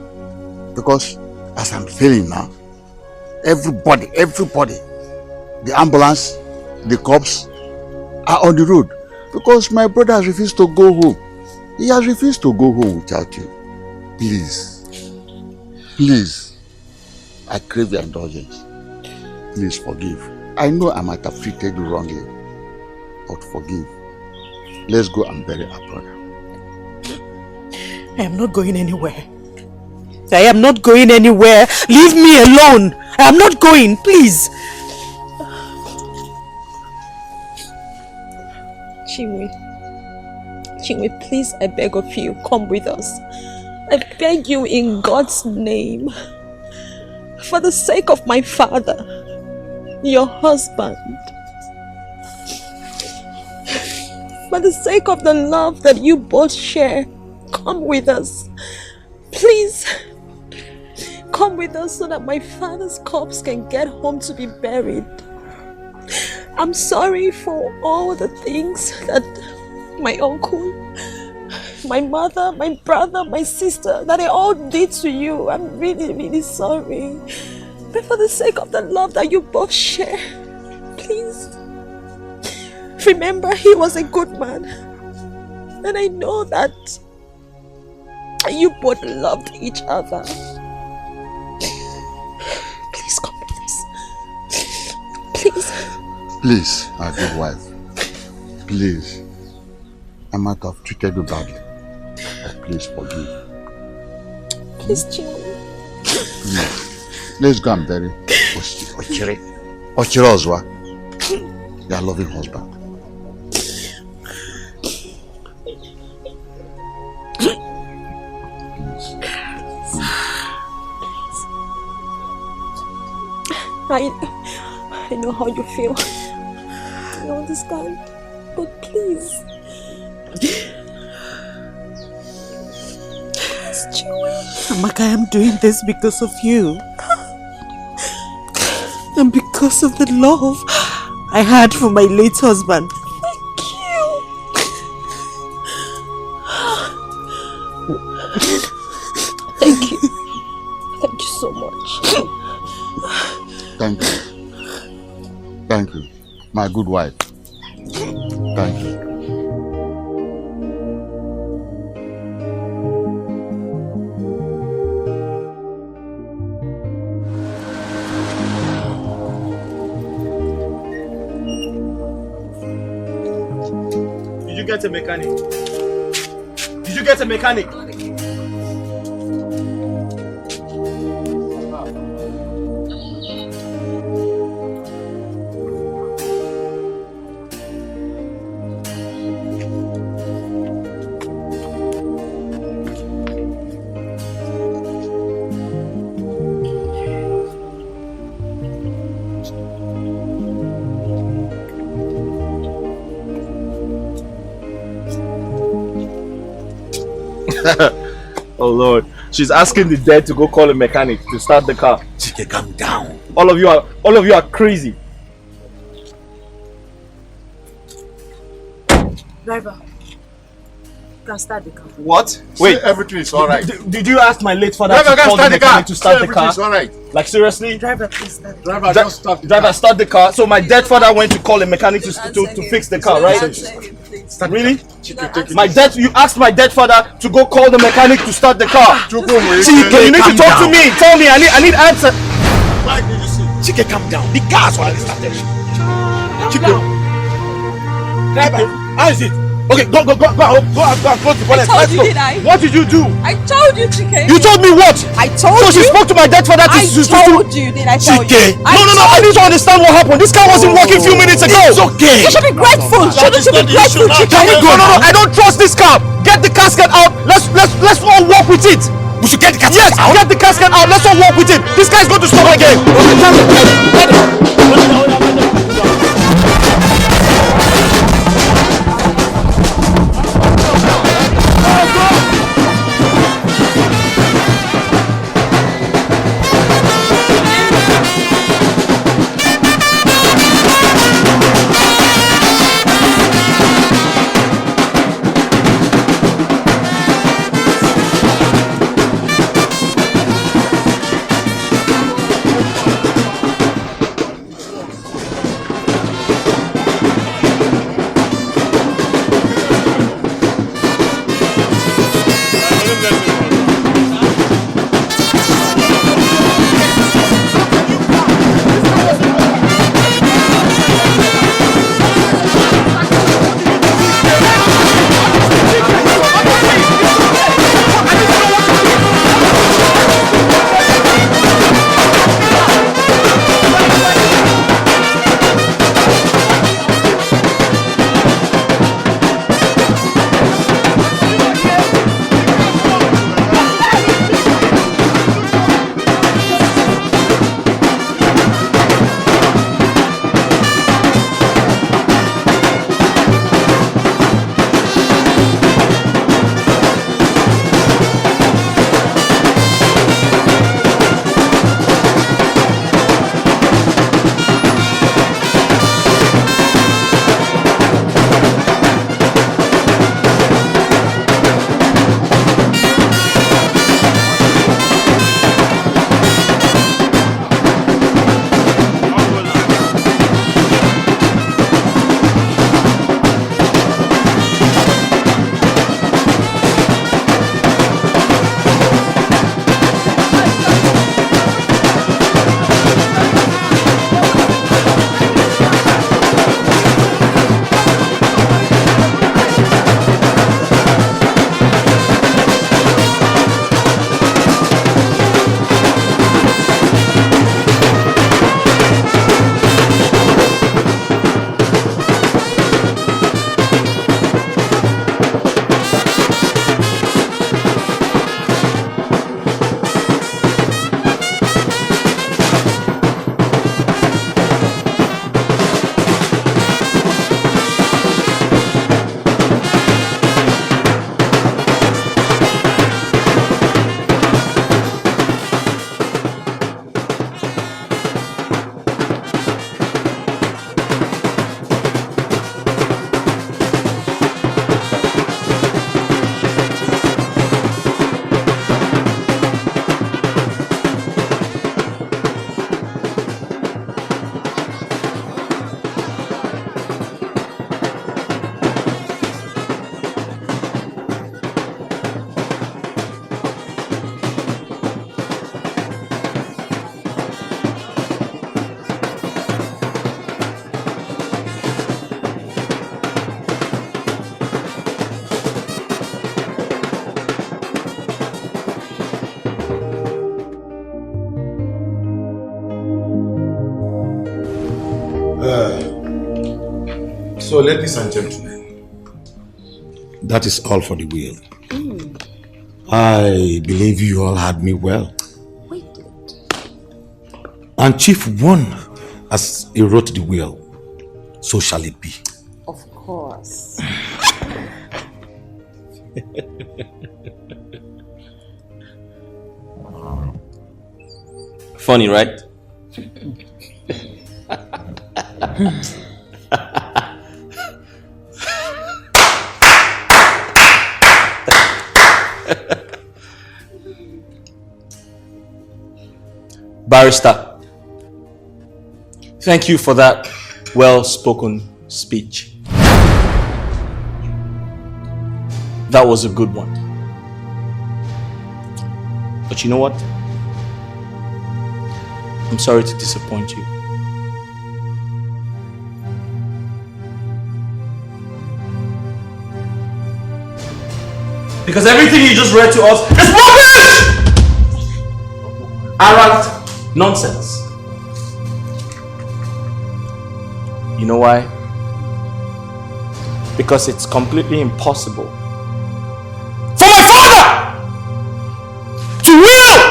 Because as I'm feeling now, everybody, the ambulance, the cops are on the road. Because my brother has refused to go home. He has refused to go home without you. Please. Please. I crave your indulgence. Please forgive. I know I might have treated you wrongly. But forgive. Let's go and bury our brother. I am not going anywhere. I am not going anywhere. Leave me alone. I am not going, please. Chinwe, please, I beg of you, come with us. I beg you in God's name. For the sake of my father, your husband. For the sake of the love that you both share, come with us. Please, come with us so that my father's corpse can get home to be buried. I'm sorry for all the things that my uncle, my mother, my brother, my sister, that they all did to you. I'm really, really sorry. But for the sake of the love that you both share, please, remember he was a good man. And I know that you both loved each other. Please come with us. Please. Please, our good wife. Please. I might have treated you badly. But please forgive. Please, Chinwe. Please. Let's go and bury Ochire Ozwa, your loving husband. I know how you feel. I understand. But please. Amaka, I am doing this because of you. And because of the love I had for my late husband. Thank you. Thank you so much. Thank you. Thank you, my good wife. Thank you. Did you get a mechanic? Did you get a mechanic? Oh Lord, she's asking the dead to go call a mechanic to start the car. Chike, calm down. All of you are crazy. Driver, can start the car. What? Wait, everything is alright. Did you ask my late father Driver, to call the mechanic to start the car? Everything is alright. Like seriously? Driver, please start. Driver, just start. Driver, start the car. So my dead father went to call a mechanic to fix the car, right? Really? You asked my dead father to go call the mechanic to start the car. Chike, you need to talk to me. Tell me. I need answer. Why did you say? Chike, calm down. The car's already started. Chike. Driver, how is it? Okay, go and close the bonnet. I told you, did I? What did you do? I told you, Chike. You told me what? I told you. So she spoke to my dead father to... I told you, did I tell you? Chike. No, I need to understand what happened. This car wasn't working a few minutes ago. It's okay. You should be grateful. Shouldn't you be grateful, Chike? No, I don't trust this car. Get the casket out. Let's all walk with it. We should get the casket out? Yes, get the casket out. Let's all walk with it. This guy's going to stop again. So, ladies and gentlemen, that is all for the will. I believe you all had me well. We did. And Chief won as he wrote the will. So shall it be. Of course. Funny, right? Barrister, thank you for that well-spoken speech. That was a good one. But you know what? I'm sorry to disappoint you. Because everything you just read to us is rubbish! Arrant nonsense. You know why? Because it's completely impossible for my father to will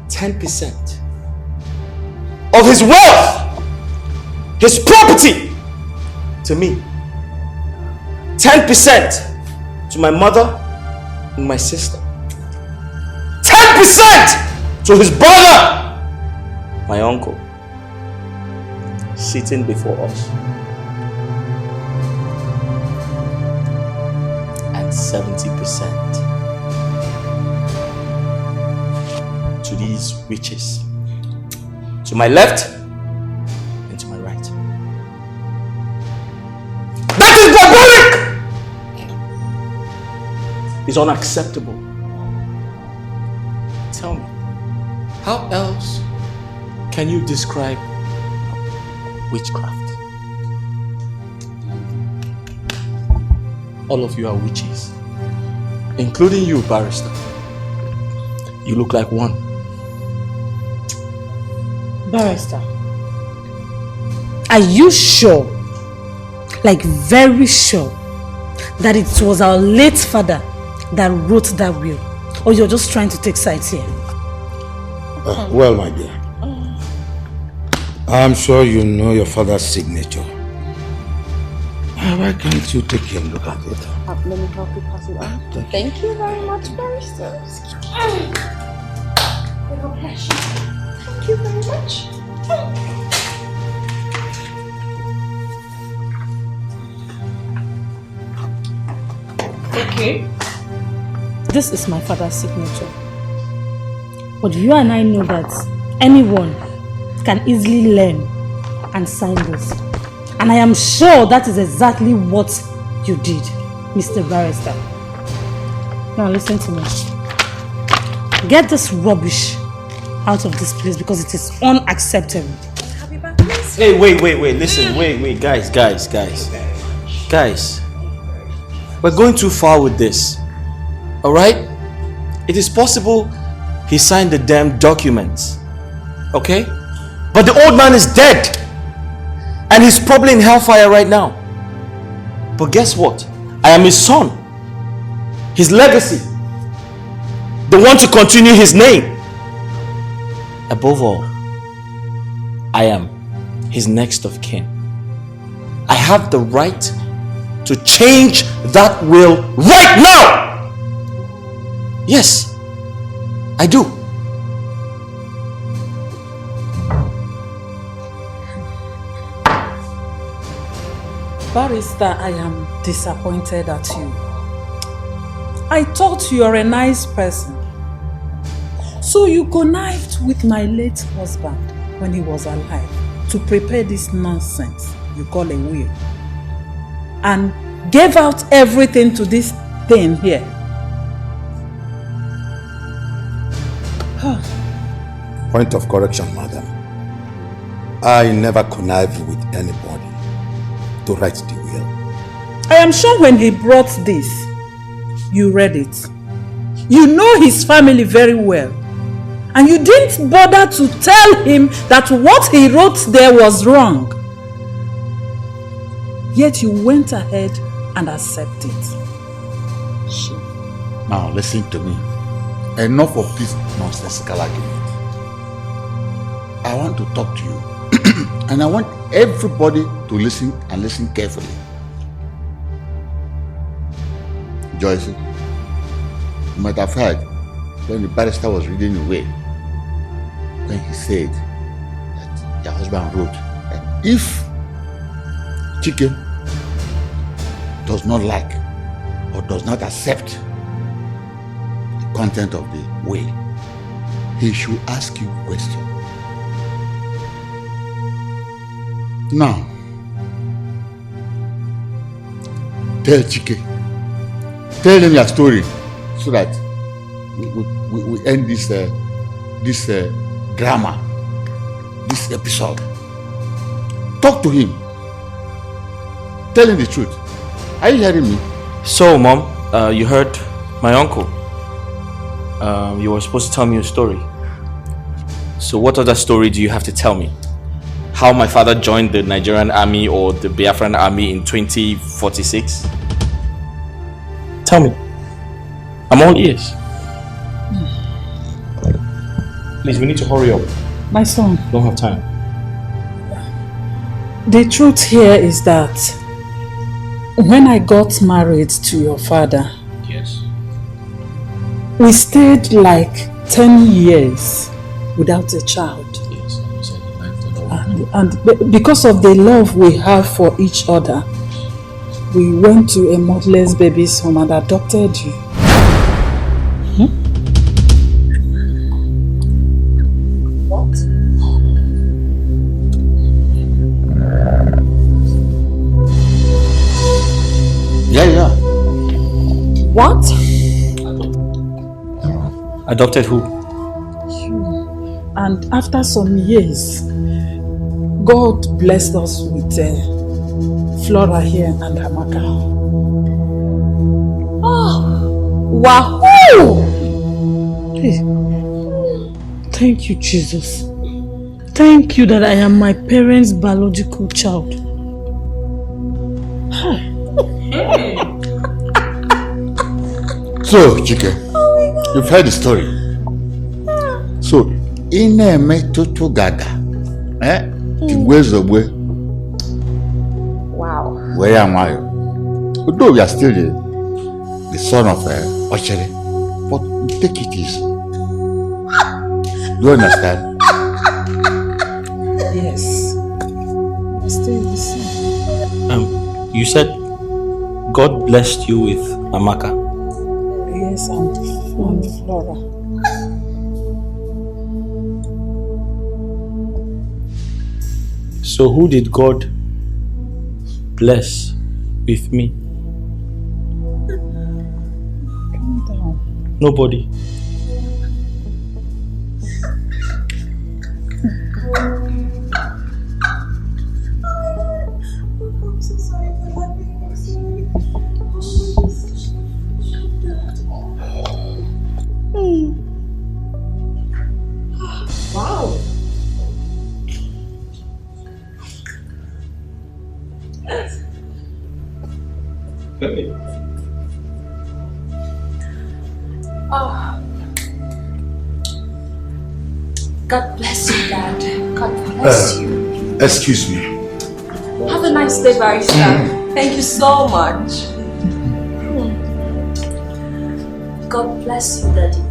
10% of his wealth, his property, to me. 10% to my mother and my sister. 10% to his brother, my uncle, sitting before us. And 70% to these witches. To my left and to my right. That is barbaric! It's unacceptable. Tell me, how else can you describe witchcraft? All of you are witches, including you, Barrister. You look like one. Barrister, are you sure, like very sure, that it was our late father that wrote that will? Or you're just trying to take sides here? Well, my dear, I'm sure you know your father's signature. Why can't you take a look at it? Let me help you pass it on. Thank you very much, Barrister. God bless you. Thank you very much. Okay. This is my father's signature. But you and I know that anyone can easily learn and sign this. And I am sure that is exactly what you did, Mr. Barrister. Now listen to me. Get this rubbish out of this place because it is unacceptable. Hey, wait, listen, wait, guys. We're going too far with this. Alright? It is possible he signed the damn documents. Okay? But the old man is dead. And he's probably in hellfire right now. But guess what? I am his son. His legacy. The one to continue his name. Above all, I am his next of kin. I have the right to change that will right now. Yes, I do. Barrister, I am disappointed at you. I thought you are a nice person. So you connived with my late husband when he was alive to prepare this nonsense you call a will. And gave out everything to this thing here. Point of correction, madam. I never connived with anybody to write the will. I am sure when he brought this, you read it. You know his family very well. And you didn't bother to tell him that what he wrote there was wrong. Yet you went ahead and accepted it. Now listen to me. Enough of this nonsensical argument. I want to talk to you. And I want everybody to listen and listen carefully. Joyce, you might have heard when the barrister was reading the will, when he said that your husband wrote that if Iyke does not like or does not accept the content of the will, he should ask you a question. Now, tell Chike. Tell him your story so that we end this drama, this episode. Talk to him. Tell him the truth. Are you hearing me? So, Mom, you heard my uncle. You were supposed to tell me a story. So what other story do you have to tell me? How my father joined the Nigerian army or the Biafran army in 2046? Tell me. I'm all ears. Please, we need to hurry up. My son. Don't have time. The truth here is that when I got married to your father, yes, we stayed like 10 years without a child. Yes, you said And because of the love we have for each other, we went to a motherless baby's home and adopted you. What? Yeah. What? Adopted who? And after some years, God blessed us with Flora here and Amaka. Oh, wahoo! Hey, thank you, Jesus. Thank you that I am my parents' biological child. So, Chike, you've heard the story. So, in a metoto gaga, where's the way? Wow. Where am I? Although we are still the son of Ochere, but take it easy. Do you understand? Yes. Stay the same. You said God blessed you with Amaka. Yes, and Flora. So who did God bless with me? Calm down. Nobody. I'm so sorry for laughing. I'm sorry. Wow. Oh. God bless you, Dad. God bless you. Excuse me. Have a nice day, Barrister. Thank you so much. God bless you, Daddy.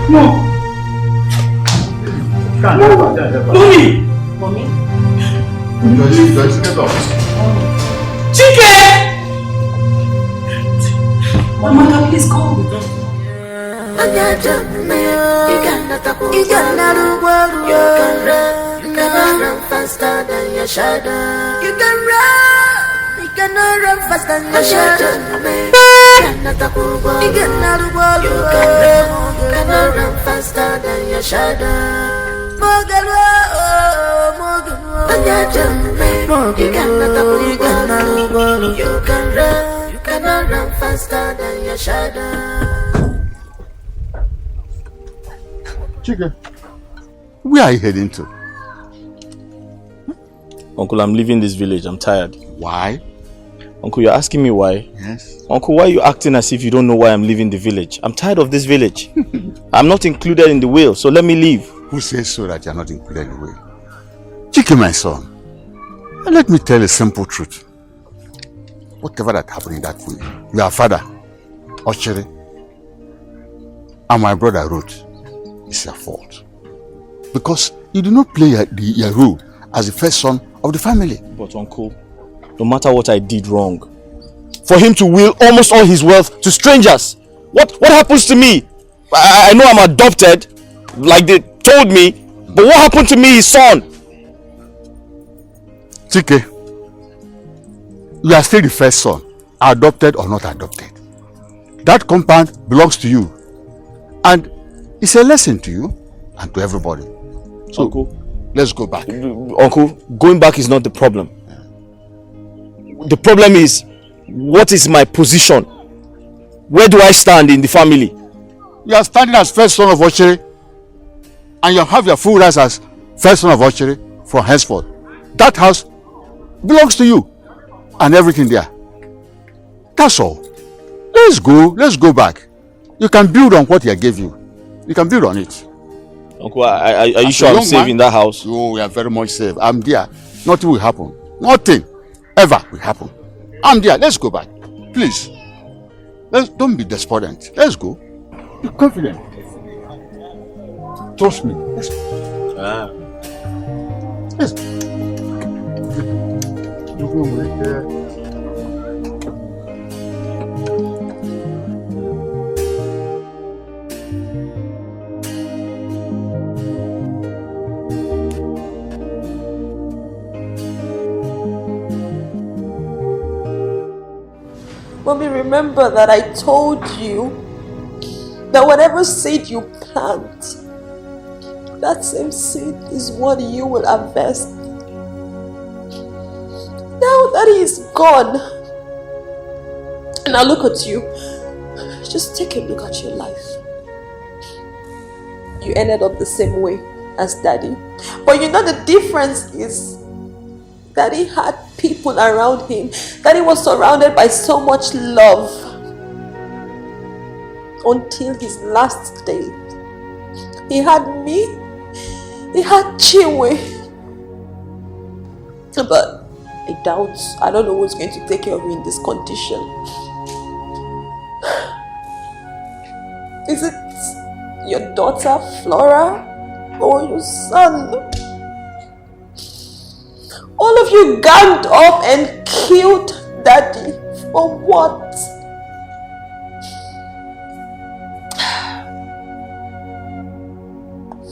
No! Mommy! Mommy? Chike! Mama, please go with them. You cannot run faster than your shadow. You cannot run faster than your shadow. You cannot run faster than your shadow. You cannot run faster than your shadow. Chike, where are you heading to? Uncle, I'm leaving this village. I'm tired. Why? Uncle, you're asking me why? Yes. Uncle, why are you acting as if you don't know why I'm leaving the village? I'm tired of this village. I'm not included in the will, so let me leave. Who says so that you're not included in the will? Chike, my son, let me tell a simple truth. Whatever that happened in that will, your father, Ochere, and my brother Ruth, it's your fault. Because you do not play your role as the first son of the family. But Uncle, no matter what I did wrong. For him to will almost all his wealth to strangers. What happens to me? I know I'm adopted, like they told me, but what happened to me, his son? Chike, you are still the first son, adopted or not adopted. That compound belongs to you, and it's a lesson to you and to everybody. So, Uncle, let's go back. Uncle, going back is not the problem. The problem is, what is my position? Where do I stand in the family? You are standing as first son of Ochere, and you have your full rights as first son of Ochere from henceforth. That house belongs to you and everything there. That's all. Let's go back. You can build on what I gave you. You can build on it. Uncle, are you sure I'm safe in that house? Oh, we are very much safe. I'm there. Nothing will happen. Nothing ever will happen. I'm there. Let's go back. Please. Don't be despondent. Let's go. Be confident. Trust me. Let's go. Let's go. Mommy, remember that I told you that whatever seed you plant, that same seed is what you will harvest. Now that he's gone, and now look at you, just take a look at your life. You ended up the same way as Daddy. But you know the difference is, Daddy had people around him. Daddy was surrounded by so much love until his last day. He had me, he had Chinwe. But I don't know who's going to take care of you in this condition. Is it your daughter Flora or your son? All of you ganged up and killed Daddy. For what?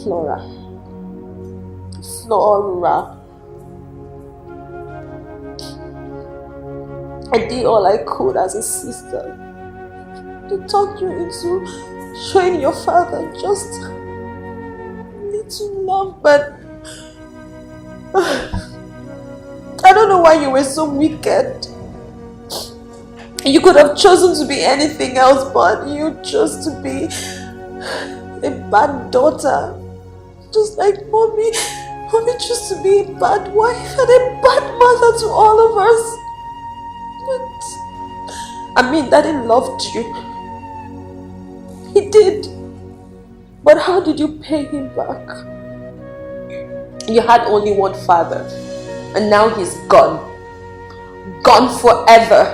Flora. I did all I could as a sister to talk you into showing your father just little love, but I don't know why you were so wicked. You could have chosen to be anything else, but you chose to be a bad daughter. Just like mommy. Mommy chose to be a bad wife and a bad mother to all of us. But Daddy loved you. He did. But how did you pay him back? You had only one father. And now he's gone. Gone forever.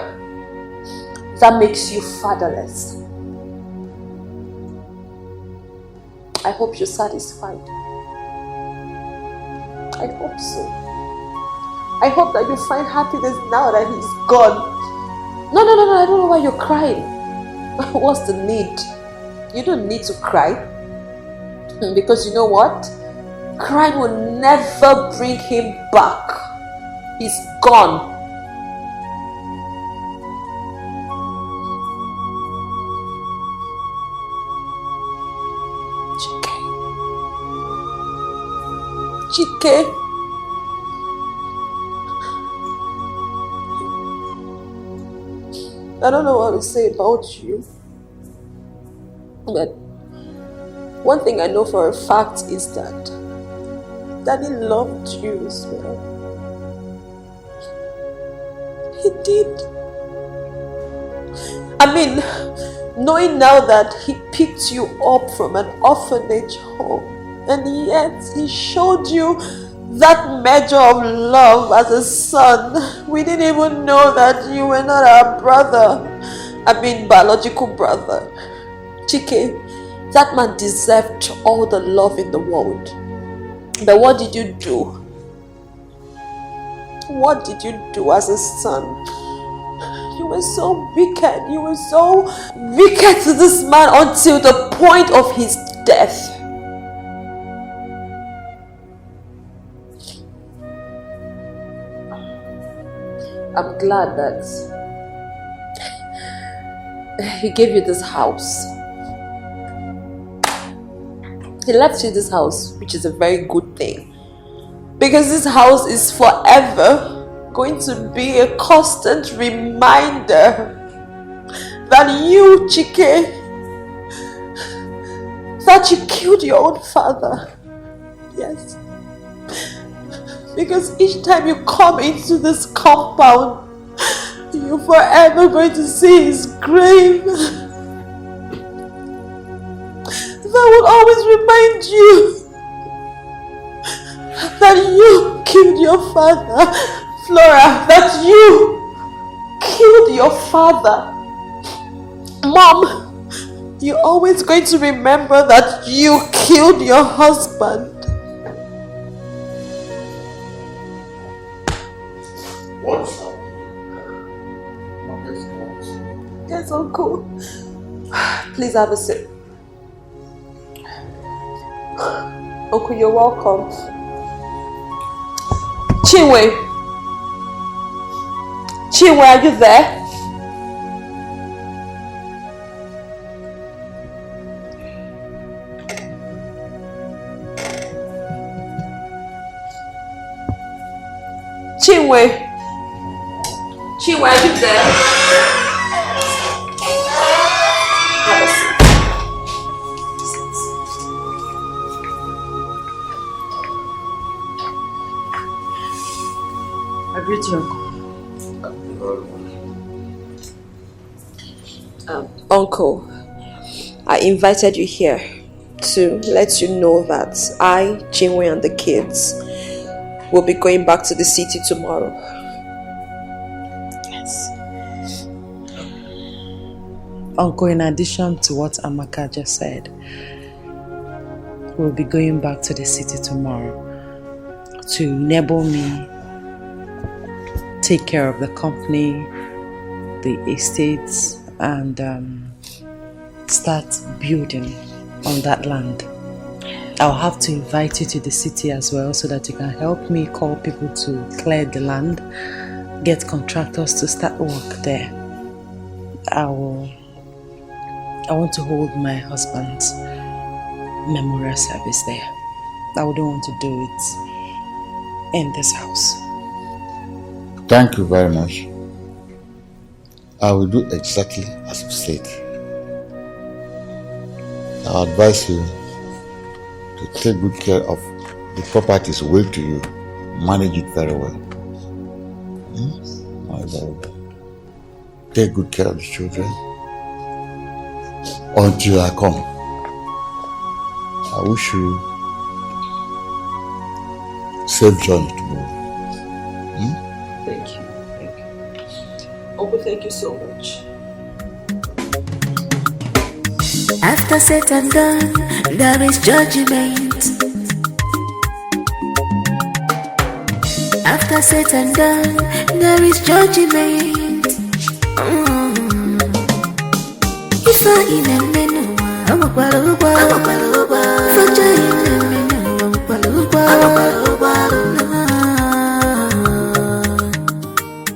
That makes you fatherless. I hope you're satisfied. I hope so. I hope that you find happiness now that he's gone. No, I don't know why you're crying. What's the need? You don't need to cry. Because you know what? Crying will never bring him back. He's gone. Chike. I don't know what to say about you. But one thing I know for a fact is that Daddy loved you as well. He did. Knowing now that he picked you up from an orphanage home, and yet he showed you that measure of love as a son. We didn't even know that you were not our brother. Biological brother. Chike, that man deserved all the love in the world. But what did you do? What did you do as a son? You were so wicked. You were so wicked to this man until the point of his death. I'm glad that he gave you this house. He left you this house, which is a very good thing. Because this house is forever going to be a constant reminder that you, Chike, that you killed your own father. Yes. Because each time you come into this compound, you're forever going to see his grave. That will always remind you that you killed your father. Flora, that you killed your father. Mom, you're always going to remember that you killed your husband. What? Yes, Uncle. Please have a sip. Uncle, you're welcome. Chinwe, are you there? Chinwe, are you there? Have a seat. I greet you, Uncle. I invited you here to let you know that I, Chinwe, and the kids will be going back to the city tomorrow. Yes. Uncle, in addition to what Amaka just said, we'll be going back to the city tomorrow to enable me take care of the company, the estates, and start building on that land. I'll have to invite you to the city as well so that you can help me call people to clear the land, get contractors to start work there. I want to hold my husband's memorial service there. I wouldn't want to do it in this house. Thank you very much. I will do exactly as you said. I advise you to take good care of the properties willed to you. Manage it very well. Very well. Take good care of the children until I come. I wish you safe journey tomorrow. Thank you. Uncle, thank you so much. After said and done, there is judgment. After said and done, there is judgment. If I in a menu, I'm a paluba. Fragile in a menu, I'm a paluba.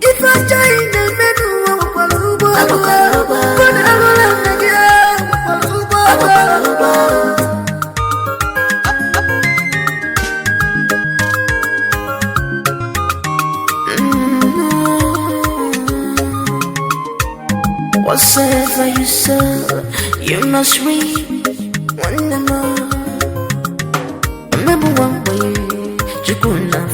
If I join the menu, I'm a paluba. Whatsoever you sow, you must reap. One more. Remember one way, you could not